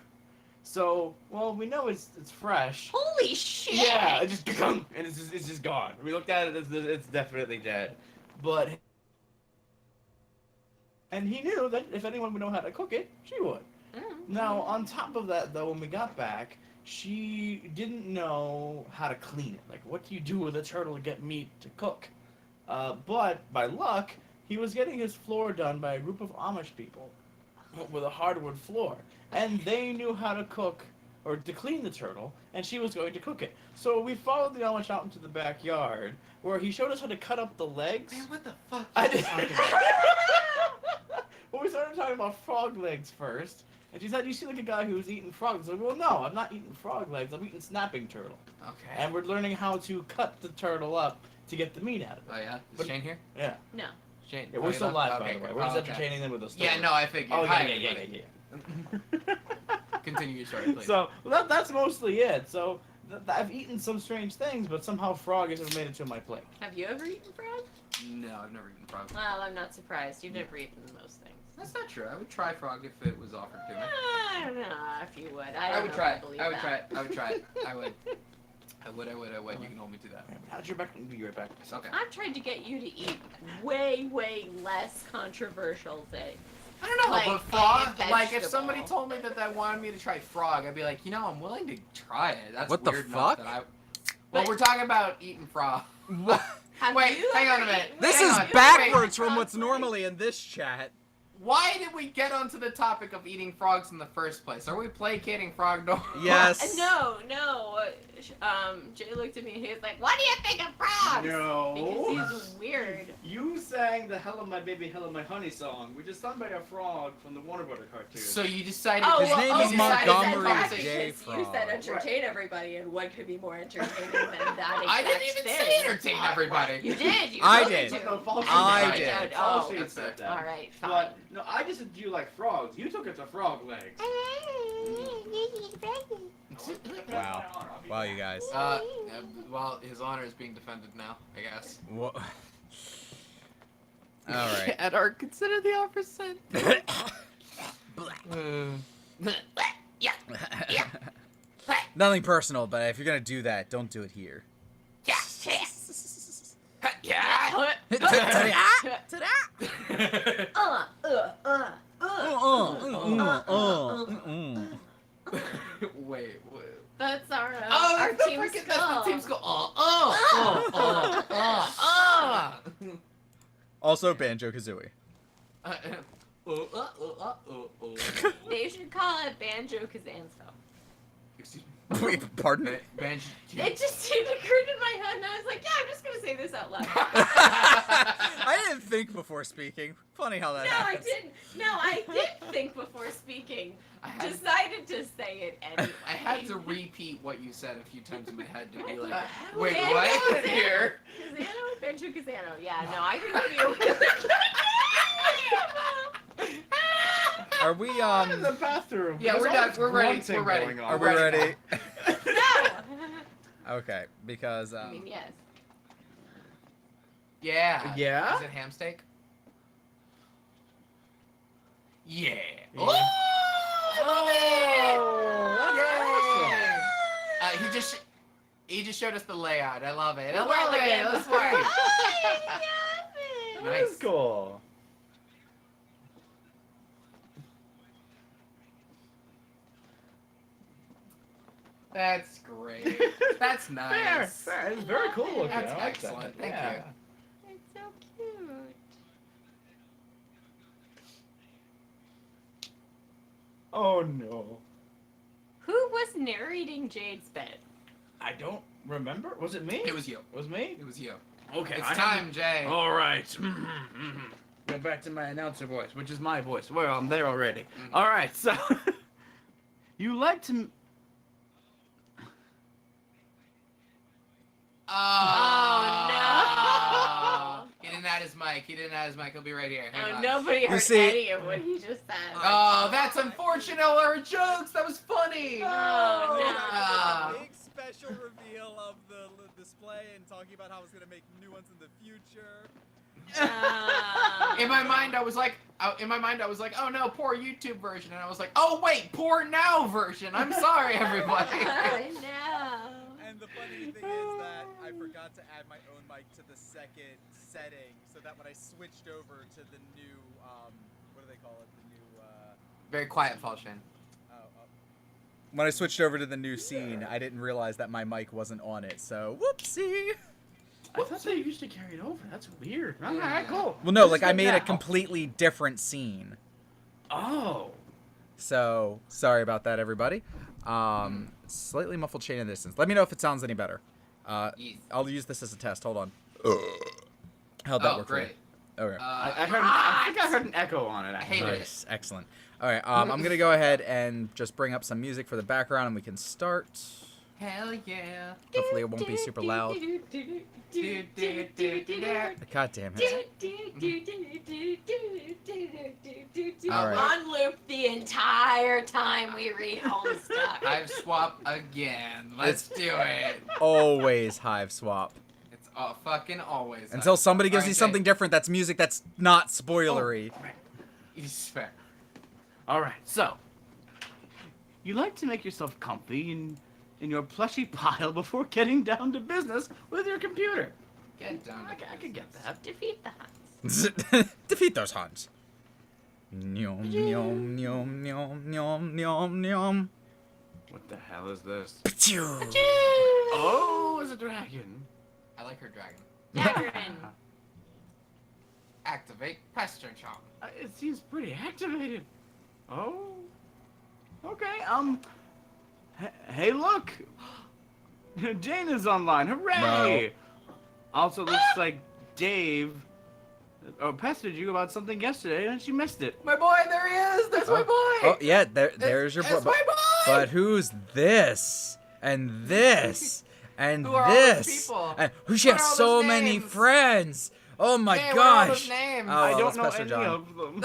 So, well, we know it's fresh. Holy shit! Yeah, it just and it's just gone. We looked at it, it's definitely dead. But and he knew that if anyone would know how to cook it, she would. Now, on top of that, though, when we got back, she didn't know how to clean it. Like, what do you do with a turtle to get meat to cook? But by luck, he was getting his floor done by a group of Amish people with a hardwood floor, and they knew how to cook or to clean the turtle, and she was going to cook it. So we followed the Amish out into the backyard, where he showed us how to cut up the legs. Man, what the fuck? I are you did. talking about? Well, we started talking about frog legs first, and she said, "You seem like a guy who's eating frogs." I was like, "Well, no, I'm not eating frog legs. I'm eating snapping turtle." Okay. And we're learning how to cut the turtle up to get the meat out of it. Oh yeah, is But- Shane here? Yeah. No. Shane. Yeah, oh, we're he still left? live, by Okay, the way. good. We're just Oh, okay. entertaining them with a story. Yeah, no, I figured. Oh, Hi, yeah. everybody. Continue your story, please. So that's mostly it. So I've eaten some strange things, but somehow frog hasn't made it to my plate. Have you ever eaten frog? No, I've never eaten frog. Well, I'm not surprised. You've never eaten most things. That's not true. I would try frog if it was offered to me. I don't know if you would. I I don't would know try if it. believe I would that. try it. I would try it. I would. I would. You can hold me to that. How'd your back? Be right back. Okay. I've tried to get you to eat way, way less controversial things. I don't know, Like but frog, a like if somebody vegetable. told me that they wanted me to try frog, I'd be like, you know, I'm willing to try it. That's What the weird enough fuck? that well, But- we're talking about eating frog. Have Wait, you hang on a ever minute. eaten- This Hang is on, wait. backwards from what's normally in this chat. Why did we get onto the topic of eating frogs in the first place? Are we placating frog no? Yes. No. Jay looked at me and he was like, "What do you think of frogs?" No. Because he's weird. You sang the "Hello My Baby, Hello My Honey" song, which is sung by a frog from the Warner Brother cartoon. So you decided. His name is you decided Montgomery that J. You Frog. said entertain everybody, and what could be more entertaining than that? I didn't exact even thing? say entertain everybody. You did. You I told me did. to. No, false I sheet did. said that. Oh, False sheet that's said it. that. All right, fine. But no, I just said, do you like frogs? You took it to frog legs. Wow. Wow, you guys. Well, his honor is being defended now, I guess. Wha- All right. Or consider the opposite. Nothing personal, but if you're gonna do that, don't do it here. Yeah. Wait. That's our Oh, our that's team freaking- skull. That's the team skull. Also, Banjo Kazooie. They should call it Banjo Kazansko. Excuse me. Wait, pardon? Bench. It just occurred in my head, and I was like, "Yeah, I'm just gonna say this out loud." I didn't think before speaking. Funny how that No, I happens. didn't. No, I did think before speaking. I had- Decided to say it anyway. I had to repeat what you said a few times in my head to be like, Banjo wait, Kazano. what? Here. Kazano, Banjo Kazano. Yeah, no, I think you. Are we, In the bathroom. Yeah, There's we're all done. this We're ready. grunting We're ready. going on. are we ready? No. Okay, because, I mean, yes. Yeah. Yeah? Is it ham steak? Yeah. Yeah. Oh! that's He just showed us the layout. I love it. I Love love it. it. Let's work. That's cool. That's great. That's nice. Fair. It's very cool looking. That's I like excellent. That. Thank Yeah. you. It's so cute. Oh no. Who was narrating Jade's bed? I don't remember. Was it me? It was you. It was me? It was you. Okay. It's I time, Jay. All right. Go back to my announcer voice, which is my voice. Well, I'm there already. All right. So you like to. Oh, no. He didn't add his mic. He'll be right here. Hang Oh, on. nobody heard see- any of what he just said. Oh, that's unfortunate. Our jokes. That was funny. Oh, no. Big special reveal of the display and talking about how it's gonna make new ones in the future. In my mind, I was like, oh no, poor YouTube version, and I was like, oh wait, poor now version. I'm sorry, everybody. I know. And the funny thing is that I forgot to add my own mic to the second setting, so that when I switched over to the new, what do they call it? The new, Very quiet, Falshan. when I switched over to the new scene, I didn't realize that my mic wasn't on it, so whoopsie. I thought they usually carried over. That's weird. All right, cool. Well, no, This like is I good made a now. completely different scene. Oh. So, sorry about that, everybody. Slightly muffled chain of distance. Let me know if it sounds any better. Yes. I'll use this as a test. Hold on. How'd that Oh, work great. for you? Okay. I think I heard an echo on it. I Actually. hate it. Nice. Excellent. All right. I'm going to go ahead and just bring up some music for the background, and we can start. Hell yeah. Hopefully it won't be super loud. God damn it. All right. On loop the entire time we read Homestuck. Hiveswap again. Let's do it. Always Hiveswap. It's Oh, fucking always. Until somebody gives Alright, you Jay. something different that's music that's not spoilery. He's fair. All right, so you like to make yourself comfy in your plushy pile before getting down to business with your computer. Get down. I could get that. Defeat the Huns. Defeat those Huns. Nyom, nyom, nyom, nyom, nyom, nyom, nyom. What the hell is this? Pachoo. Oh, it's a dragon. I like her dragon. Daggerin. Activate Pesterchum. It seems pretty activated. Oh. Okay. Hey, look. Jane is online. Hooray! Also, looks like Dave pestered you about something yesterday, and she missed it. My boy, there he is. There's my boy. Oh yeah, there's your It's boy. my boy. But who's this? And this? And Who are all those this? people? And she What has are all so those many names? friends. Oh my Jay, what are all those gosh. names? Oh, I well, don't that's know Pester any John. of them.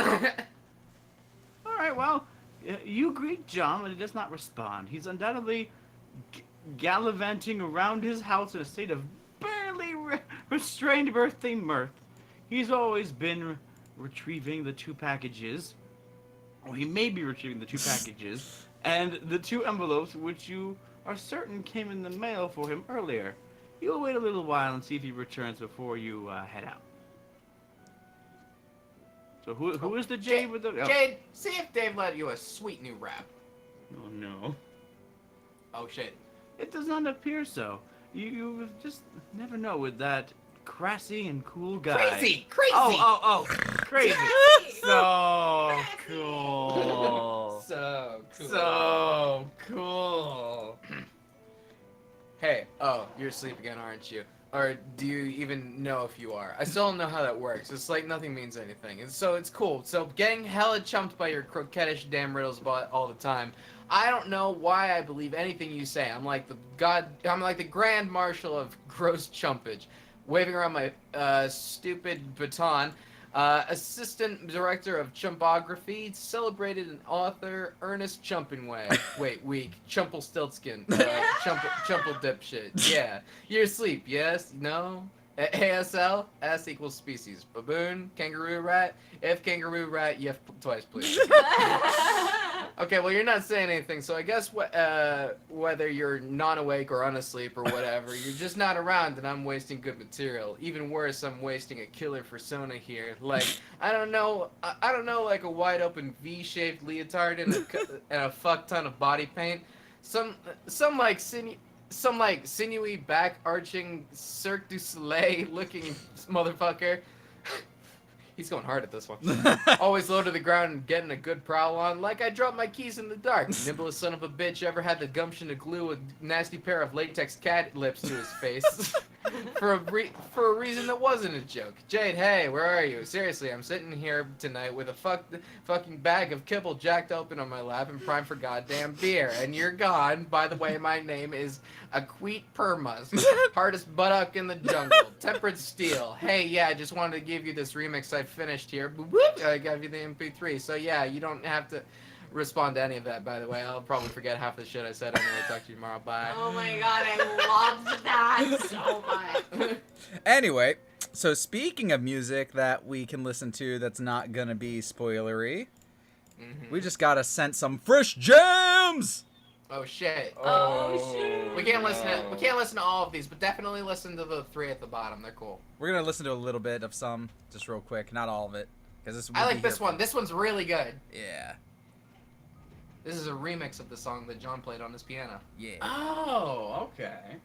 All right, well, you greet John, but he does not respond. He's undoubtedly gallivanting around his house in a state of barely restrained birthday mirth. He's always been retrieving the 2 packages, or he may be retrieving the 2 packages, and the 2 envelopes which you are certain came in the mail for him earlier. You'll wait a little while and see if he returns before you head out. So who is the Jade with the... Oh. Jade, see if Dave let you a sweet new rap. Oh, no. Oh shit. It does not appear so. You just never know with that crassy and cool guy. Crazy. Oh, crazy. So cool. So cool. So cool. Hey, you're asleep again, aren't you? Or do you even know if you are? I still don't know how that works. It's like nothing means anything. And so it's cool. So getting hella chumped by your croquettish damn riddles all the time. I don't know why I believe anything you say. I'm like the Grand Marshal of gross chumpage. Waving around my stupid baton. Assistant Director of Chumpography, celebrated an author, Ernest Chumpingway. Wait, weak. Chumpelstiltskin. Chumple dipshit. Yeah. You're asleep, yes? No? ASL? S equals species. Baboon? Kangaroo rat? If kangaroo rat, yes, twice, please. Okay, well, you're not saying anything, so I guess whether you're not awake or unasleep or whatever, you're just not around, and I'm wasting good material. Even worse, I'm wasting a killer persona here. Like, I don't know, like a wide open V-shaped leotard and a fuck ton of body paint. Some like sinewy, back-arching, Cirque du Soleil-looking motherfucker. He's going hard at this one. Always low to the ground and getting a good prowl on, like I dropped my keys in the dark. Nimblest son of a bitch ever had the gumption to glue a nasty pair of latex cat lips to his face. for a reason that wasn't a joke. Jade, hey, where are you? Seriously, I'm sitting here tonight with a fucking bag of kibble jacked open on my lap and primed for goddamn beer. And you're gone. By the way, my name is Aqueet Permus. Hardest buttock in the jungle. Tempered steel. Hey, yeah, I just wanted to give you this remix I finished here. Boop, boop. I gave you the MP3. So yeah, you don't have to respond to any of that, by the way. I'll probably forget half the shit I said. Anyway, talk to you tomorrow. Bye. Oh my god, I loved that so much. Anyway, so speaking of music that we can listen to that's not gonna be spoilery, we just gotta send some fresh jams! Oh shit. Oh, shit. We can't listen to all of these, but definitely listen to the 3 at the bottom. They're cool. We're gonna listen to a little bit of some, just real quick, not all of it. Because I like this one. This one's really good. Yeah. This is a remix of the song that John played on his piano. Yeah. Oh, okay.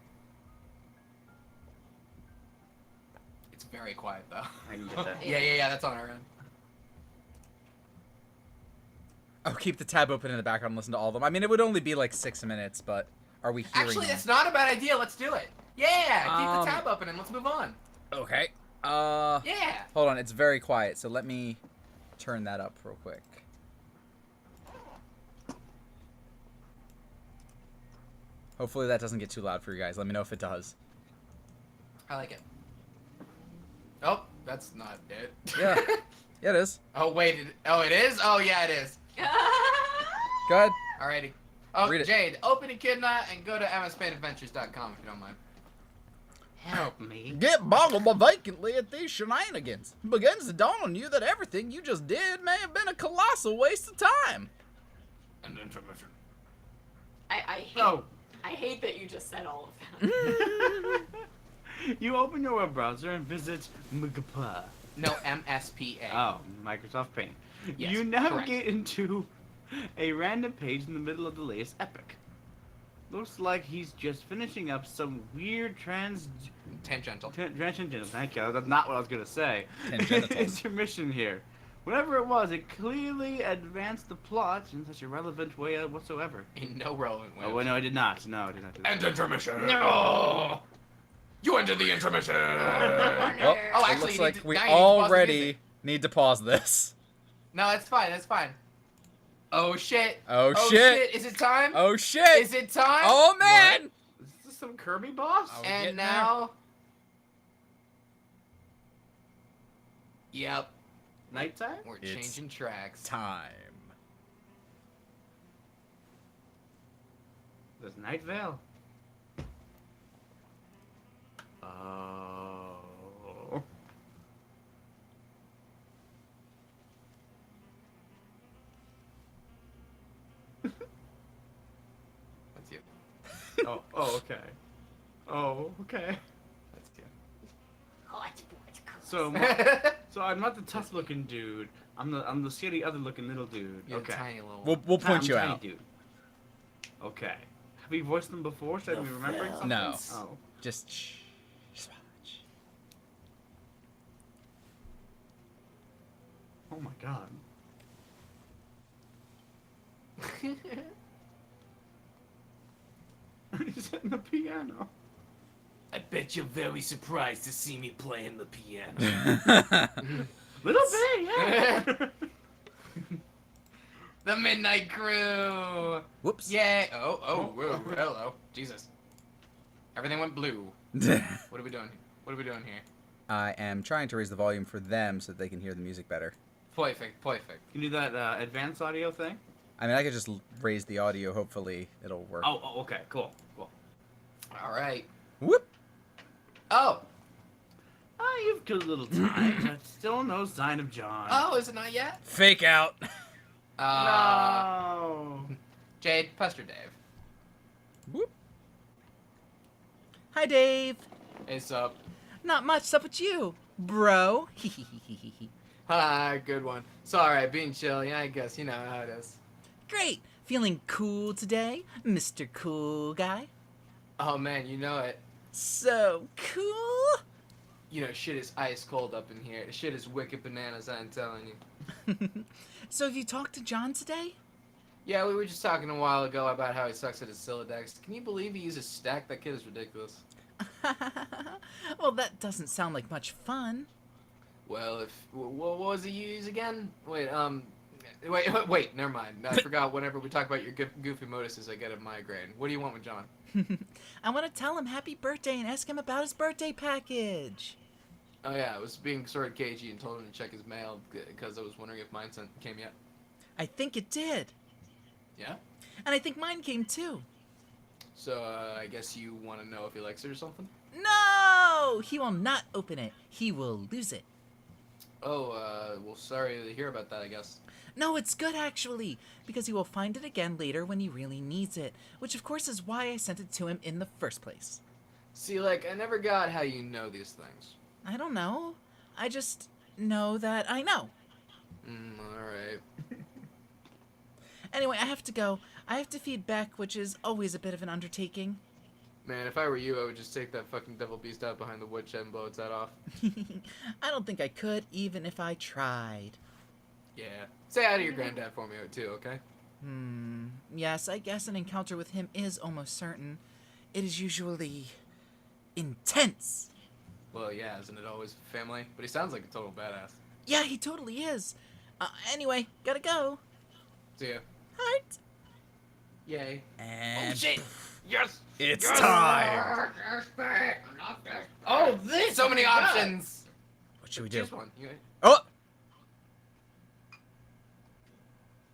It's very quiet though. I can get that. Yeah, that's on our end. I'll keep the tab open in the background and listen to all of them. I mean, it would only be like 6 minutes, but are we hearing Actually, them? that's not a bad idea. Let's do it. Yeah, keep the Um, tab open and let's move on. Okay. Yeah. Hold on, it's very quiet, so let me turn that up real quick. Hopefully that doesn't get too loud for you guys. Let me know if it does. I like it. Oh, that's not it. Yeah. Yeah, it is. Oh wait, it is? Oh yeah, it is. Go ahead. Alrighty. Oh, Read it. Jade, open Echidna and go to mspainadventures.com if you don't mind. Help me. Get boggled vacantly at these shenanigans. It begins to dawn on you that everything you just did may have been a colossal waste of time. And intermission. I hate that you just said all of that. You open your web browser and visit Mgpa. No, MSPA. Oh, Microsoft Paint. Yes, You navigate into a random page in the middle of the latest epic. Looks like he's just finishing up some weird Tangential. tangential. Thank you. That's not what I was gonna say. Tangential. Intermission here. Whatever it was, it clearly advanced the plot in such a relevant way whatsoever. In no relevant way. Oh, well, no, I did not. No, I did not do that. And intermission. No. You enter the intermission. Well, Oh, it actually, looks you like need to- we now you need to pause the already music. need to pause this. No, that's fine. That's fine. Oh shit. Oh, shit. Is it time? Oh shit! Is it time? Oh man! Is this some Kirby boss? Oh. getting And there. now. Yep. Nighttime? We're It's changing tracks. Time. There's Night Vale. Oh. That's you. Oh, okay. Oh, okay. That's you. So, so I'm not the tough looking dude. I'm the shitty other looking little dude. You're Okay. a tiny little. We'll point I'm you tiny out. Dude. Okay. Have we voiced them before? Should I be remembering something? No. Oh. Just shh. Just watch. Oh my god. He's hitting the piano. I bet you're very surprised to see me playing the piano. Little bit, yeah. The Midnight Crew. Whoops. Yay! Whoa, hello, Jesus. Everything went blue. What are we doing? What are we doing here? I am trying to raise the volume for them so that they can hear the music better. Perfect, perfect. Can you do that advanced audio thing? I mean, I could just raise the audio. Hopefully, it'll work. Oh, okay, cool. All right. Whoop. Oh, You've killed a little time, but still no sign of John. oh, is it not yet? Fake out. No. Jade, Pester Dave. Whoop. Hi, Dave. It's up. Not much up with you, bro. Hi, good one. Sorry, being chill. Yeah, I guess you know how it is. Great. Feeling cool today, Mr. Cool Guy? Oh man, you know it. So cool. You know, shit is ice cold up in here. Shit is wicked bananas, I'm telling you. So have you talked to John today? Yeah, we were just talking a while ago about how he sucks at his Sylladex. Can you believe he uses stack? That kid is ridiculous. Well, that doesn't sound like much fun. Well, what was he use again? Wait, never mind. I forgot. Whenever we talk about your goofy moduses, I get a migraine. What do you want with John? I want to tell him happy birthday and ask him about his birthday package. Oh yeah, I was being sort of cagey and told him to check his mail because I was wondering if mine came yet. I think it did. Yeah? And I think mine came too. So, I guess you want to know if he likes it or something? No! He will not open it. He will lose it. Oh, well, sorry to hear about that, I guess. No, it's good actually, because he will find it again later when he really needs it, which of course is why I sent it to him in the first place. See, like, I never got how you know these things. I don't know. I just know that I know. Alright. Anyway, I have to go. I have to feed Beck, which is always a bit of an undertaking. Man, if I were you, I would just take that fucking devil beast out behind the woodshed and blow its head off. I don't think I could, even if I tried. Yeah. Say hi to your granddad for me, too, okay? Yes, I guess an encounter with him is almost certain. It is usually intense. Well, yeah, isn't it always family? But he sounds like a total badass. Yeah, he totally is. Anyway, gotta go. See ya. Heart. Yay. And Oh shit! Yes! it's Yes! time. Oh, this! So many options! What should we do? Choose one. Oh!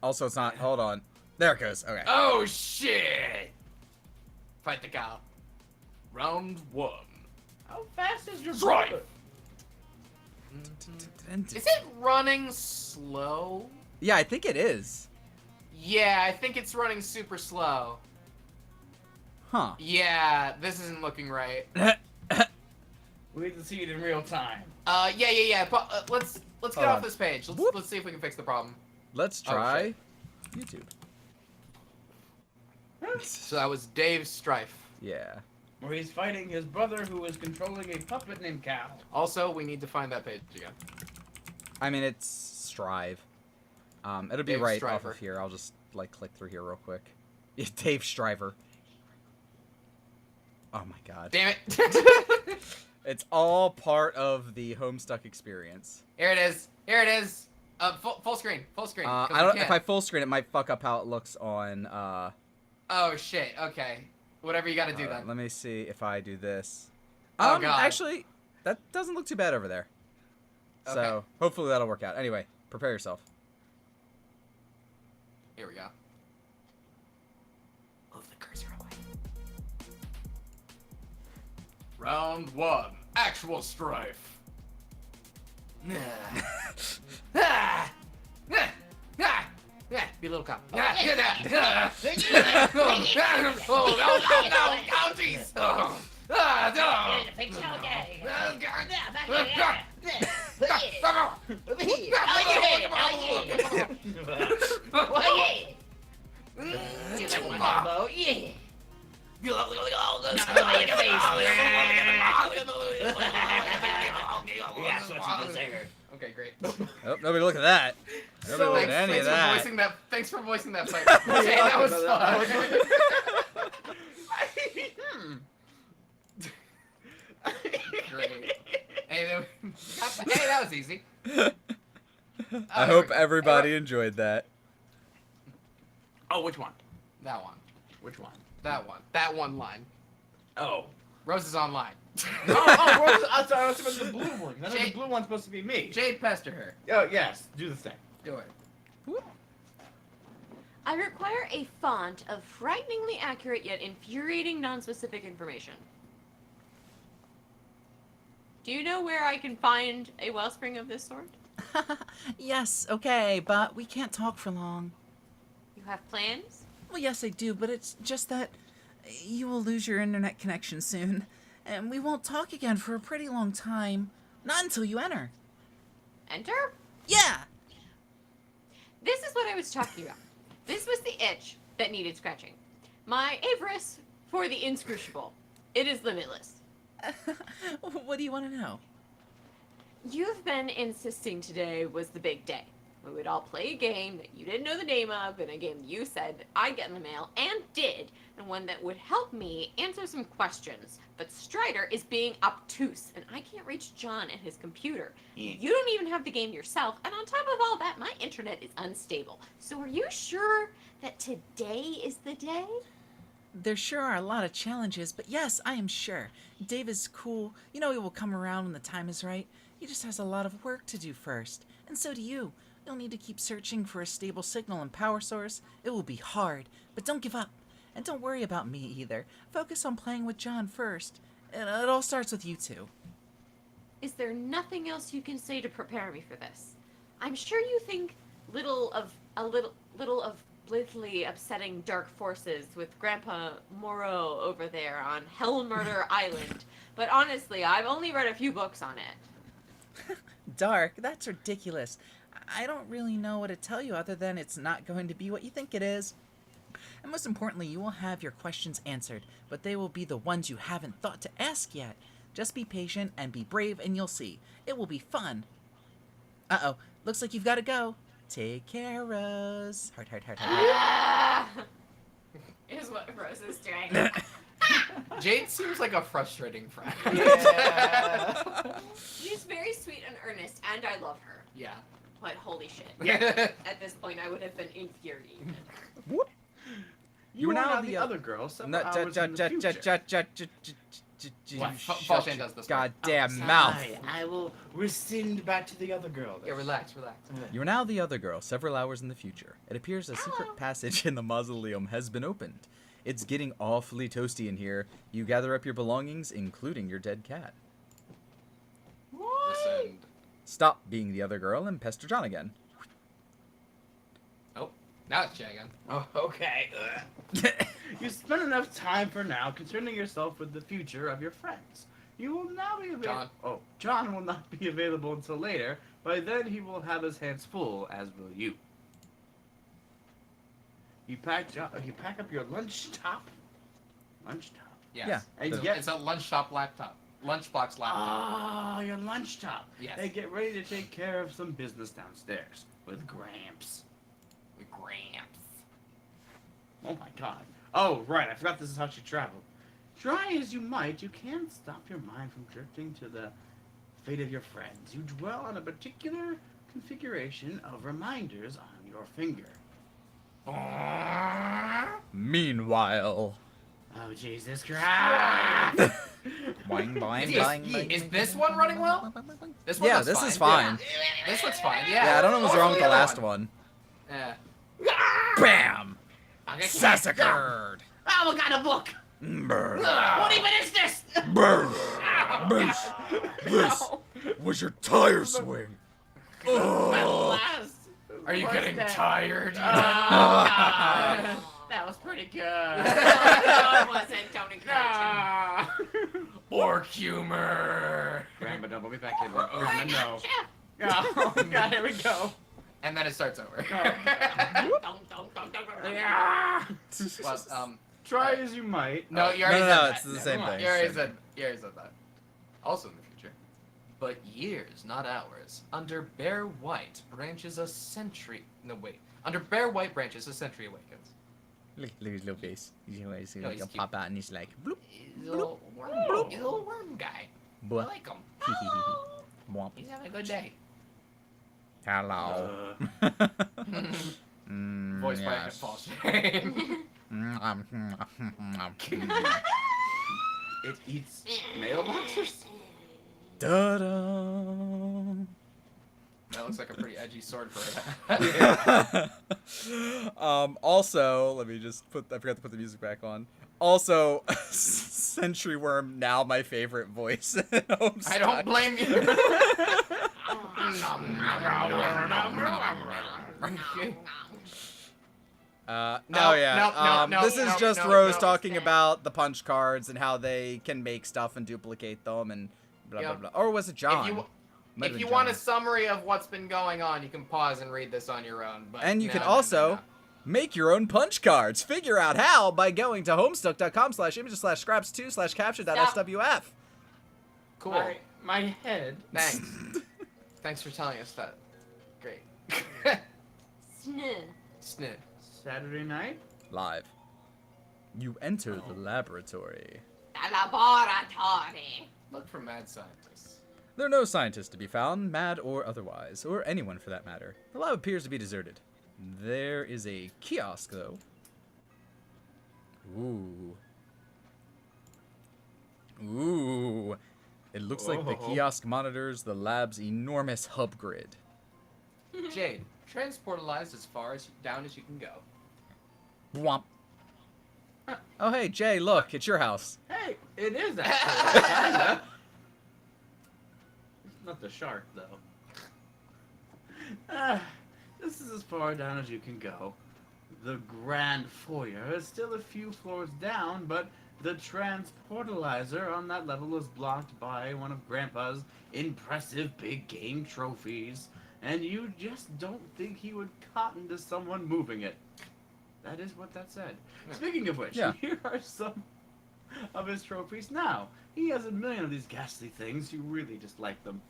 Also, it's not. Hold on. There it goes. Okay. Oh shit! Fight the cow. Round 1. How fast is your Strife. brother? Is it running slow? Yeah, I think it is. Yeah, I think it's running super slow. Huh. Yeah, this isn't looking right. We need to see it in real time. Yeah. Let's get Hold off on. this page. Whoop. Let's see if we can fix the problem. Let's Oh, try YouTube. So that was Dave's Strife. Yeah. Where he's fighting his brother who is controlling a puppet named Cal. Also, we need to find that page again. I mean, it's Strive. It'll be Dave right off Striver. of here. I'll just like click through here real quick. Yeah, Dave Striver. Oh my god. Damn it! It's all part of the Homestuck experience. Here it is. Here it is. Full screen. Full screen. 'cause I don't. we If can't. I full screen, it might fuck up how it looks on. Oh shit. Okay. Whatever you gotta do then. Let me see if I do this. Oh, God. Actually, that doesn't look too bad over there. So Okay. hopefully that'll work out. Anyway, prepare yourself. Here we go. Move the cursor away. Round 1. Actual strife. Be a little cop. Oh, jeez. Okay, great. Oh, nobody look at that. Nobody look at any of that. Thanks for voicing that fight. Okay, that was fun. Great. Hey, that was easy. I hope everybody enjoyed that. Oh, which one? That one. Which one? That one. That one line. Oh. Rose is online. I'm sorry, I was supposed to the blue one. I know the Jade- blue one's supposed to be me. Jade pester her. Oh, yes. Do the thing. Do it. I require a font of frighteningly accurate yet infuriating non-specific information. Do you know where I can find a wellspring of this sort? Yes, okay, but we can't talk for long. You have plans? Well, yes, I do, but it's just that you will lose your internet connection soon, and we won't talk again for a pretty long time. Not until you enter. Enter? Yeah! This is what I was talking about. This was the itch that needed scratching. My avarice for the inscrutable. It is limitless. What do you want to know? You've been insisting today was the big day. We would all play a game that you didn't know the name of, and a game that you said that I'd get in the mail, and did, and one that would help me answer some questions. But Strider is being obtuse, and I can't reach John and his computer. You don't even have the game yourself, and on top of all that, my internet is unstable. So are you sure that today is the day? There sure are a lot of challenges, but yes, I am sure. Dave is cool. You know he will come around when the time is right. He just has a lot of work to do first. And so do you. You'll need to keep searching for a stable signal and power source. It will be hard, but don't give up. And don't worry about me either. Focus on playing with John first. It all starts with you two. Is there nothing else you can say to prepare me for this? I'm sure you think little of blithely upsetting dark forces with Grandpa Moreau over there on Hellmurder Island, but honestly, I've only read a few books on it. Dark? That's ridiculous. I don't really know what to tell you other than it's not going to be what you think it is. And most importantly, you will have your questions answered, but they will be the ones you haven't thought to ask yet. Just be patient and be brave and you'll see. It will be fun. Uh-oh. Looks like you've got to go. Take care, Rose. Heart, heart, heart, heart, heart. Is what Rose is doing. Jade seems like a frustrating friend. Yeah. She's very sweet and earnest, and I love her. Yeah. But holy shit. Yeah. At this point, I would have been infuriated. You are now now the the oth- other girl several No, hours in the future. What? Shut Falshan does this. goddamn Oh, mouth. sorry, I will rescind back to the other girl. Yeah, relax. You are now the other girl, several hours in the future. It appears a secret passage in the mausoleum has been opened. It's getting awfully toasty in here. You gather up your belongings, including your dead cat. Listen. Stop being the other girl and pester John again. Oh, now it's Jay again. Oh, okay. You spent enough time for now concerning yourself with the future of your friends. You will now be available. John. Oh, John will not be available until later. By then, he will have his hands full, as will you. You pack up your lunch top. Lunch top. Yes. Yeah. And The- get It's a lunchbox laptop. Lunchbox laptop. Ah, your lunch top. Yes. And get ready to take care of some business downstairs with Gramps. With Gramps. Oh my God. Oh right, I forgot this is how she traveled. Try as you might, you can't stop your mind from drifting to the fate of your friends. You dwell on a particular configuration of reminders on your finger. Meanwhile. Oh Jesus Christ! Boing, boing, Is, boing, is, boing, is boing, this boing, one boing, running boing, well? boing, boing, boing. This one Yeah, looks this fine. is fine. This looks fine. Yeah. Yeah, I don't know what was wrong with the other last one. Yeah. Bam! I'll get Sassacred! Oh, I got a book. Brr. What even is this? Brr. This was your tire swing. Oh. Are you getting tired? Oh, God. That was pretty good. No, it wasn't. Don't encourage him. Orc humor. Grandma, don't put me back in there. Grandma, no. Oh, God, here we go. And then it starts over. Well, Try as you might. no, you No, already no, said no, that. it's the same thing. You already said that. Also in the future. But years, not hours. Under bare white branches a century. No, wait. Under bare white branches a century awakens. Look at his little face. He's No, he's gonna cute. pop out and he's like, bloop. He's a little worm. He's a little worm guy. I Boop. like him. Womp. He's having a good day. Hello. Voiced by yes. Paul Shane. It eats mailboxes? Da-da. That looks like a pretty edgy sword for it. Also, let me just I forgot to put the music back on. Also, Sentry Worm, now my favorite voice in Homestuck. I don't blame you. Oh No, yeah. no, this is no, just no, Rose no. talking about the punch cards and how they can make stuff and duplicate them and blah Yep. blah blah. Or was it John? Might If have you been want a John. summary of what's been going on, you can pause and read this on your own. But And you no, can no, also no, no. make your own punch cards. Figure out how by going to homestuck.com/images/scraps2/capture.swf. Cool. My head. Thanks. Thanks for telling us that. Great. Sneh. Snit. Saturday night? Live. You enter the laboratory. The laboratory. Look for mad scientists. There are no scientists to be found, mad or otherwise, or anyone for that matter. The lab appears to be deserted. There is a kiosk, though. Ooh. Ooh. It looks like the Whoa. kiosk monitors the lab's enormous hub grid. Jade, transportalize as far as down as you can go. Womp. Oh, hey, Jay, look, it's your house. Hey, it is actually. Kinda. It's not the shark, though. This is as far down as you can go. The grand foyer is still a few floors down, but the transportalizer on that level is blocked by one of Grandpa's impressive big game trophies, and you just don't think he would cotton to someone moving it. That is what that said. Speaking of which, Yeah. here are some of his trophies now. He has a million of these ghastly things. You really just like them.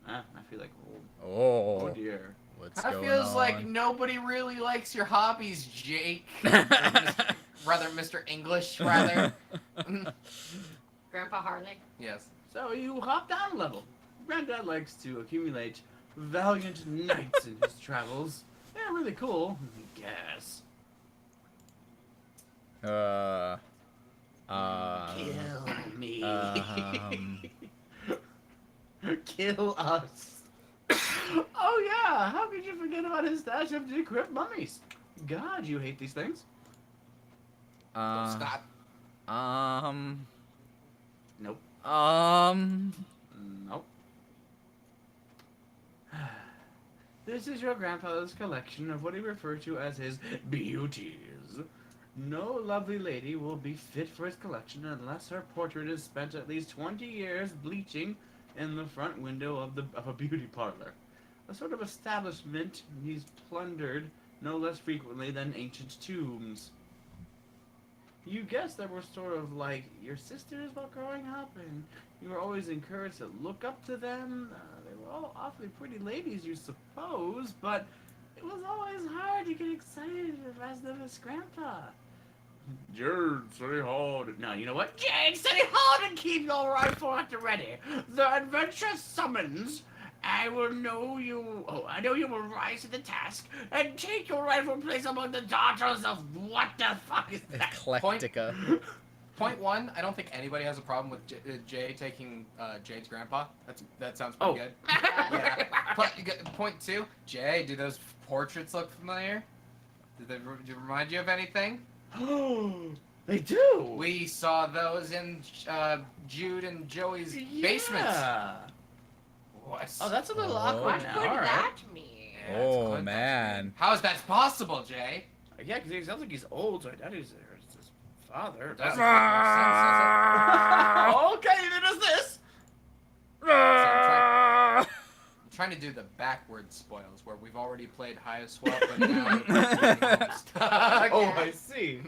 I feel like oh Oh, dear. what's That going feels on? like nobody really likes your hobbies, Jake. Rather, Mr. English, rather. Grandpa Harley. Yes. So you hop down a level. Granddad likes to accumulate valiant knights in his travels. They're really cool, I guess. Kill me. Kill us. Oh yeah, how could you forget about his stash of decrypt mummies? God, you hate these things. Stop. Nope. Nope. This is your grandfather's collection of what he referred to as his beauties. No lovely lady will be fit for his collection unless her portrait is spent at least 20 years bleaching in the front window of a beauty parlor. A sort of establishment he's plundered no less frequently than ancient tombs. You guess that were sort of like your sisters while growing up, and you were always encouraged to look up to them. They were all awfully pretty ladies, you suppose, but it was always hard to get excited as the Miss Grandpa. Jade, stay hard. No, you know what? Jade, stay hard and keep your rifle at the ready. The adventure summons. I know you will rise to the task and take your rightful place among the daughters of what the fuck is that? Eclectica. Point one, I don't think anybody has a problem with Jay taking Jade's grandpa. That sounds pretty good. Yeah. Point two, Jay, do those portraits look familiar? Do they remind you of anything? They do. We saw those in Jude and Joey's basement. What? Oh, that's a little awkward What now. could All right. that mean? Yeah, Oh, it's man. How is that possible, Jay? Yeah, because he sounds like he's old, so I doubt he's his father. Doesn't make no sense, does Okay, then is this. it? So I'm trying to do the backward spoils, where we've already played Hiveswap, but now we're playing Homestuck. Oh, I see.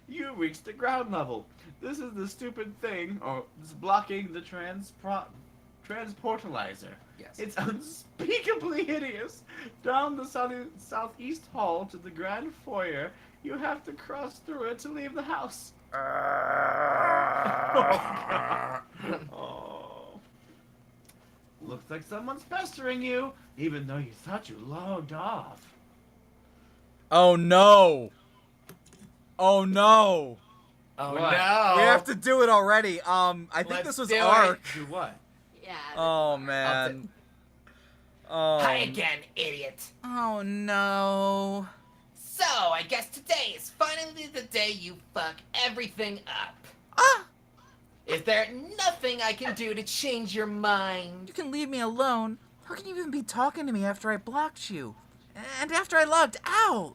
You reached the ground level. This is the stupid thing, or it's blocking the transportalizer. Yes. It's unspeakably hideous. Down the southeast hall to the grand foyer, you have to cross through it to leave the house. Oh. Looks like someone's pestering you, even though you thought you logged off. Oh no! Oh no! Oh What? no! We have to do it already. I think Let's this was do it. Ark. Do what? Yeah. Oh man. Oh. Hi again, idiot. Oh no. So, I guess today is finally the day you fuck everything up. Ah! Is there nothing I can do to change your mind? You can leave me alone. How can you even be talking to me after I blocked you? And after I logged out?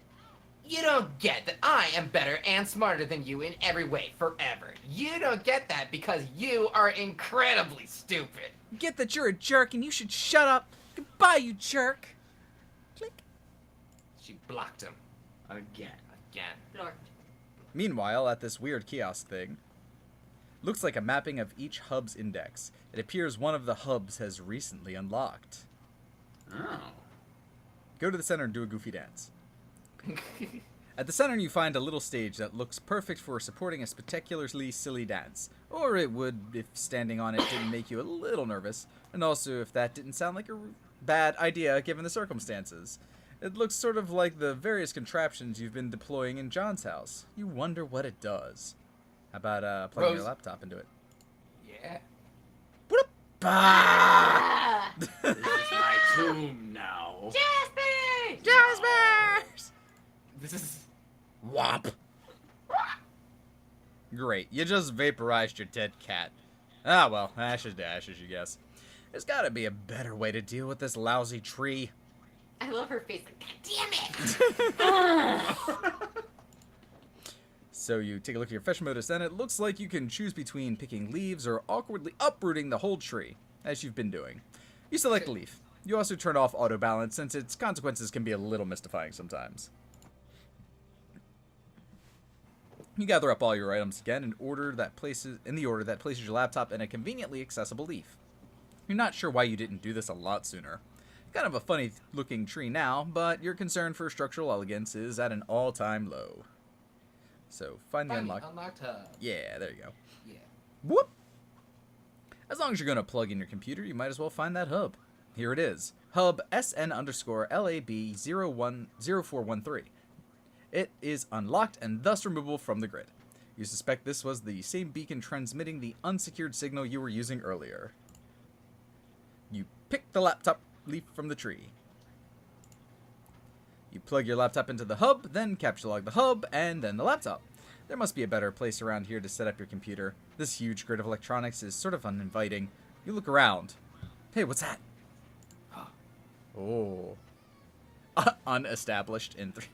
You don't get that I am better and smarter than you in every way forever. You don't get that because you are incredibly stupid. Get that you're a jerk and you should shut up. Goodbye, you jerk. Click. She blocked him. Again. Lord. Meanwhile, at this weird kiosk thing, looks like a mapping of each hub's index. It appears one of the hubs has recently unlocked. Oh. Go to the center and do a goofy dance. At the center, you find a little stage that looks perfect for supporting a spectacularly silly dance. Or it would if standing on it didn't make you a little nervous, and also if that didn't sound like a bad idea given the circumstances. It looks sort of like the various contraptions you've been deploying in John's house. You wonder what it does. How about plugging your Rose. laptop into it? Yeah. Ah! This is my tomb now. Jasper! Jaspers! This is. Whop! Great, you just vaporized your dead cat. Ah well, ashes to ashes, you guess. There's gotta be a better way to deal with this lousy tree. I love her face. Like, God damn it! So you take a look at your fish modus, and it looks like you can choose between picking leaves or awkwardly uprooting the whole tree, as you've been doing. You select a leaf. You also turn off auto balance, since its consequences can be a little mystifying sometimes. You gather up all your items again in the order that places your laptop in a conveniently accessible leaf. You're not sure why you didn't do this a lot sooner. Kind of a funny looking tree now, but your concern for structural elegance is at an all-time low. So find the unlocked hub. Yeah, there you go. Yeah. Whoop! As long as you're going to plug in your computer, you might as well find that hub. Here it is. Hub SN_LAB010413. It is unlocked and thus removable from the grid. You suspect this was the same beacon transmitting the unsecured signal you were using earlier. You pick the laptop leaf from the tree. You plug your laptop into the hub, then capture log the hub, and then the laptop. There must be a better place around here to set up your computer. This huge grid of electronics is sort of uninviting. You look around. Hey, what's that? Oh. Unestablished in 3.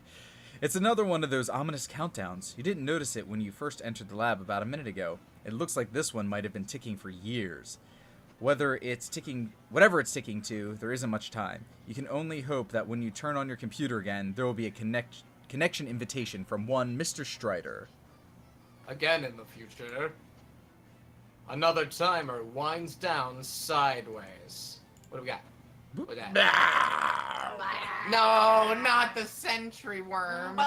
It's another one of those ominous countdowns. You didn't notice it when you first entered the lab about a minute ago. It looks like this one might have been ticking for years. Whatever it's ticking to, there isn't much time. You can only hope that when you turn on your computer again, there will be a connection invitation from one Mr. Strider. Again in the future. Another timer winds down sideways. What do we got? What we got? No, not the sentry worm.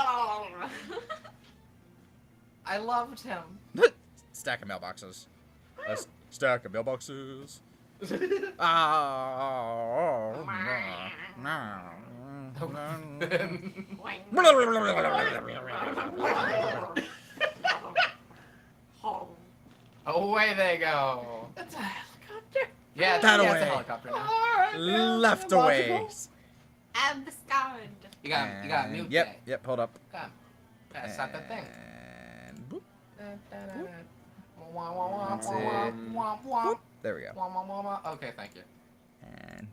I loved him. Stack of mailboxes. A stack of mailboxes. Away they go. That's a helicopter. Yeah, That it's away. a helicopter now. Left away. Abscond. You got mute. Jay. Yep, hold up. Come. Gotta stop that thing. And boop. That's it. Boop. There we go. Okay, thank you. And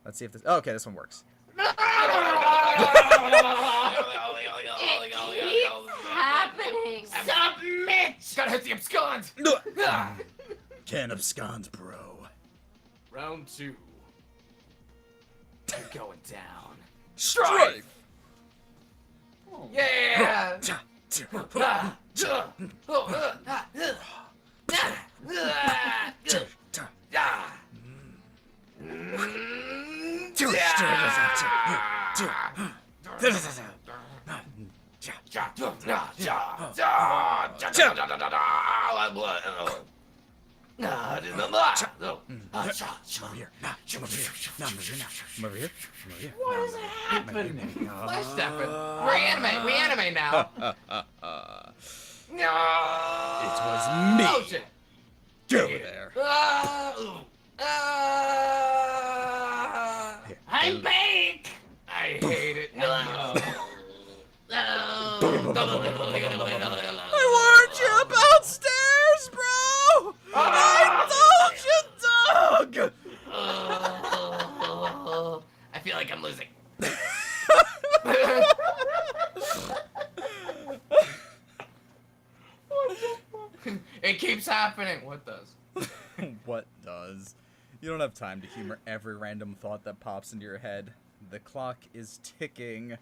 let's see if this. Oh, okay, this one works. Happening. Submit! Gotta hit the abscond! Can't abscond, bro. Round 2. You're going down. Strike! Yeah! What is happening? Flash stepping. Reanimate now. No! It was me. Oh, shit. Get over there. I'm back! I hate it. No. I warned you about stairs, bro! I told you, dog! I feel like I'm losing. It keeps happening. What does? What does? You don't have time to humor every random thought that pops into your head. The clock is ticking.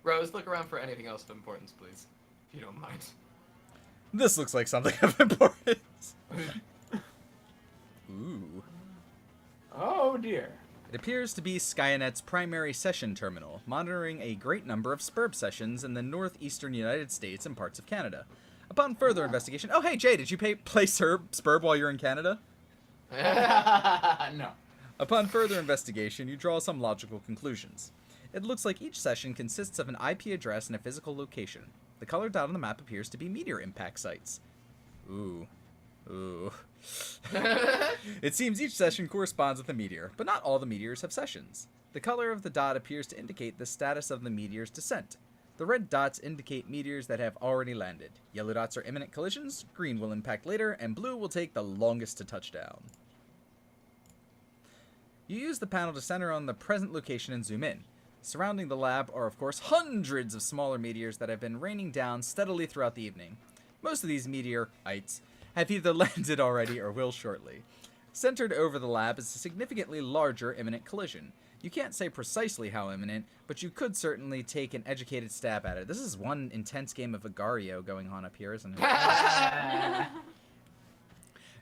Rose, look around for anything else of importance, please. If you don't mind. This looks like something of importance. Ooh. Oh dear. It appears to be Skynet's primary session terminal, monitoring a great number of SPURB sessions in the northeastern United States and parts of Canada. Upon further investigation... Oh, hey, Jay, did you play SPURB while you're in Canada? No. Upon further investigation, you draw some logical conclusions. It looks like each session consists of an IP address and a physical location. The color dot on the map appears to be meteor impact sites. Ooh. Ooh. It seems each session corresponds with a meteor, but not all the meteors have sessions. The color of the dot appears to indicate the status of the meteor's descent. The red dots indicate meteors that have already landed. Yellow dots are imminent collisions, green will impact later, and blue will take the longest to touch down. You use the panel to center on the present location and zoom in. Surrounding the lab are, of course, hundreds of smaller meteors that have been raining down steadily throughout the evening. Most of these meteorites have either landed already or will shortly. Centered over the lab is a significantly larger imminent collision. You can't say precisely how imminent, but you could certainly take an educated stab at it. This is one intense game of Agario going on up here, isn't it?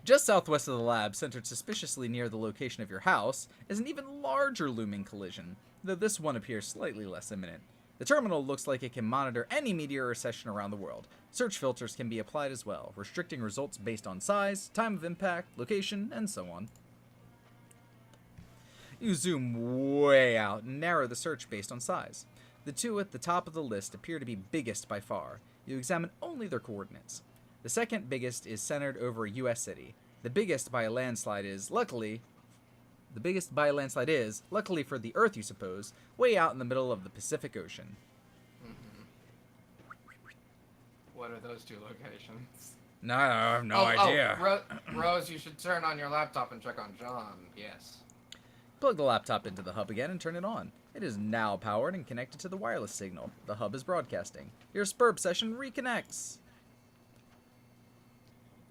Just southwest of the lab, centered suspiciously near the location of your house, is an even larger looming collision, though this one appears slightly less imminent. The terminal looks like it can monitor any meteor session around the world. Search filters can be applied as well, restricting results based on size, time of impact, location, and so on. You zoom way out and narrow the search based on size. The two at the top of the list appear to be biggest by far. You examine only their coordinates. The second biggest is centered over a U.S. city. The biggest by a landslide is, luckily for the Earth, you suppose, way out in the middle of the Pacific Ocean. What are those two locations? No, I have no idea. Rose, you should turn on your laptop and check on John. Yes. Plug the laptop into the hub again and turn it on. It is now powered and connected to the wireless signal. The hub is broadcasting. Your Spurb session reconnects.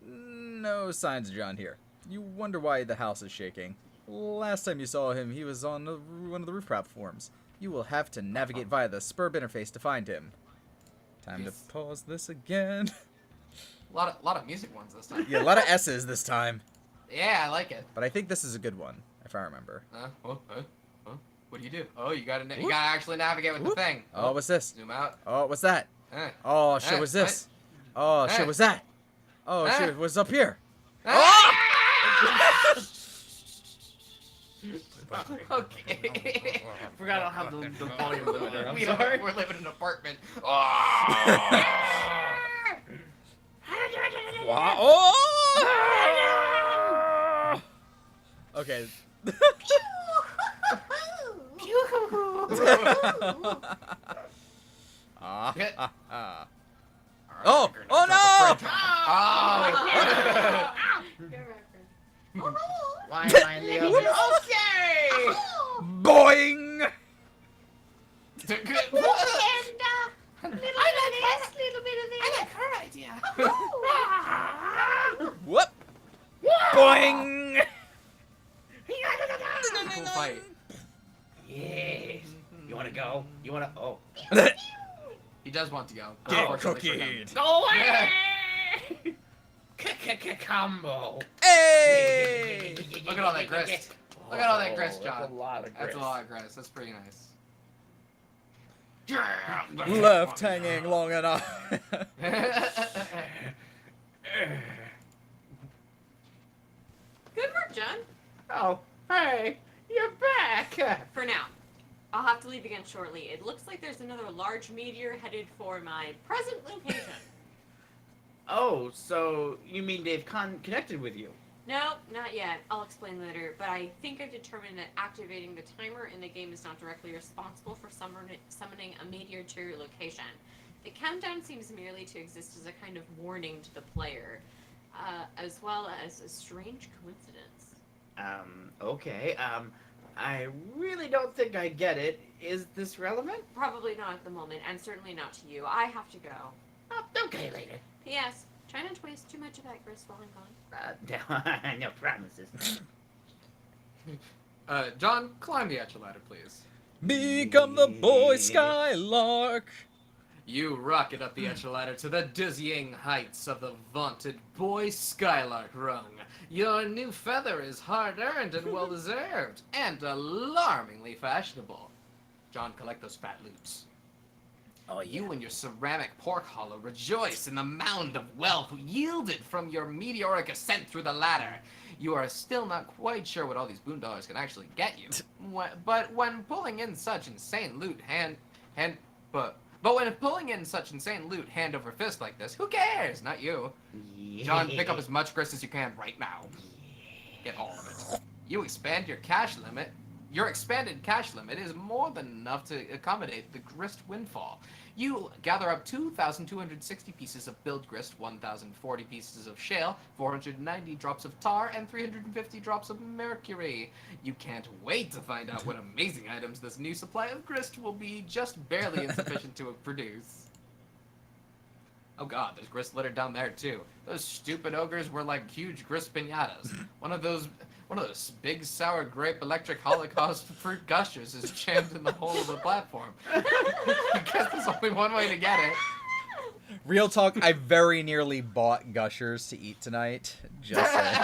No signs of John here. You wonder why the house is shaking. Last time you saw him, he was on one of the roof platforms. You will have to navigate via the Spurb interface to find him. Time to pause this again. A lot of music ones this time. Yeah, a lot of S's this time. Yeah, I like it. But I think this is a good one, if I remember. What do you do? Oh, you gotta actually navigate with the thing. Oh, what's this? Zoom out. Oh, what's that? Eh. Oh, shit, what's this? Oh, shit, what's that? Oh, shit, what's up here? Okay. Forgot I don't have the volume limiter. I'm We're sorry. living in an apartment. Oh! Okay. Oh! Oh no! Why am I in the oven? Okay. Boing! I like her idea. Whoop! Boing! Cool fight. Yes. You wanna go? You wanna? Oh. He does want to go. Get Unfortunately for him. cookied! Go Yeah. Combo. Hey! Look at all that grist. Look at all that grist, John. That's a lot of grist. That's a lot of grist. That's pretty nice. Left hanging long enough. Good work, John. Oh, hey, you're back. For now. I'll have to leave again shortly. It looks like there's another large meteor headed for my present location. Oh, so you mean they've connected with you? No, not yet. I'll explain later, but I think I've determined that activating the timer in the game is not directly responsible for summoning a meteor to your location. The countdown seems merely to exist as a kind of warning to the player, as well as a strange coincidence. Okay, I really don't think I get it. Is this relevant? Probably not at the moment, and certainly not to you. I have to go. Oh, okay, later. P.S. Try not to waste too much of that grist while I'm gone. No promises. John, climb the etcher ladder, please. Become the boy Skylark. You rocket up the etcher ladder to the dizzying heights of the vaunted Boy Skylark rung. Your new feather is hard-earned and well-deserved, and alarmingly fashionable. John, collect those fat loots. Oh, You and your ceramic pork hollow rejoice in the mound of wealth yielded from your meteoric ascent through the ladder. You are still not quite sure what all these boondollars can actually get you. But when pulling in such insane loot But when pulling in such insane loot hand over fist like this, who cares? Not you. John, pick up as much grist as you can right now. Get all of it. You expand your cash limit. Your expanded cash limit is more than enough to accommodate the grist windfall. You gather up 2,260 pieces of build grist, 1,040 pieces of shale, 490 drops of tar, and 350 drops of mercury. You can't wait to find out what amazing items this new supply of grist will be just barely insufficient to produce. Oh god, there's grist littered down there too. Those stupid ogres were like huge grist piñatas. One of those big sour grape electric holocaust fruit gushers is jammed in the hole of the platform. I guess there's only one way to get it. Real talk, I very nearly bought Gushers to eat tonight. Just saying.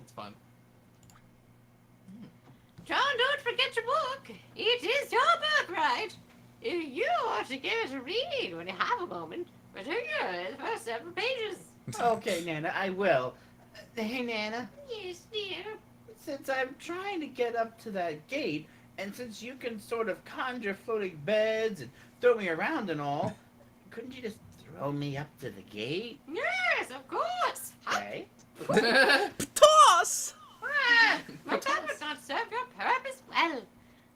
It's fun. John, don't forget your book. It is your birthright. You ought to give it a read when you have a moment. Particularly the first several pages. Okay, Nana, I will. Hey, Nana. Yes, dear. Since I'm trying to get up to that gate, and since you can sort of conjure floating beds and throw me around and all, couldn't you just throw me up to the gate? Yes, of course. Okay. Toss! But that would not serve your purpose well.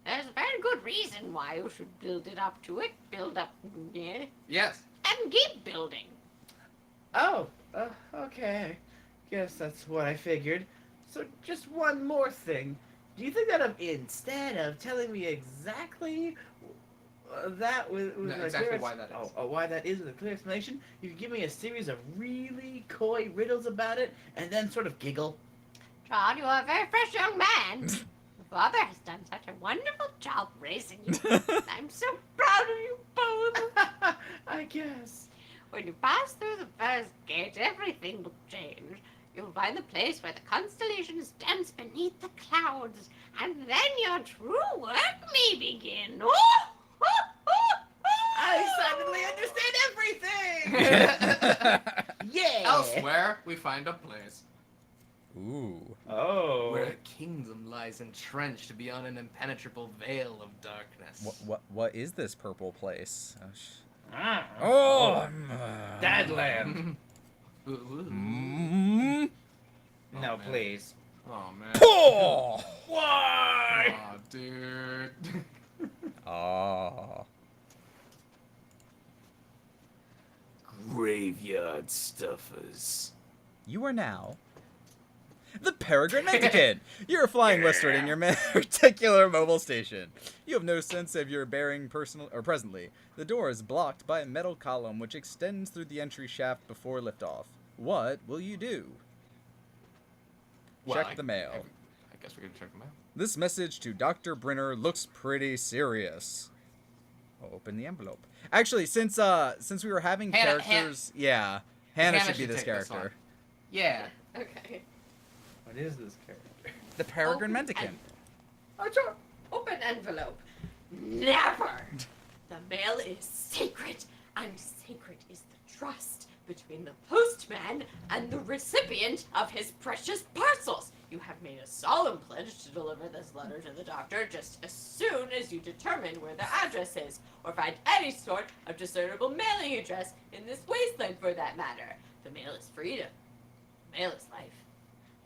There's a very good reason why you should build it up to it. Build up, yeah. Yes. and keep building. Oh, okay. Guess that's what I figured. So just one more thing. Do you think that instead of telling me exactly that with No, a exactly clear why that is. why that is with a clear explanation, you could give me a series of really coy riddles about it, and then sort of giggle? John, you are a very fresh young man. Your father has done such a wonderful job raising you. I'm so proud of you both. I guess. When you pass through the first gate, everything will change. You'll find the place where the constellations dance beneath the clouds, and then your true work may begin. I suddenly understand everything! Yeah! Elsewhere, we find a place Ooh. Oh. where a kingdom lies entrenched beyond an impenetrable veil of darkness. What is this purple place? Oh, Dadland. Mm. Oh, No, man. please. Oh man. Oh. Why? Oh, dude. Oh. Graveyard stuffers. You are now the Peregrine Mendicant. You're flying westward in your particular mobile station. You have no sense of your bearing presently. The door is blocked by a metal column which extends through the entry shaft before liftoff. What will you do? Well, Check the mail. I guess we're gonna check the mail. This message to Dr. Brenner looks pretty serious. Open the envelope. Actually, since we were having Hannah- characters, yeah, Hannah should be this take this one. character. Yeah. Okay. What is this character? The Peregrine Open Mendicant. Open envelope. Never! The mail is sacred, and sacred is the trust between the postman and the recipient of his precious parcels. You have made a solemn pledge to deliver this letter to the doctor just as soon as you determine where the address is, or find any sort of discernible mailing address in this wasteland for that matter. The mail is freedom. The mail is life.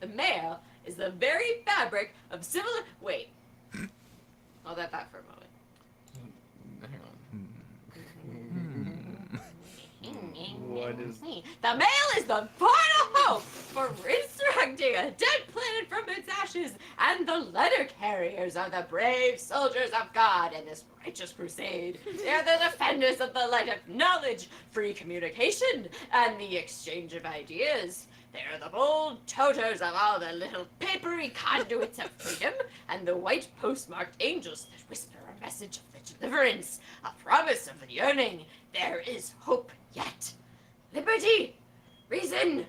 The mail is the very fabric of civil. Wait. I'll let that for a moment. Hang on. What is- The mail is the final hope for resurrecting a dead planet from its ashes, and the letter carriers are the brave soldiers of God in this righteous crusade. They are the defenders of the light of knowledge, free communication, and the exchange of ideas. They are the bold toters of all the little papery conduits of freedom, and the white postmarked angels that whisper a message of the deliverance, a promise of the yearning. There is hope yet. Liberty, reason,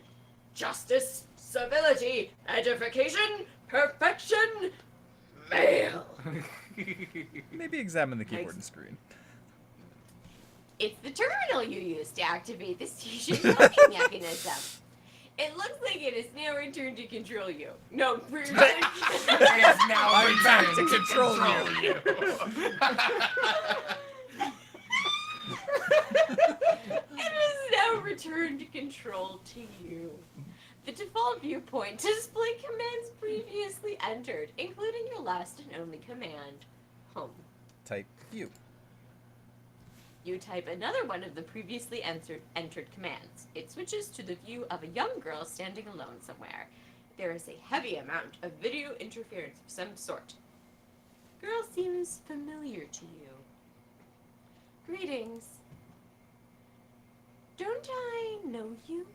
justice, civility, edification, perfection, mail. Maybe examine the keyboard and screen. It's the terminal you use to activate the station locking mechanism. It looks like it is now returned to control you. No, It is now I'm back to returned control you. It is now returned to control to you. The default viewpoint display commands previously entered, including your last and only command, home. Type view. You type another one of the previously entered commands. It switches to the view of a young girl standing alone somewhere. There is a heavy amount of video interference of some sort. Girl seems familiar to you. Greetings. Don't I know you?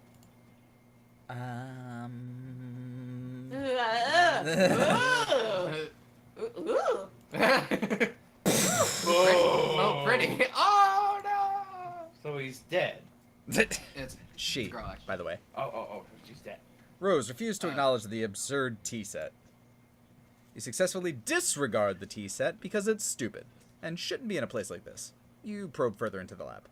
Ooh. Oh, pretty. Oh no. So he's dead. It's She, girl, actually. by the way. Oh, she's dead. Rose refused to acknowledge the absurd tea set. You successfully disregard the tea set because it's stupid and shouldn't be in a place like this. You probe further into the lab.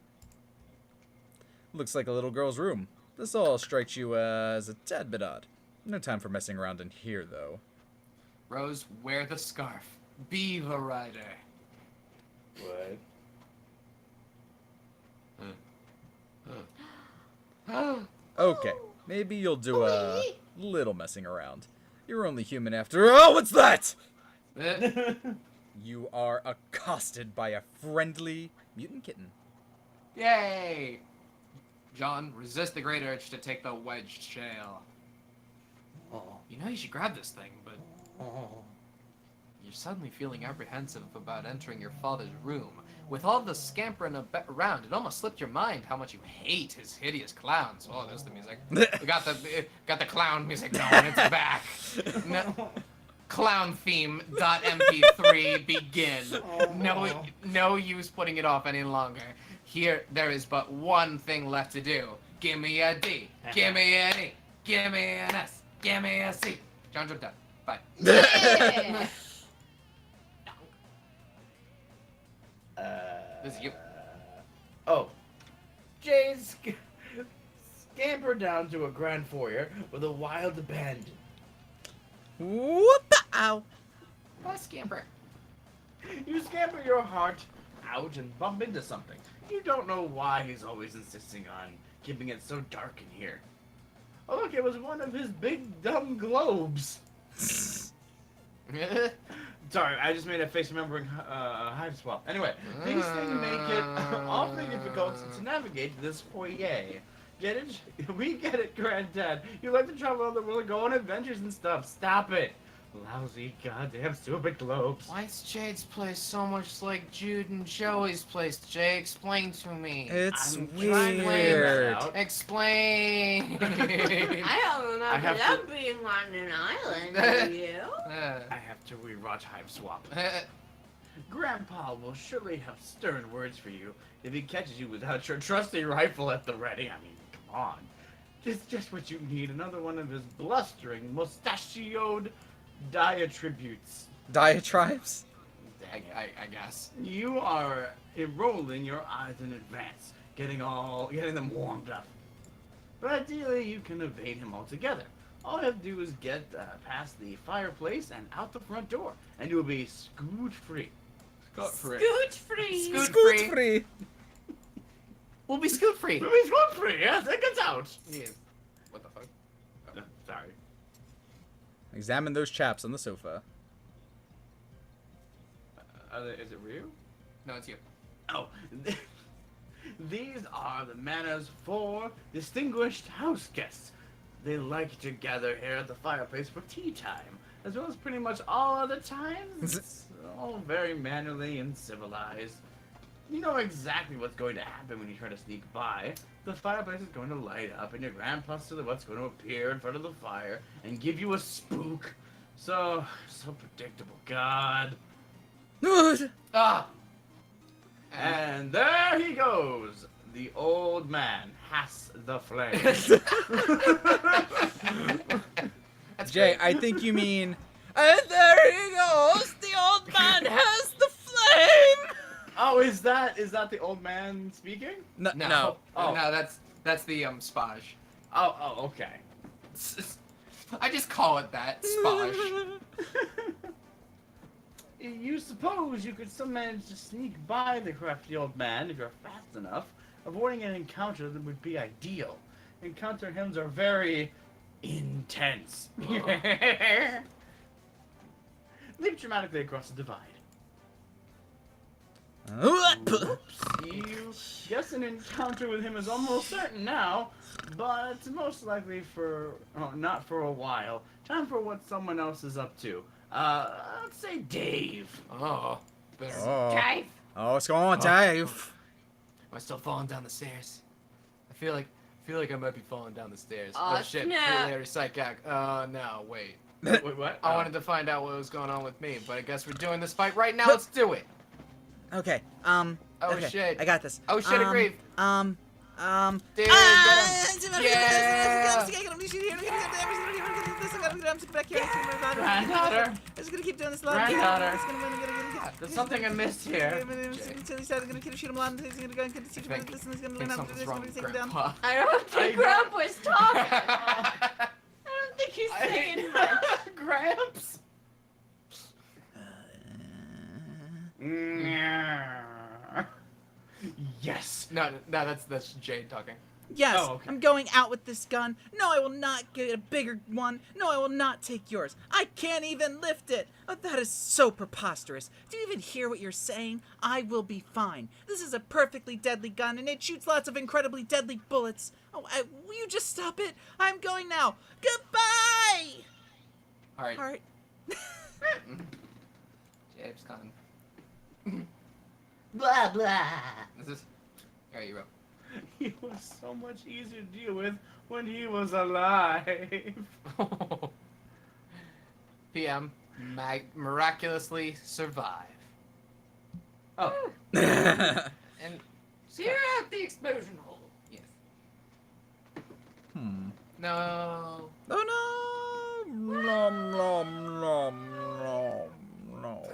Looks like a little girl's room. This all strikes you as a tad bit odd. No time for messing around in here, though. Rose, wear the scarf. Be the rider. What? Okay, maybe you'll do a little messing around. You're only human after. Oh, what's that? You are accosted by a friendly mutant kitten. Yay! John, resist the great urge to take the wedged shale. You know you should grab this thing, but you're suddenly feeling apprehensive about entering your father's room. With all the scampering around, it almost slipped your mind how much you hate his hideous clowns. Oh, there's the music. We got the clown music going. It's back. No, clown theme .mp3 begin. No use putting it off any longer. Here, there is but one thing left to do. Give me a D. Give me an E. Give me an S. Give me a C. John jumped out. Bye. Yeah. This is you. Oh. Jay scampered down to a grand foyer with a wild abandon. Whoop! Ow. Bye, scamper. You scamper your heart out and bump into something. You don't know why he's always insisting on keeping it so dark in here. Oh look, it was one of his big dumb globes. Sorry, I just made a face remembering Hiveswap. Anyway, these things make it awfully difficult to navigate this foyer. Get it? We get it, Granddad. You like to travel around the world and go on adventures and stuff. Stop it. Lousy, goddamn, stupid globes. Why is Jade's place so much like Jude and Joey's place? Jay, explain to me. It's I'm trying to figure weird. that out. Explain. I don't I remember have them being on an island, do you? I have to rewatch Hiveswap. Grandpa will surely have stern words for you if he catches you without your trusty rifle at the ready. I mean, come on. It's just what you need. Another one of his blustering, mustachioed diatributes. Diatribes? I guess. You are enrolling your eyes in advance, getting them warmed up. But ideally, you can evade him altogether. All you have to do is get past the fireplace and out the front door, and you'll be scoot free. Scoot free. Scoot free. Scoot Scoot free. free. We'll be scoot free. You'll be scoot free. Yes, it gets out. Yeah. What the fuck? Sorry. Examine those chaps on the sofa. Is it real? No, it's you. Oh, these are the manners for distinguished house guests. They like to gather here at the fireplace for tea time, as well as pretty much all other times. It's all very mannerly and civilized. You know exactly what's going to happen when you try to sneak by. The fireplace is going to light up, and your grandpa silhouette's going to appear in front of the fire and give you a spook. So predictable. God. Ah. And there he goes. The old man has the flame. That's Jay, great. I think you mean. And there he goes! The old man has the flame! Oh, is that the old man speaking? No. Oh. No, that's the spaj. Oh, okay. I just call it that, spaj. You suppose you could still manage to sneak by the crafty old man if you're fast enough. Avoiding an encounter that would be ideal. Encounter hymns are very intense. Leap dramatically across the divide. You guess an encounter with him is almost certain now, but most likely not for a while. Time for what someone else is up to. Let's say Dave. Oh. Better. Dave. Oh, what's going on, Dave? Am I still falling down the stairs? I feel like I might be falling down the stairs. Aw, Oh shit, snap. Larry Psychic. No, wait. Wait, what? I wanted to find out what was going on with me, but I guess we're doing this fight right now. Let's do it. Okay. Oh okay, shit. I got this. Oh shit, agree. Dude, Get Granddaughter. I'm just gonna keep doing this. Granddaughter. There's something amiss here. Something's wrong with Grandpa. I don't think Grandpa's talking. I don't think he's saying much. Gramps. Yes. No, that's Jade talking. Yes, Oh, okay. I'm going out with this gun. No, I will not get a bigger one. No, I will not take yours. I can't even lift it. Oh, that is so preposterous. Do you even hear what you're saying? I will be fine. This is a perfectly deadly gun, and it shoots lots of incredibly deadly bullets. Oh, will you just stop it? I'm going now. Goodbye! Alright. Heart. James Cotton. Blah blah. This is. Alright, you wrote. He was so much easier to deal with when he was alive. PM. Miraculously survive. Oh. And. Zero out the explosion hole. Yes. Oh No. no! Nom, nom, nom, nom, no.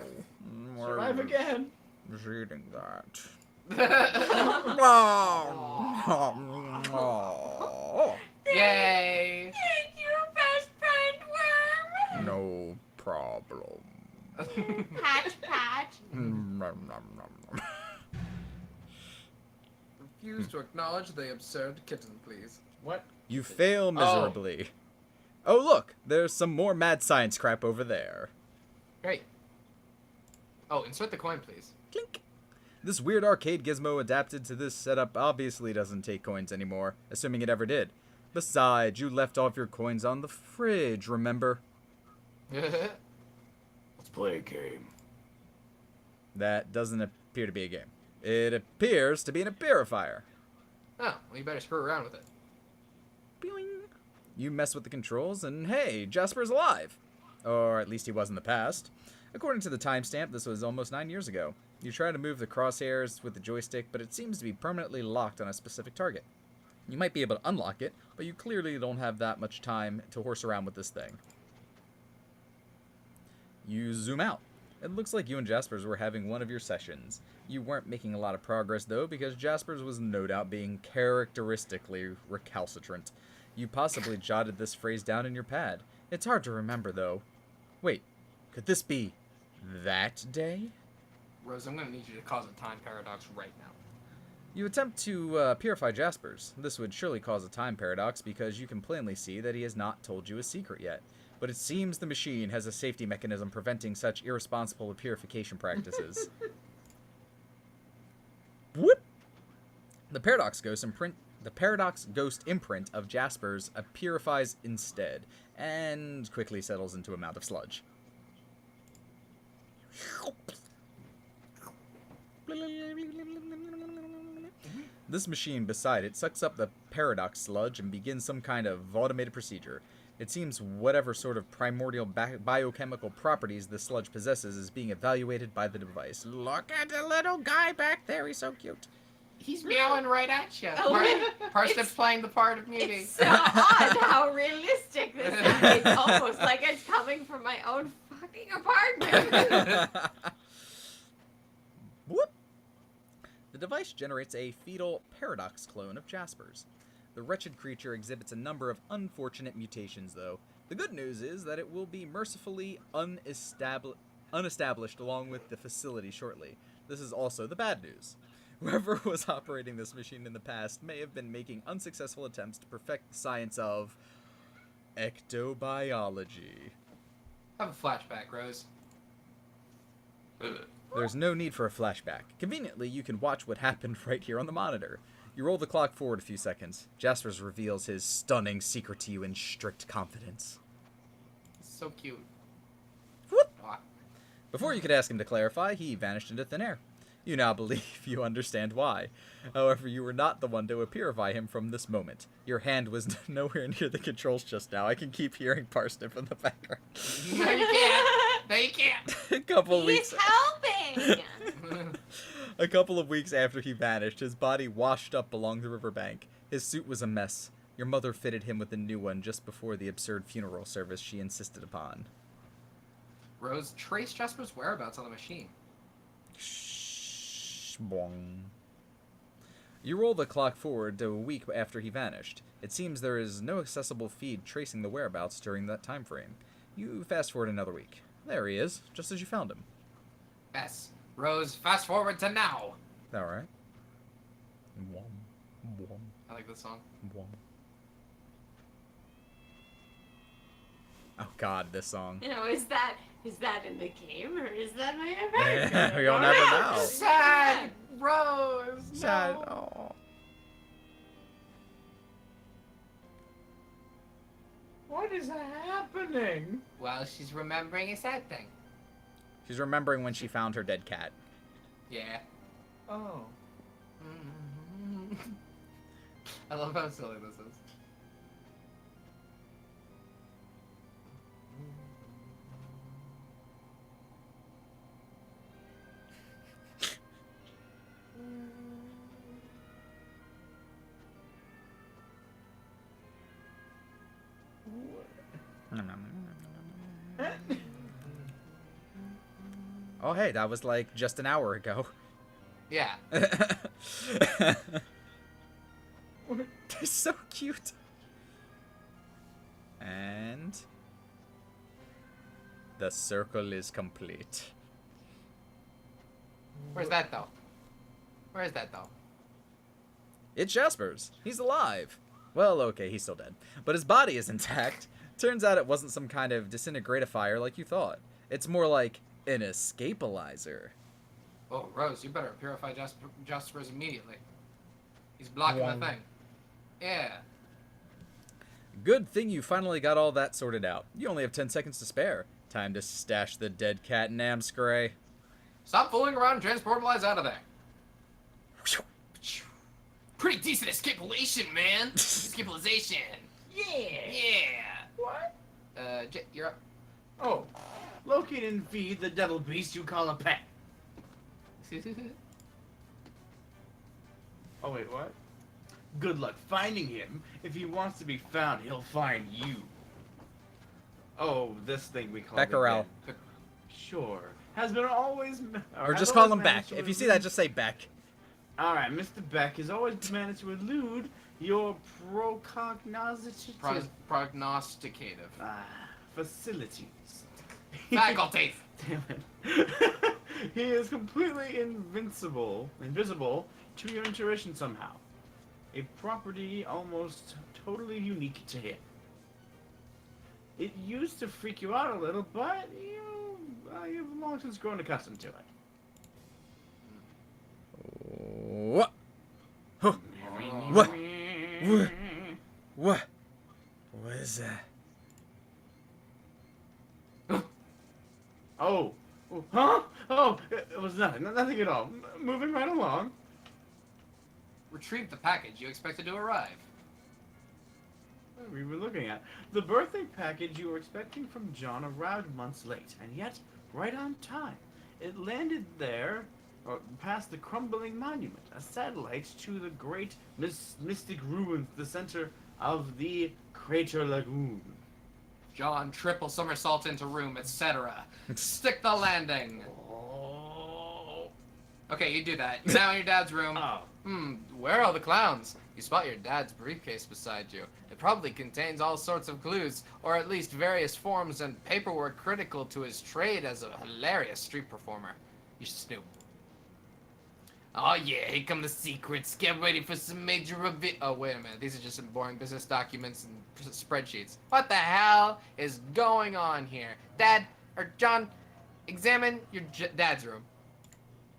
Survive again. Who's eating that? Yay! Thank you, best friend worm. No problem. Patch, patch. Nom, nom, nom. Refuse to acknowledge the absurd kitten, please. What? You fail miserably. Oh, look, there's some more mad science crap over there. Great. Oh, insert the coin, please. Clink. This weird arcade gizmo adapted to this setup obviously doesn't take coins anymore, assuming it ever did. Besides, you left off your coins on the fridge, remember? Let's play a game. That doesn't appear to be a game. It appears to be an purifier. Oh, well, you better screw around with it. Boing. You mess with the controls, and hey, Jasper's alive. Or at least he was in the past. According to the timestamp, this was almost 9 years ago. You try to move the crosshairs with the joystick, but it seems to be permanently locked on a specific target. You might be able to unlock it, but you clearly don't have that much time to horse around with this thing. You zoom out. It looks like you and Jaspers were having one of your sessions. You weren't making a lot of progress, though, because Jaspers was no doubt being characteristically recalcitrant. You possibly jotted this phrase down in your pad. It's hard to remember, though. Wait, could this be that day? Rose, I'm gonna need you to cause a time paradox right now. You attempt to purify Jaspers. This would surely cause a time paradox because you can plainly see that he has not told you a secret yet. But it seems the machine has a safety mechanism preventing such irresponsible purification practices. Whoop! The paradox ghost imprint of Jaspers purifies instead, and quickly settles into a mound of sludge. This machine beside it sucks up the paradox sludge and begins some kind of automated procedure. It seems whatever sort of primordial biochemical properties the sludge possesses is being evaluated by the device. Look at the little guy back there, he's so cute. He's meowing right at you. Oh, Parsnip's playing the part of Muty. It's so odd how realistic this is. It's almost like it's coming from my own fucking apartment. Whoop! The device generates a fetal paradox clone of Jasper's. The wretched creature exhibits a number of unfortunate mutations, though. The good news is that it will be mercifully unestablished along with the facility shortly. This is also the bad news. Whoever was operating this machine in the past may have been making unsuccessful attempts to perfect the science of ectobiology. Have a flashback, Rose. There's no need for a flashback. Conveniently, you can watch what happened right here on the monitor. You roll the clock forward a few seconds. Jaspers reveals his stunning secret to you in strict confidence. So cute. Whoop! Aw. Before you could ask him to clarify, he vanished into thin air. You now believe you understand why. However, you were not the one to purify him from this moment. Your hand was nowhere near the controls just now. I can keep hearing Parsnip in the background. No, you can't. No, you can't. A couple He's weeks. helping. A couple of weeks after he vanished, his body washed up along the riverbank. His suit was a mess. Your mother fitted him with a new one just before the absurd funeral service she insisted upon. Rose, trace Jasper's whereabouts on the machine. Shh, bong. You roll the clock forward to a week after he vanished. It seems there is no accessible feed tracing the whereabouts during that time frame. You fast forward another week. There he is, just as you found him. S. Rose, fast forward to now. All right. Wom, wom. I like this song. Oh God, this song. You know, is that in the game or is that my apartment? Yeah, you'll never know. Sad Rose. Sad. No. Oh. What is happening? Well, she's remembering a sad thing. She's remembering when she found her dead cat. Yeah. Oh. I love how silly this is. Oh, hey, that was like just an hour ago. Yeah. They're so cute. And the circle is complete. Where's that though? Where is that though? It's Jasper's. He's alive. Well, okay, he's still dead. But his body is intact. Turns out it wasn't some kind of disintegratifier like you thought. It's more like an escapalizer. Oh, Rose, you better purify Jasper's immediately. He's blocking the thing. Yeah. Good thing you finally got all that sorted out. You only have 10 seconds to spare. Time to stash the dead cat in Amscray. Stop fooling around and transportalize out of there. Pretty decent escapulation, man. Escapalization. Yeah. What? You're up. Oh. Locate and feed the devil beast you call a pet. Oh, wait, what? Good luck finding him. If he wants to be found, he'll find you. Oh, this thing we call Becquerel. Beck. Sure. Has been always... Or has just call always him Beck. managed to If you see elude- that, just say Beck. Alright, Mr. Beck has always managed to elude your procognostic... Prognosticative. facilities. Faculties. Damn it. He is completely invisible to your intuition somehow. A property almost totally unique to him. It used to freak you out a little, but you've long since grown accustomed to it. What? Huh. What? What? What is that? Oh. Huh? Oh, it was nothing. Nothing at all. Moving right along. Retrieve the package you expected to arrive. What we were looking at. The birthday package you were expecting from John arrived months late, and yet right on time. It landed there, or past the crumbling monument, a satellite to the great mystic ruins, the center of the Crater Lagoon. John, triple somersault into room, etc. Stick the landing. Oh. Okay, you do that. You're now in your dad's room. Oh. Where are all the clowns? You spot your dad's briefcase beside you. It probably contains all sorts of clues, or at least various forms and paperwork critical to his trade as a hilarious street performer. You should snoop. Oh yeah, here come the secrets. Get ready for some major reveal. Oh, wait a minute. These are just some boring business documents and spreadsheets. What the hell is going on here? Dad, or John, examine your dad's room.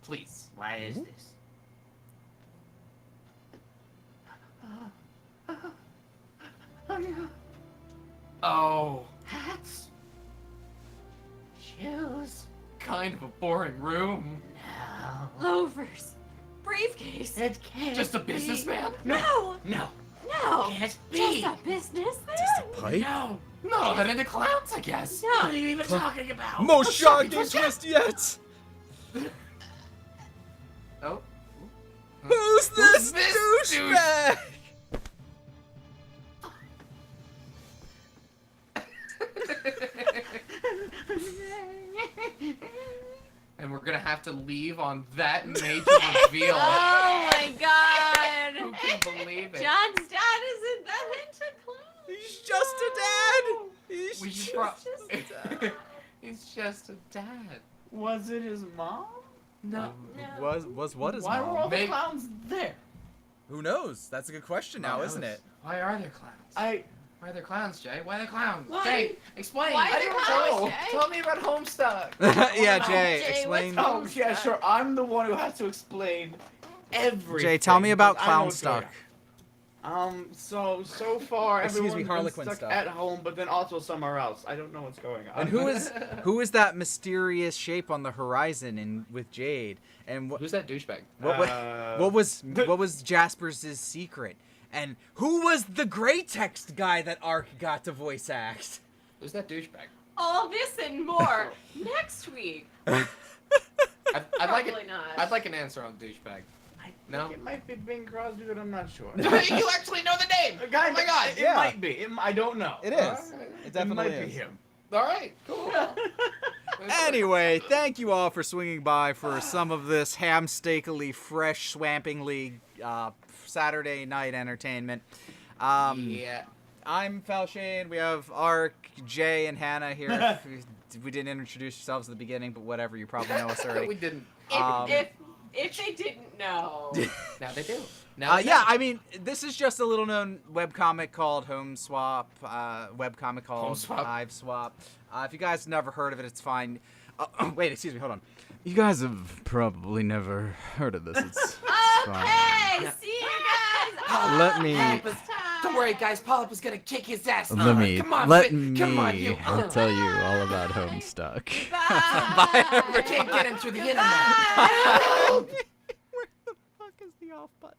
Please. Why is this? Oh, Hats. Shoes. kind of a boring room. No. Loafers. Briefcase. It can't Just a be. businessman? No. No. No. Can't be. Just a businessman. Pipe? No. No, they're into clowns, I guess. What are you even talking about? Most shocking twist yet! Oh. Who's this this douchebag? And we're gonna have to leave on that major reveal. Oh my God. Who can believe it? John's dad isn't that into clowns. He's just a dad! He's We should just pro- a dad. He's just a dad. Was it his mom? No. Was what is Why were mom? all the Maybe- clowns there? Who knows? That's a good question now, isn't it? Why are there clowns? Why are there clowns, Jay? Why are there clowns? Why? Jay, explain. Why are I there don't clowns, know. Jay? Tell me about Homestuck. Yeah, Jay, Jay, explain. what's Oh, yeah, sure. I'm the one who has to explain everything. Jay, tell me about because I know what's Clownstuck. going on. So far, Excuse me, everyone's been Harlequin stuck stuff. at home, but then also somewhere else. I don't know what's going on. And who is that mysterious shape on the horizon with Jade? And Who's that douchebag? what was Jasper's secret? And who was the gray text guy that Ark got to voice act? Who's that douchebag? All this and more next week. I'd like Probably not. I'd like an answer on douchebag. No. It might be Bing Crosby, but I'm not sure. You actually know the name. Guys, Oh my god. It might be. I don't know. It is. Alright. It definitely might is. be him. All right. Cool. Anyway, thank you all for swinging by for some of this ham-steakily, fresh, swampingly Saturday night entertainment. Yeah. I'm Falshane. We have Ark, Jay, and Hannah here. We didn't introduce yourselves at the beginning, but whatever. You probably know us already. We didn't. If they didn't know. Now they do. Now they Yeah, know. I mean, this is just a little-known webcomic called Homeswap, webcomic called Homeswap? Hiveswap. If you guys never heard of it, it's fine. Wait, excuse me, hold on. You guys have probably never heard of this. It's fine. Okay, see you guys. Let me- next time. Don't worry, guys. Polyp is gonna kick his ass. Let me Come on, let Fit. Come on, you. me tell you all about Homestuck. Bye. You can't get him through the internet. Bye. Where the fuck is the off button?